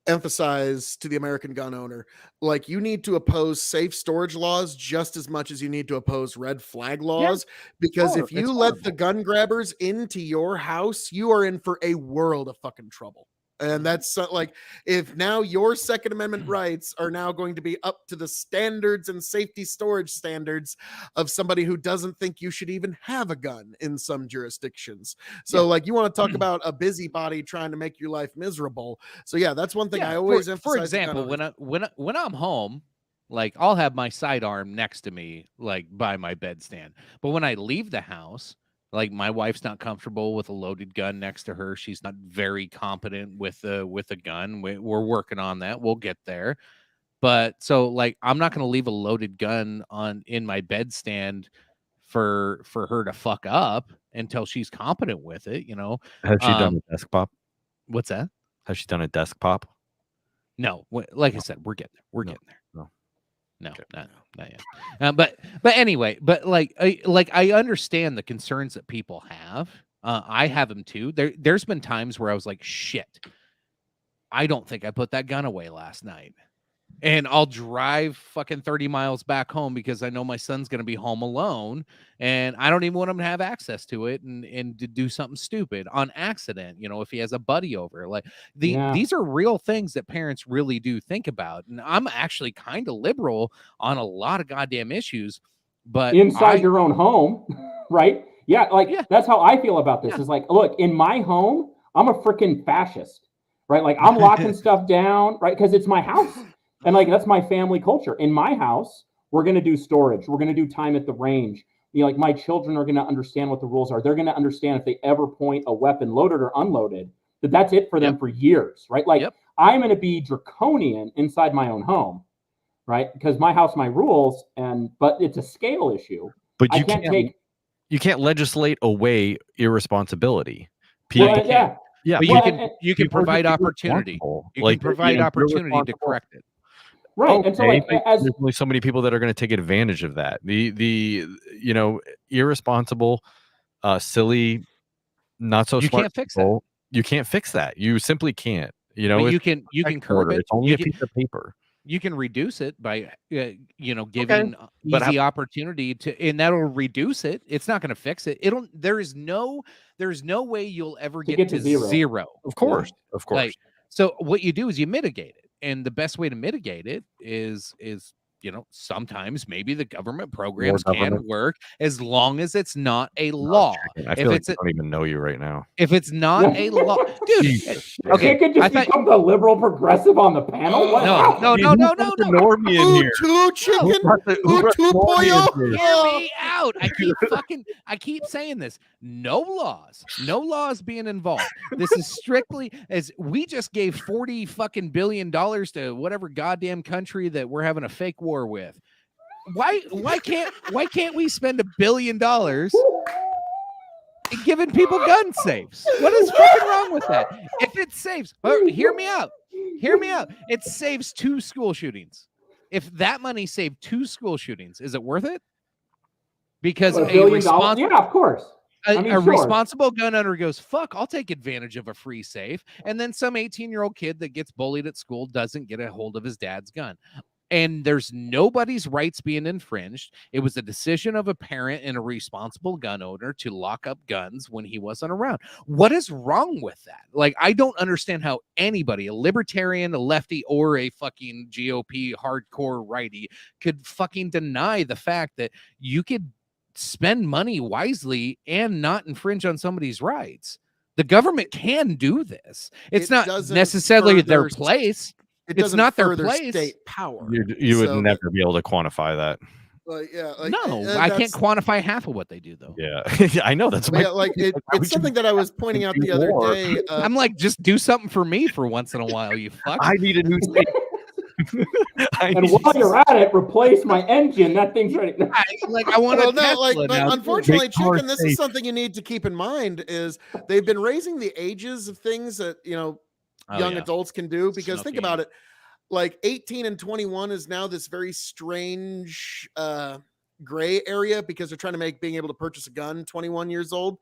emphasize to the American gun owner. Like, you need to oppose safe storage laws just as much as you need to oppose red flag laws, because if you let the gun grabbers into your house, you are in for a world of fucking trouble. And that's like, if now your Second Amendment rights are now going to be up to the standards and safety storage standards of somebody who doesn't think you should even have a gun in some jurisdictions. So like, you want to talk about a busybody trying to make your life miserable. So yeah, that's one thing I always emphasize. For example, when I'm home, like, I'll have my sidearm next to me, like by my bedstand. But when I leave the house, like, my wife's not comfortable with a loaded gun next to her. She's not very competent with a gun. We're working on that. We'll get there. But so, like, I'm not going to leave a loaded gun in my bedstand for her to fuck up until she's competent with it. Has she done a desk pop? What's that? Has she done a desk pop? No. Like I said, we're getting there. We're getting there. No, okay. not yet. But anyway, but I understand the concerns that people have. I have them too. There's been times where I was like, shit, I don't think I put that gun away last night. And I'll drive fucking 30 miles back home because I know my son's going to be home alone and I don't even want him to have access to it and to do something stupid on accident, if he has a buddy over. Like, these are real things that parents really do think about. And I'm actually kind of liberal on a lot of goddamn issues, but inside your own home, right? Yeah. That's how I feel about this. Is like, look, in my home, I'm a freaking fascist, right? Like, I'm locking stuff down, right? Because it's my house. And like, that's my family culture. In my house, we're going to do storage. We're going to do time at the range. Like, my children are going to understand what the rules are. They're going to understand if they ever point a weapon, loaded or unloaded, that's it for them for years, right? Like, I'm going to be draconian inside my own home, right? Because my house, my rules, but it's a scale issue. But you can't legislate away irresponsibility. But you can provide opportunity. You can provide opportunity to correct it. Right. And so there's only so many people that are going to take advantage of that. The irresponsible, silly, not so smart. You can't fix that. You can't fix that. You simply can't. But you can curb it. It's only a piece of paper. You can reduce it by giving easy opportunity and that'll reduce it. It's not going to fix it. There's no way you'll ever get to zero. Of course. Like, so what you do is you mitigate it. the best way to mitigate it is sometimes maybe the government programs can work as long as it's not a law. I feel like I don't even know you right now. If it's not a law, dude. Okay, could just become the liberal progressive on the panel. No. Normie in here. Two chicken. Two pollo. Hear me out. I keep saying this. No laws being involved. This is strictly as we just gave $40 billion to whatever goddamn country that we're having a fake war with. Why can't we spend $1 billion giving people gun safes? What is fucking wrong with that? If it saves, hear me out. It saves 2 school shootings. If that money saved 2 school shootings, is it worth it? Because $1 billion, yeah, of course. A responsible gun owner goes, fuck, I'll take advantage of a free safe. And then some 18-year-old kid that gets bullied at school doesn't get a hold of his dad's gun. And there's nobody's rights being infringed. It was a decision of a parent and a responsible gun owner to lock up guns when he wasn't around. What is wrong with that? Like, I don't understand how anybody, a libertarian, a lefty, or a fucking GOP hardcore righty could fucking deny the fact that you could spend money wisely and not infringe on somebody's rights. The government can do this. It's not necessarily their place. It's not their place. State power. You would never be able to quantify that. I can't quantify half of what they do, though. Yeah, I know. That's it's something that I was pointing out the other day. I'm like, just do something for me for once in a while, you fuck. I need a new state. And while you're at it, replace my engine. That thing's ready. I want to. But unfortunately, Chicken, this is something you need to keep in mind: is they've been raising the ages of things that young adults can do, because think about it, like 18 and 21 is now this very strange gray area, because they're trying to make being able to purchase a gun 21 years old.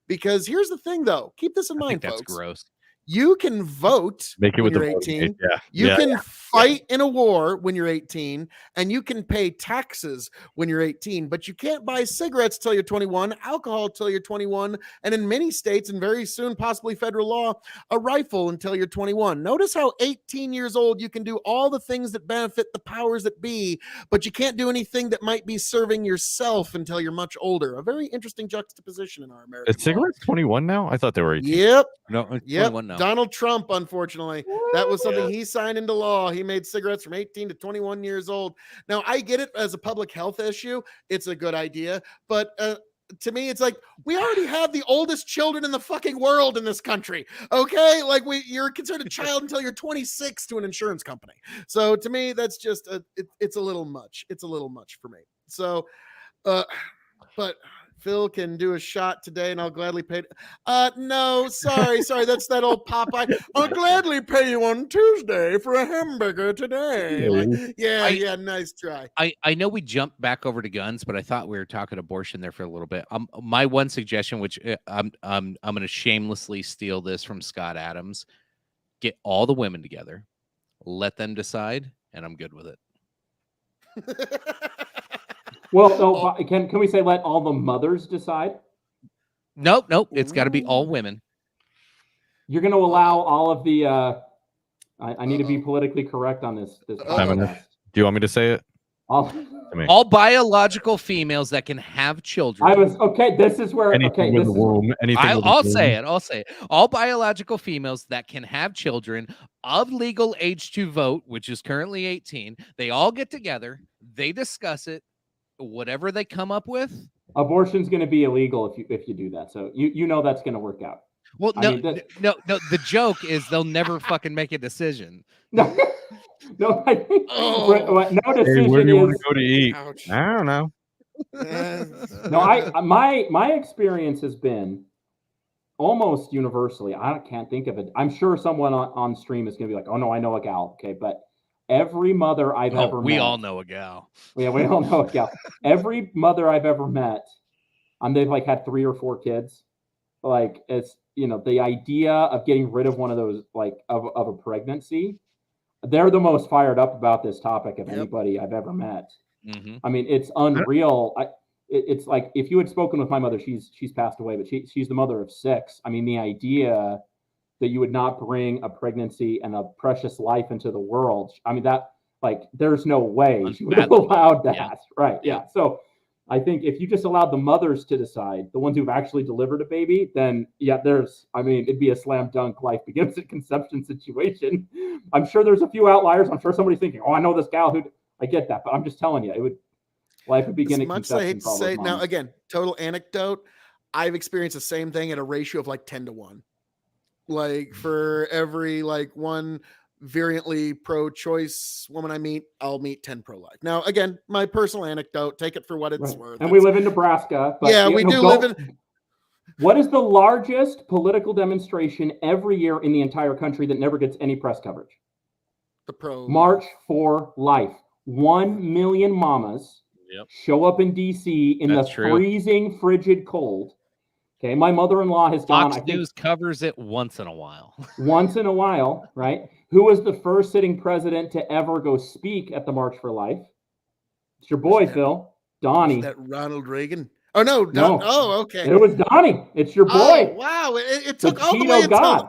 Because here's the thing, though, keep this in mind, folks. That's gross. You can vote when you're 18. You can fight in a war when you're 18, and you can pay taxes when you're 18, but you can't buy cigarettes till you're 21, alcohol till you're 21, and in many states, and very soon, possibly federal law, a rifle until you're 21. Notice how 18 years old, you can do all the things that benefit the powers that be, but you can't do anything that might be serving yourself until you're much older. A very interesting juxtaposition in our American Is cigarettes 21 now? I thought they were 18. Yep. No, 21 now. Donald Trump, unfortunately, that was something he signed into law. He made cigarettes from 18 to 21 years old. Now, I get it as a public health issue. It's a good idea. But to me, it's like, we already have the oldest children in the fucking world in this country. Okay? Like, you're considered a child until you're 26 to an insurance company. So to me, that's just, it's a little much. It's a little much for me. So, but Phil can do a shot today, and I'll gladly pay. No, sorry. That's that old Popeye. I'll gladly pay you on Tuesday for a hamburger today. Nice try. I know we jumped back over to guns, but I thought we were talking abortion there for a little bit. My one suggestion, which I'm going to shamelessly steal this from Scott Adams: get all the women together, let them decide, and I'm good with it. Well, no, can we say let all the mothers decide? Nope. It's got to be all women. You're going to allow all of the. I need to be politically correct on this. Do you want me to say it? All biological females that can have children. This is where. Anything with the womb. I'll say it. All biological females that can have children of legal age to vote, which is currently 18. They all get together. They discuss it. Whatever they come up with, abortion's going to be illegal if you do that. So you know that's going to work out. Well, no. The joke is they'll never fucking make a decision. No, I think no decision. Hey, where do you want to go to eat? Ouch. I don't know. No, my experience has been almost universally. I can't think of it. I'm sure someone on stream is going to be like, "Oh no, I know a gal." Okay, but every mother I've ever met. We all know a gal. Yeah, we all know a gal. Every mother I've ever met, they've like had 3 or 4 kids. Like, it's, the idea of getting rid of one of those, like of a pregnancy, they're the most fired up about this topic of anybody I've ever met. Mm-hmm. I mean, it's unreal. It's like, if you had spoken with my mother, she's passed away, but she's the mother of 6. I mean, the idea that you would not bring a pregnancy and a precious life into the world. I mean, that, like, there's no way she would have allowed that. Yeah. Right. Yeah. So I think if you just allowed the mothers to decide, the ones who've actually delivered a baby, then it'd be a slam dunk life begins at conception situation. I'm sure there's a few outliers. I'm sure somebody's thinking, oh, I know this gal who, I get that, but I'm just telling you, life would begin at conception. As much as I hate to say, now again, total anecdote, I've experienced the same thing at a ratio of like 10-1. Like for every like one variantly pro-choice woman I meet, I'll meet 10 pro-life. Now, again, my personal anecdote, take it for what it's worth. And we live in Nebraska. But yeah, we do live in. What is the largest political demonstration every year in the entire country that never gets any press coverage? The pro March for Life. 1 million mamas show up in DC in freezing, frigid cold. Okay, my mother-in-law has gone. Fox News covers it once in a while. Once in a while, right? Who was the first sitting president to ever go speak at the March for Life? It's your boy, Phil. Donnie. Is that Ronald Reagan? Oh, no. Oh, okay. It was Donnie. It's your boy. Oh, wow. It took all the way until... God.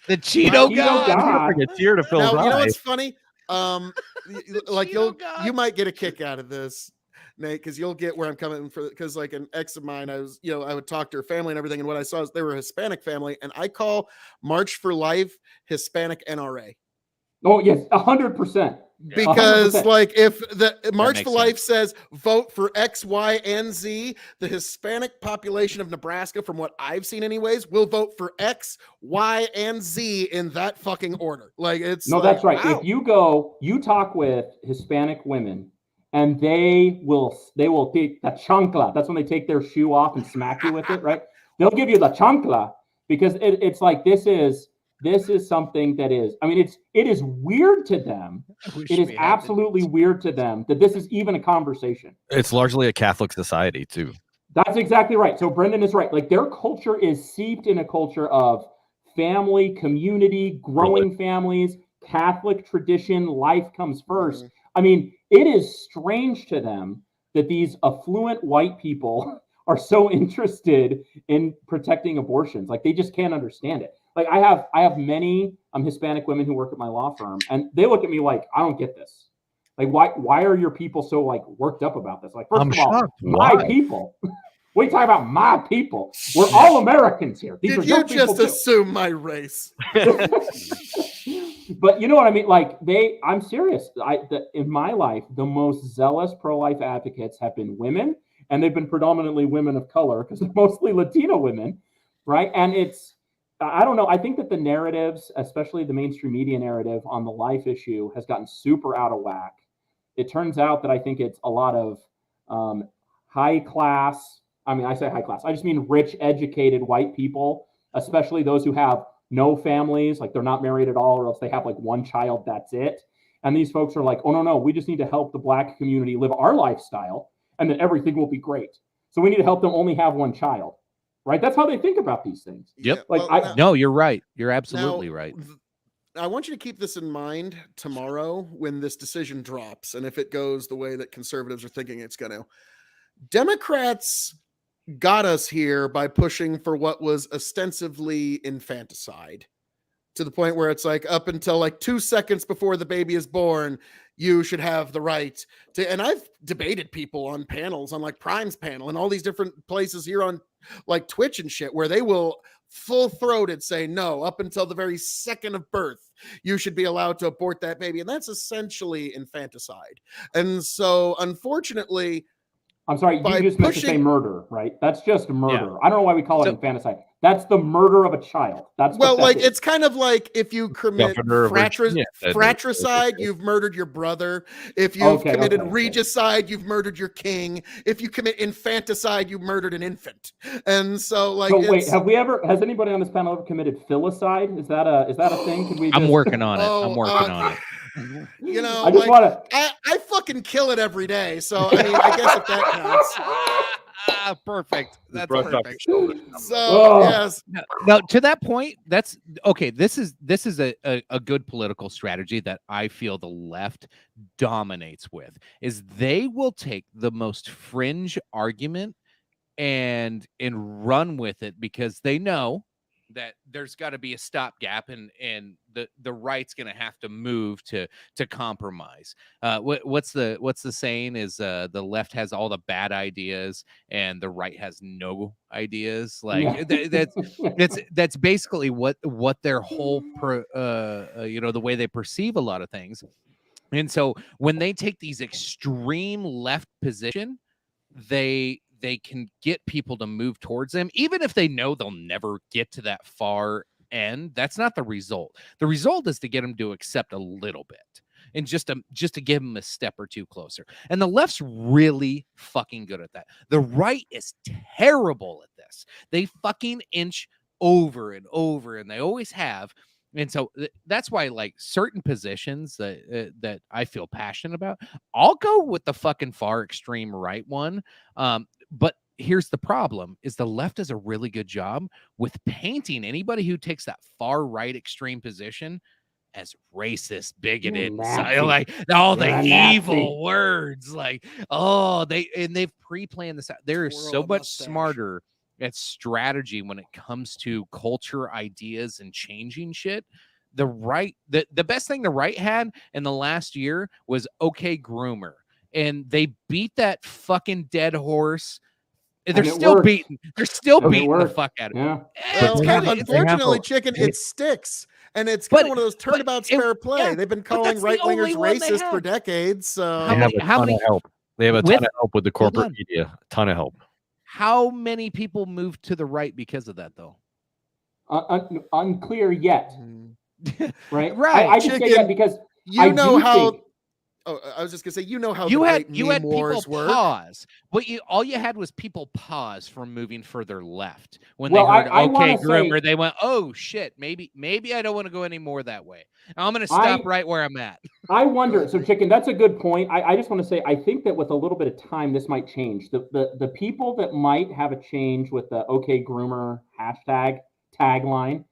The Cheeto God. Tear to Phil's now, eye. You know what's funny? Like you might get a kick out of this, Nate, because you'll get where I'm coming from. Because like an ex of mine, I would talk to her family and everything, and what I saw is they were a Hispanic family, and I call March for Life Hispanic NRA. Oh yes, 100%. Because 100%. like if the March for Life sense. says vote for X, Y, and Z, the Hispanic population of Nebraska, from what I've seen anyways, will vote for X, Y, and Z in that fucking order. Like it's that's right. Wow. If you talk with Hispanic women, and they will take the chancla. That's when they take their shoe off and smack you with it, right? They'll give you the chancla because it's like this is something that is, I mean, it is weird to them. It is absolutely weird to them that this is even a conversation. It's largely a Catholic society too. That's exactly right. So Brendan is right. Like their culture is seeped in a culture of family, community, growing families, Catholic tradition, life comes first. Mm-hmm. I mean, it is strange to them that these affluent white people are so interested in protecting abortions. Like they just can't understand it. Like I have many Hispanic women who work at my law firm, and they look at me like, I don't get this. Like why are your people so like worked up about this? Like, first of all, my people. What are you talking about? My people. We're all Americans here. Did you just assume my race? But you know what I mean? Like I'm serious. In my life, the most zealous pro-life advocates have been women, and they've been predominantly women of color because they're mostly Latino women, right? And I don't know. I think that the narratives, especially the mainstream media narrative on the life issue, has gotten super out of whack. It turns out that I think it's a lot of high class. I mean, I say high class. I just mean rich, educated white people, especially those who have no families, like they're not married at all, or else they have like one child, that's it. And these folks are like, oh, no, we just need to help the Black community live our lifestyle, and then everything will be great. So we need to help them only have one child, right? That's how they think about these things. Yep. Like, no, you're right. You're absolutely right. I want you to keep this in mind tomorrow when this decision drops, and if it goes the way that conservatives are thinking it's going to. Democrats got us here by pushing for what was ostensibly infanticide, to the point where it's like up until like 2 seconds before the baby is born, you should have the right to, and I've debated people on panels, on like Prime's panel and all these different places here on like Twitch and shit, where they will full-throated say, no, up until the very second of birth, you should be allowed to abort that baby. And that's essentially infanticide. And so unfortunately, I'm sorry, you just meant to say murder, right? That's just murder. Yeah. I don't know why we call it infanticide. That's the murder of a child. That's it's kind of like if you commit fratricide, you've murdered your brother. If you've committed regicide, you've murdered your king. If you commit infanticide, you've murdered an infant. And so, like, has anybody on this panel ever committed filicide? Is that a thing? Could we? I'm working on it. I'm working on it. You know, I just want to. I fucking kill it every day. So I mean, I guess if that counts. Perfect. That's perfect. So yes. Now to that point, that's okay. This is a good political strategy that I feel the left dominates with. Is they will take the most fringe argument and run with it because they know that there's got to be a stopgap, and the right's going to have to move to compromise. What's the saying is the left has all the bad ideas and the right has no ideas. Like that's basically what their whole the way they perceive a lot of things. And so when they take these extreme left position, they can get people to move towards them, even if they know they'll never get to that far end. That's not the result. The result is to get them to accept a little bit, and just to give them a step or two closer. And the left's really fucking good at that. The right is terrible at this. They fucking inch over and over, and they always have. And so that's why, like, certain positions that I feel passionate about, I'll go with the fucking far extreme right one. But here's the problem: is the left does a really good job with painting anybody who takes that far right extreme position as racist, bigoted, like all the evil words. Like, they've pre-planned this out. They're so much smarter at strategy when it comes to culture, ideas, and changing shit. The right, the best thing the right had in the last year was OK Groomer, and they beat that fucking dead horse. They're still beating. They're still beating the fuck out of it. Well, unfortunately, Chicken, it sticks, and it's kind of one of those turnabout's fair play. Yeah, they've been calling right wingers racist for decades. So they have a ton of help. They have a ton of help with the corporate media. A ton of help. How many people moved to the right because of that, though? Unclear yet. Right. I just say that because you know how. Oh, I was just gonna say, you know how you had people work. Pause. All you had was people pause from moving further left when they heard OK Groomer. They went, oh shit, maybe I don't want to go any more that way. I'm gonna stop right where I'm at. I wonder. So, Chicken, that's a good point. I just want to say, I think that with a little bit of time, this might change. The people that might have a change with the OK Groomer hashtag tagline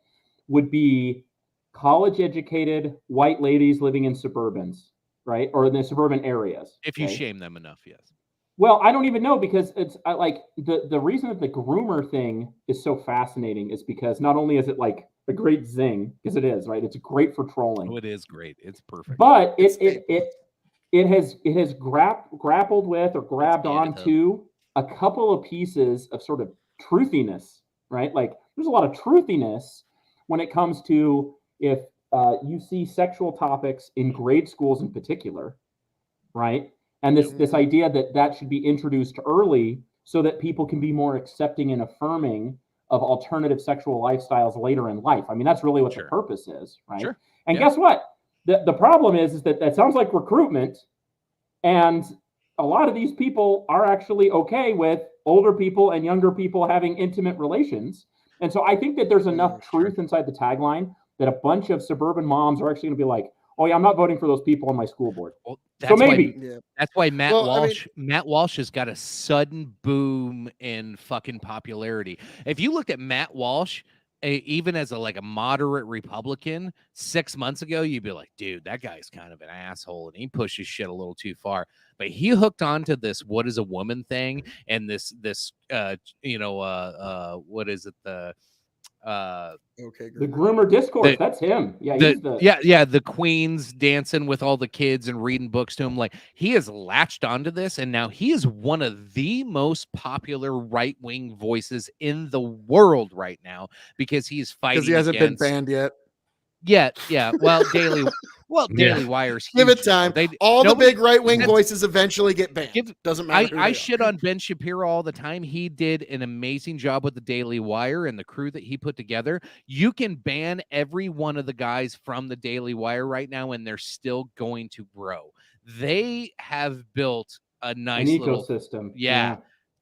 would be college-educated white ladies living in suburbans. Right, or in the suburban areas. If you shame them enough, yes. Well, I don't even know, because it's like the reason that the groomer thing is so fascinating is because not only is it like a great zing, because it is, right? It's great for trolling. Oh, it is great. It's perfect. But it has grappled with or grabbed onto a couple of pieces of sort of truthiness, right? Like there's a lot of truthiness when it comes to if you see sexual topics in grade schools in particular, right? And this idea that should be introduced early so that people can be more accepting and affirming of alternative sexual lifestyles later in life. I mean, that's really what the purpose is, right? Sure. And guess what? The problem is that sounds like recruitment, and a lot of these people are actually okay with older people and younger people having intimate relations. And so I think that there's enough truth inside the tagline that a bunch of suburban moms are actually going to be like, oh yeah, I'm not voting for those people on my school board. Well, so maybe. That's why Matt Walsh has got a sudden boom in fucking popularity. If you looked at Matt Walsh, even as a moderate Republican 6 months ago, you'd be like, dude, that guy's kind of an asshole and he pushes shit a little too far. But he hooked onto this "what is a woman" thing, and this what is it, the groomer discourse. That's him. Yeah, the queens dancing with all the kids and reading books to him. Like, he has latched onto this, and now he is one of the most popular right-wing voices in the world right now because he's fighting. Because he hasn't been banned yet. Yeah. Well, Daily Wire's give it time. The big right-wing voices eventually get banned. Doesn't matter. I shit on Ben Shapiro all the time. He did an amazing job with the Daily Wire and the crew that he put together. You can ban every one of the guys from the Daily Wire right now, and they're still going to grow. They have built a nice ecosystem.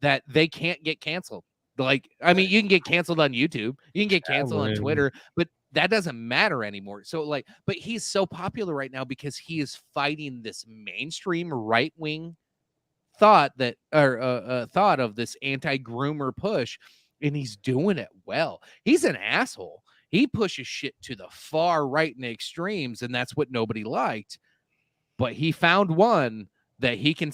That they can't get canceled. Like, I mean, you can get canceled on YouTube, you can get canceled on Twitter, but that doesn't matter anymore. So but he's so popular right now because he is fighting this mainstream right-wing thought of this anti-groomer push, and he's doing it well. He's an asshole. He pushes shit to the far right and extremes, and that's what nobody liked. But he found one that he can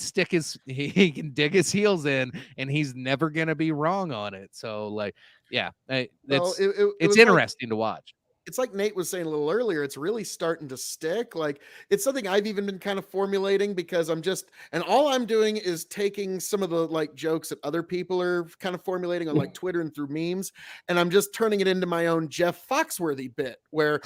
dig his heels in, and he's never gonna be wrong on it. So yeah, Well, it's it it's was like interesting to watch. it's like Nate was saying a little earlier, it's really starting to stick. Like it's something I've even been kind of formulating because and all I'm doing is taking some of the like jokes that other people are kind of formulating on like Twitter and through memes, and I'm just turning it into my own Jeff Foxworthy bit where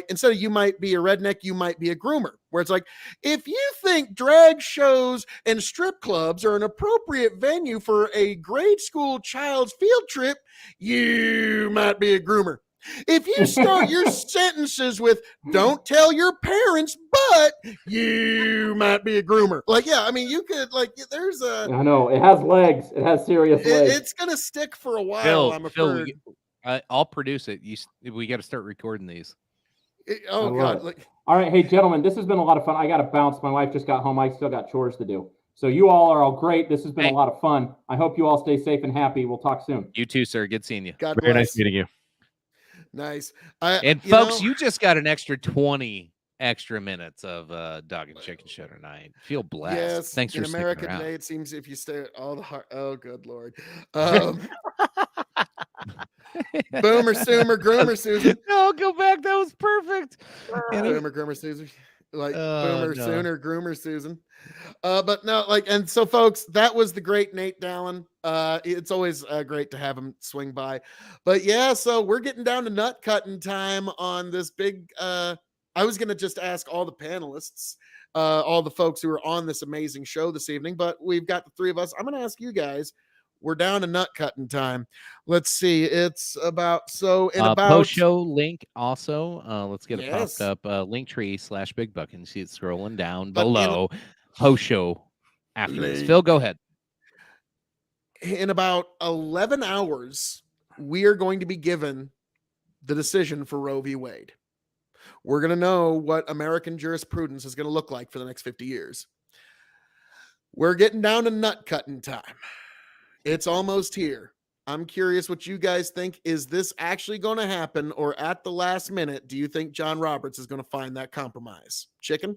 instead of you might be a redneck, you might be a groomer. Where it's like, if you think drag shows and strip clubs are an appropriate venue for a grade school child's field trip, you might be a groomer. If you start your sentences with "don't tell your parents," but you might be a groomer. Like, yeah, I mean, you could there's a. I know it has legs. It has serious legs. It's gonna stick for a while. I'm afraid. I'll produce it. We got to start recording these. Oh God! All right, hey gentlemen, this has been a lot of fun. I got to bounce. My wife just got home. I still got chores to do. So you all are all great. This has been a lot of fun. I hope you all stay safe and happy. We'll talk soon. You too, sir. Good seeing you. God Very bless. nice meeting you. Nice. And folks, you just got an extra 20 extra minutes of Dog and Chicken Show tonight. Feel blessed. Yes. Thanks for in America sticking around. today, it seems if you stay at all the heart. Oh, good Lord. Boomer, Soomer, Groomer, Susan. No, go back. That was perfect. Boomer, Groomer, Susan. Boomer, Sooner, Groomer, Susan. But no, and so folks, that was the great Nate Dallin. It's always great to have him swing by. But yeah, so we're getting down to nut cutting time on this big. I was gonna just ask all the panelists, all the folks who are on this amazing show this evening, but we've got the three of us. I'm gonna ask you guys. We're down to nut cutting time. Let's see. It's about post show link also. Let's get it popped up. Linktree/Big Buck, and you see it scrolling down below. Post show after this. Phil, go ahead. In about 11 hours, we are going to be given the decision for Roe v. Wade. We're going to know what American jurisprudence is going to look like for the next 50 years. We're getting down to nut cutting time. It's almost here. I'm curious what you guys think. Is this actually going to happen, or at the last minute, do you think John Roberts is going to find that compromise? Chicken?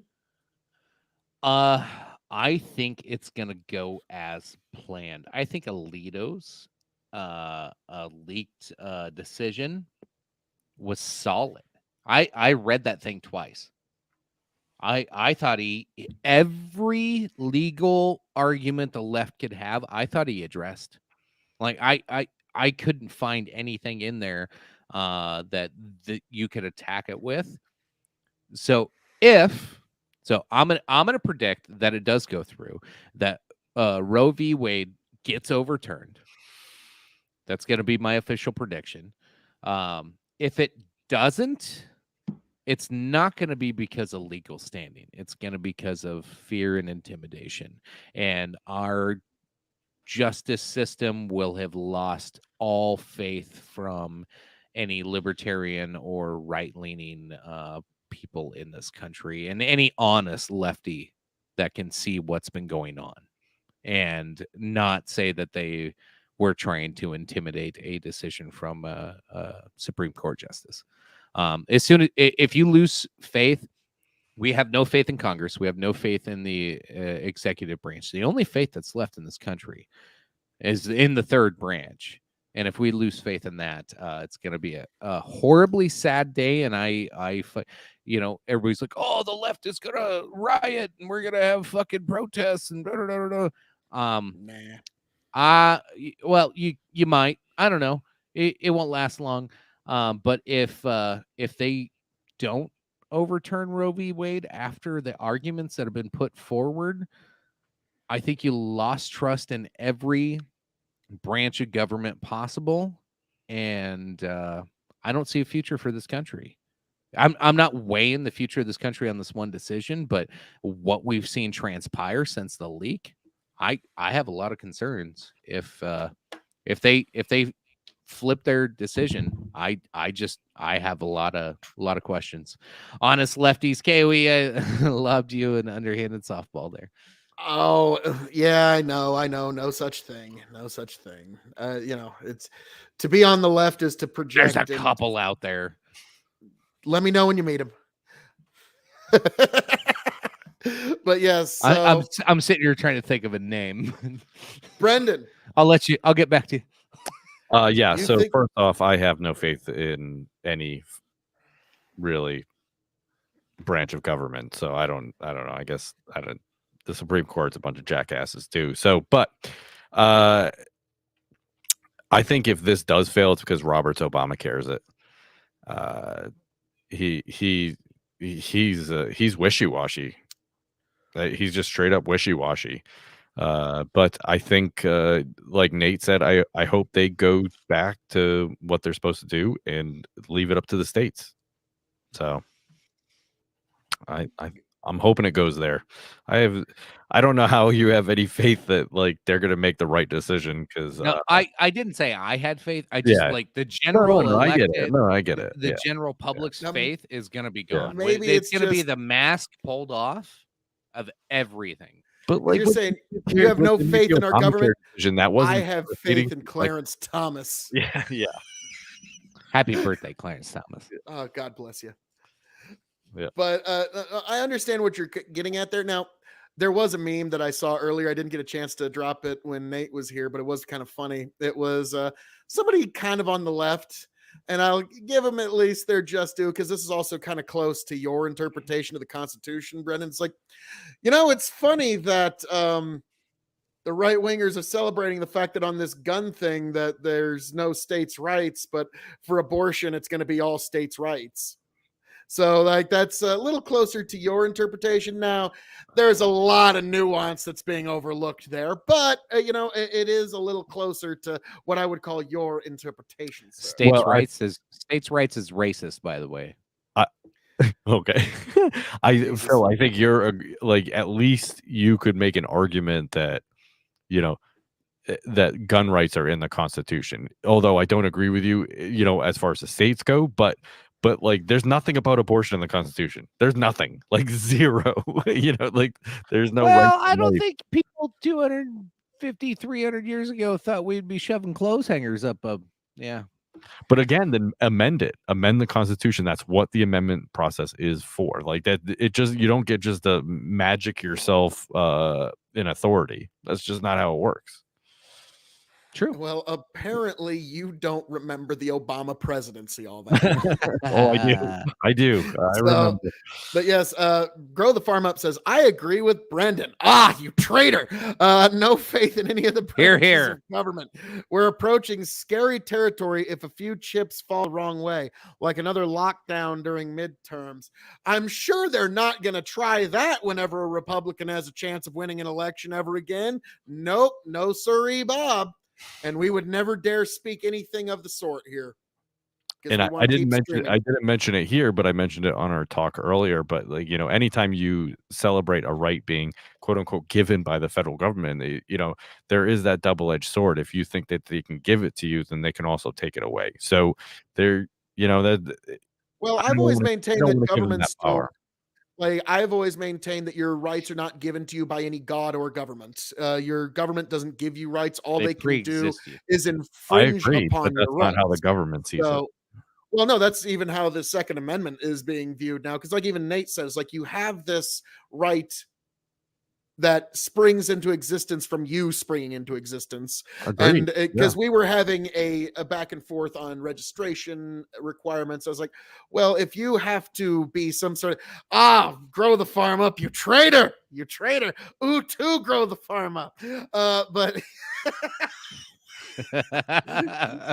I think it's going to go as planned. I think Alito's leaked decision was solid. I read that thing twice. I thought every legal argument the left could have, I thought he addressed. Like I couldn't find anything in there that you could attack it with. So I'm gonna predict that it does go through, that Roe v. Wade gets overturned. That's gonna be my official prediction. If it doesn't, it's not going to be because of legal standing. It's going to be because of fear and intimidation. And our justice system will have lost all faith from any libertarian or right-leaning people in this country, and any honest lefty that can see what's been going on and not say that they were trying to intimidate a decision from a Supreme Court justice. If you lose faith, we have no faith in Congress. We have no faith in the executive branch. The only faith that's left in this country is in the third branch. And if we lose faith in that, it's going to be a horribly sad day. And everybody's like, oh, the left is going to riot and we're going to have fucking protests and well, you might, I don't know. It won't last long. But if they don't overturn Roe v. Wade after the arguments that have been put forward, I think you lost trust in every branch of government possible, and I don't see a future for this country. I'm not weighing the future of this country on this one decision, but what we've seen transpire since the leak, I have a lot of concerns. If they flip their decision, I have a lot of questions. Honest lefties, KOE, I loved you an underhanded softball there. Oh yeah, I know. No such thing. It's to be on the left is to project. There's a couple out there. Let me know when you meet him. But yes, I'm sitting here trying to think of a name. Brendan. I'll get back to you. Yeah. You So think- first off, I have no faith in any really branch of government. So I don't know. I guess the Supreme Court's a bunch of jackasses too. So, but I think if this does fail, it's because Roberts Obama cares it. He's wishy-washy. He's just straight up wishy-washy. But I think, like Nate said, I hope they go back to what they're supposed to do and leave it up to the states. So I'm hoping it goes there. I don't know how you have any faith that like they're gonna make the right decision because No, I didn't say I had faith. I just Yeah. like the general no, I get it. elected, No, I get it. the Yeah. general public's Yeah. faith is gonna be Yeah. gone. Maybe it's it's gonna be just- the mask pulled off of everything. But like You're with saying the- you have with no the faith in our Obamacare government? decision, that wasn't I have proceeding, faith in like- Clarence Thomas. Yeah, yeah. Happy birthday, Clarence Thomas. Oh, God bless you. Yeah. But I understand what you're getting at there. Now, there was a meme that I saw earlier. I didn't get a chance to drop it when Nate was here, but it was kind of funny. It was somebody kind of on the left, and I'll give them at least their just due because this is also kind of close to your interpretation of the Constitution, Brendan. It's like, it's funny that the right wingers are celebrating the fact that on this gun thing that there's no states' rights, but for abortion, it's going to be all states' rights. So like that's a little closer to your interpretation. Now, there's a lot of nuance that's being overlooked there, but it is a little closer to what I would call your interpretation. Sir. States' rights is racist, by the way. Okay. Phil, I think you're like, at least you could make an argument that, that gun rights are in the Constitution. Although I don't agree with you, as far as the states go, but like there's nothing about abortion in the Constitution. There's nothing, like zero. Like there's no. Well, right I don't life. think people 250, 300 years ago thought we'd be shoving clothes hangers up. Yeah. But again, then amend the Constitution. That's what the amendment process is for. Like that, you don't get just to magic yourself in authority. That's just not how it works. True. Well, apparently you don't remember the Obama presidency all that. Oh, I do. I remember. But yes, Grow the Farm Up says, I agree with Brendan. You traitor. No faith in any of the branches of government. We're approaching scary territory if a few chips fall the wrong way, like another lockdown during midterms. I'm sure they're not going to try that whenever a Republican has a chance of winning an election ever again. Nope. No sirree, Bob. And we would never dare speak anything of the sort here. And I didn't mention it here, but I mentioned it on our talk earlier. But like, anytime you celebrate a right being quote unquote given by the federal government, there is that double-edged sword. If you think that they can give it to you, then they can also take it away. So I've always maintained that government's power. Like I've always maintained that your rights are not given to you by any god or government. Your government doesn't give you rights. All they can do is infringe upon your rights. Not how the government sees it. Well, no, that's even how the Second Amendment is being viewed now. Because like even Nate says, like you have this right that springs into existence from you springing into existence. Agreed. And because we were having a back and forth on registration requirements, I was like, well, if you have to be some sort of, grow the farm up, you traitor. Ooh, to grow the farm up. But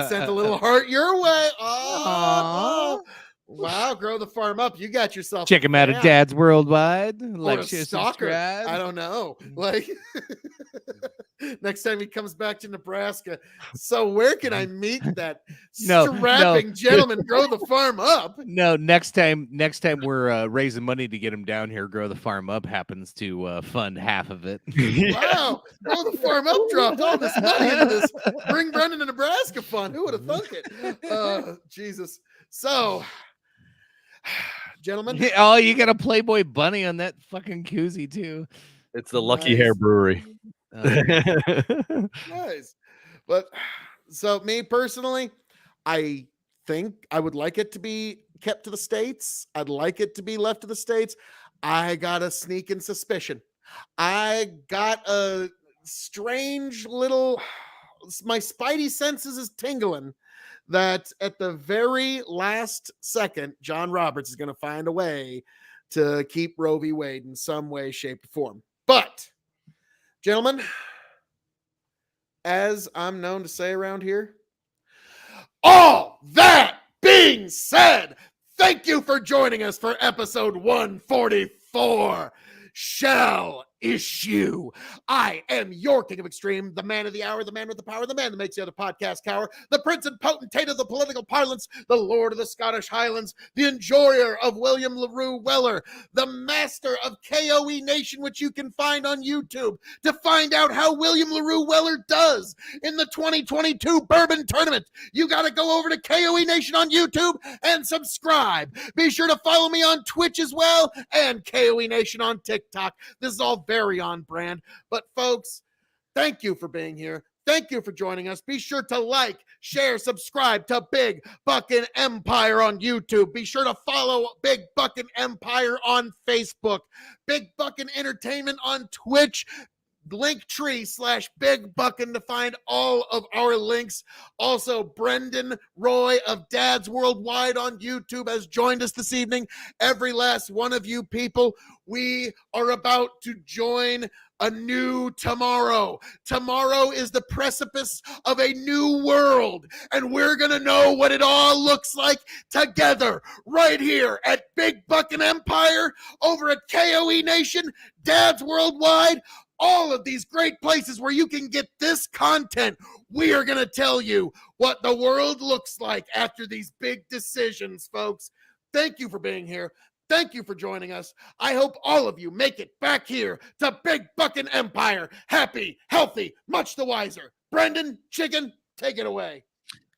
sent a little heart your way. Oh, wow, grow the farm up. You got yourself. Check him out at Dad's Worldwide. Like, share, stalker. subscribe. I don't know. Like next time he comes back to Nebraska. So where can I meet that strapping gentleman? Grow the farm up. No, next time we're raising money to get him down here. Grow the Farm Up happens to fund half of it. Wow, Grow the Farm Up dropped all this money into this Bring Brendan to Nebraska fund. Who would have thunk it? Jesus. So, gentlemen. Oh, you got a Playboy bunny on that fucking koozie too. It's the Lucky Hair Brewery. Nice. But so me personally, I think I would like it to be kept to the states. I'd like it to be left to the states. I got a sneaking suspicion. I got a strange little my spidey senses is tingling that at the very last second, John Roberts is going to find a way to keep Roe v. Wade in some way, shape, or form. But, gentlemen, as I'm known to say around here, all that being said, thank you for joining us for episode 144. Shall issue. I am your king of extreme, the man of the hour, the man with the power, the man that makes the other podcast cower, the prince and potentate of the political parlance, the lord of the Scottish Highlands, the enjoyer of William LaRue Weller, the master of KOE Nation, which you can find on YouTube to find out how William LaRue Weller does in the 2022 Bourbon Tournament. You got to go over to KOE Nation on YouTube and subscribe. Be sure to follow me on Twitch as well and KOE Nation on TikTok. This is all very on brand. But folks, thank you for being here. Thank you for joining us. Be sure to like, share, subscribe to Big Buckin' Empire on YouTube. Be sure to follow Big Buckin' Empire on Facebook. Big Buckin' Entertainment on Twitch. Linktree/Big Buckin' to find all of our links. Also, Brendan Roy of Dads Worldwide on YouTube has joined us this evening. Every last one of you people, we are about to join a new tomorrow. Tomorrow is the precipice of a new world, and we're going to know what it all looks like together right here at Big Buckin' Empire, over at KOE Nation, Dads Worldwide, all of these great places where you can get this content. We are going to tell you what the world looks like after these big decisions, folks. Thank you for being here. Thank you for joining us. I hope all of you make it back here to Big Buckin' Empire. Happy, healthy, much the wiser. Brendan, Chicken, take it away.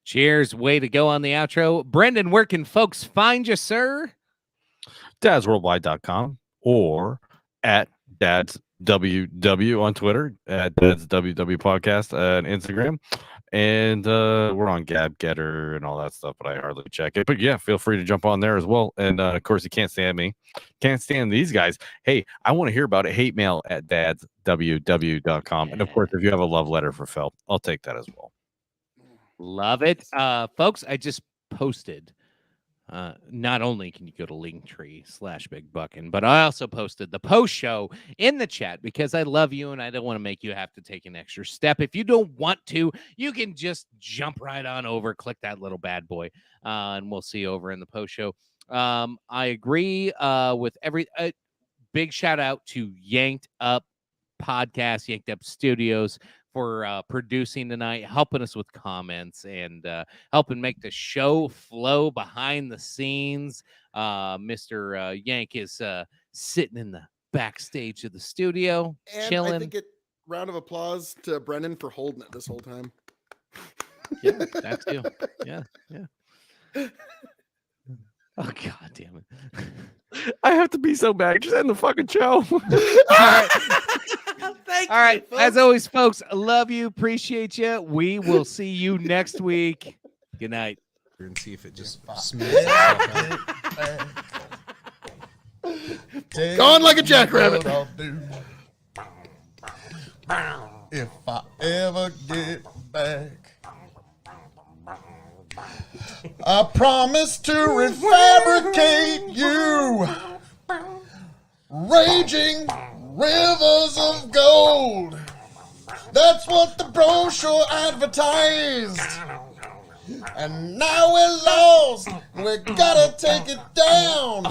Cheers. Way to go on the outro. Brendan, where can folks find you, sir? dadsworldwide.com or at dadsww on Twitter, at dadsww podcast and Instagram. And we're on Gab Getter and all that stuff, but I hardly check it. But yeah, feel free to jump on there as well. And of course, you can't stand me. Can't stand these guys. Hey, I want to hear about it. Hate mail at dadsww.com. And of course, if you have a love letter for Phil, I'll take that as well. Love it. Folks, I just posted. Not only can you go to Linktree/Big Buckin', but I also posted the post show in the chat because I love you and I don't want to make you have to take an extra step. If you don't want to, you can just jump right on over, click that little bad boy, and we'll see you over in the post show. I agree with every big shout out to Yanked Up Podcast, Yanked Up Studios, for producing tonight, helping us with comments, and helping make the show flow behind the scenes. Mr. Yank is sitting in the backstage of the studio, and chilling. I think round of applause to Brendan for holding it this whole time. Yeah, that too. Yeah. Oh, God damn it. I have to be so bad. Just end the fucking show. All right. As always, folks, I love you. Appreciate you. We will see you next week. Good night. And see if it just smells. Gone like a jackrabbit. If I ever get back, I promise to refabricate you. Raging rivers of gold. That's what the brochure advertised. And now we're lost. We gotta take it down.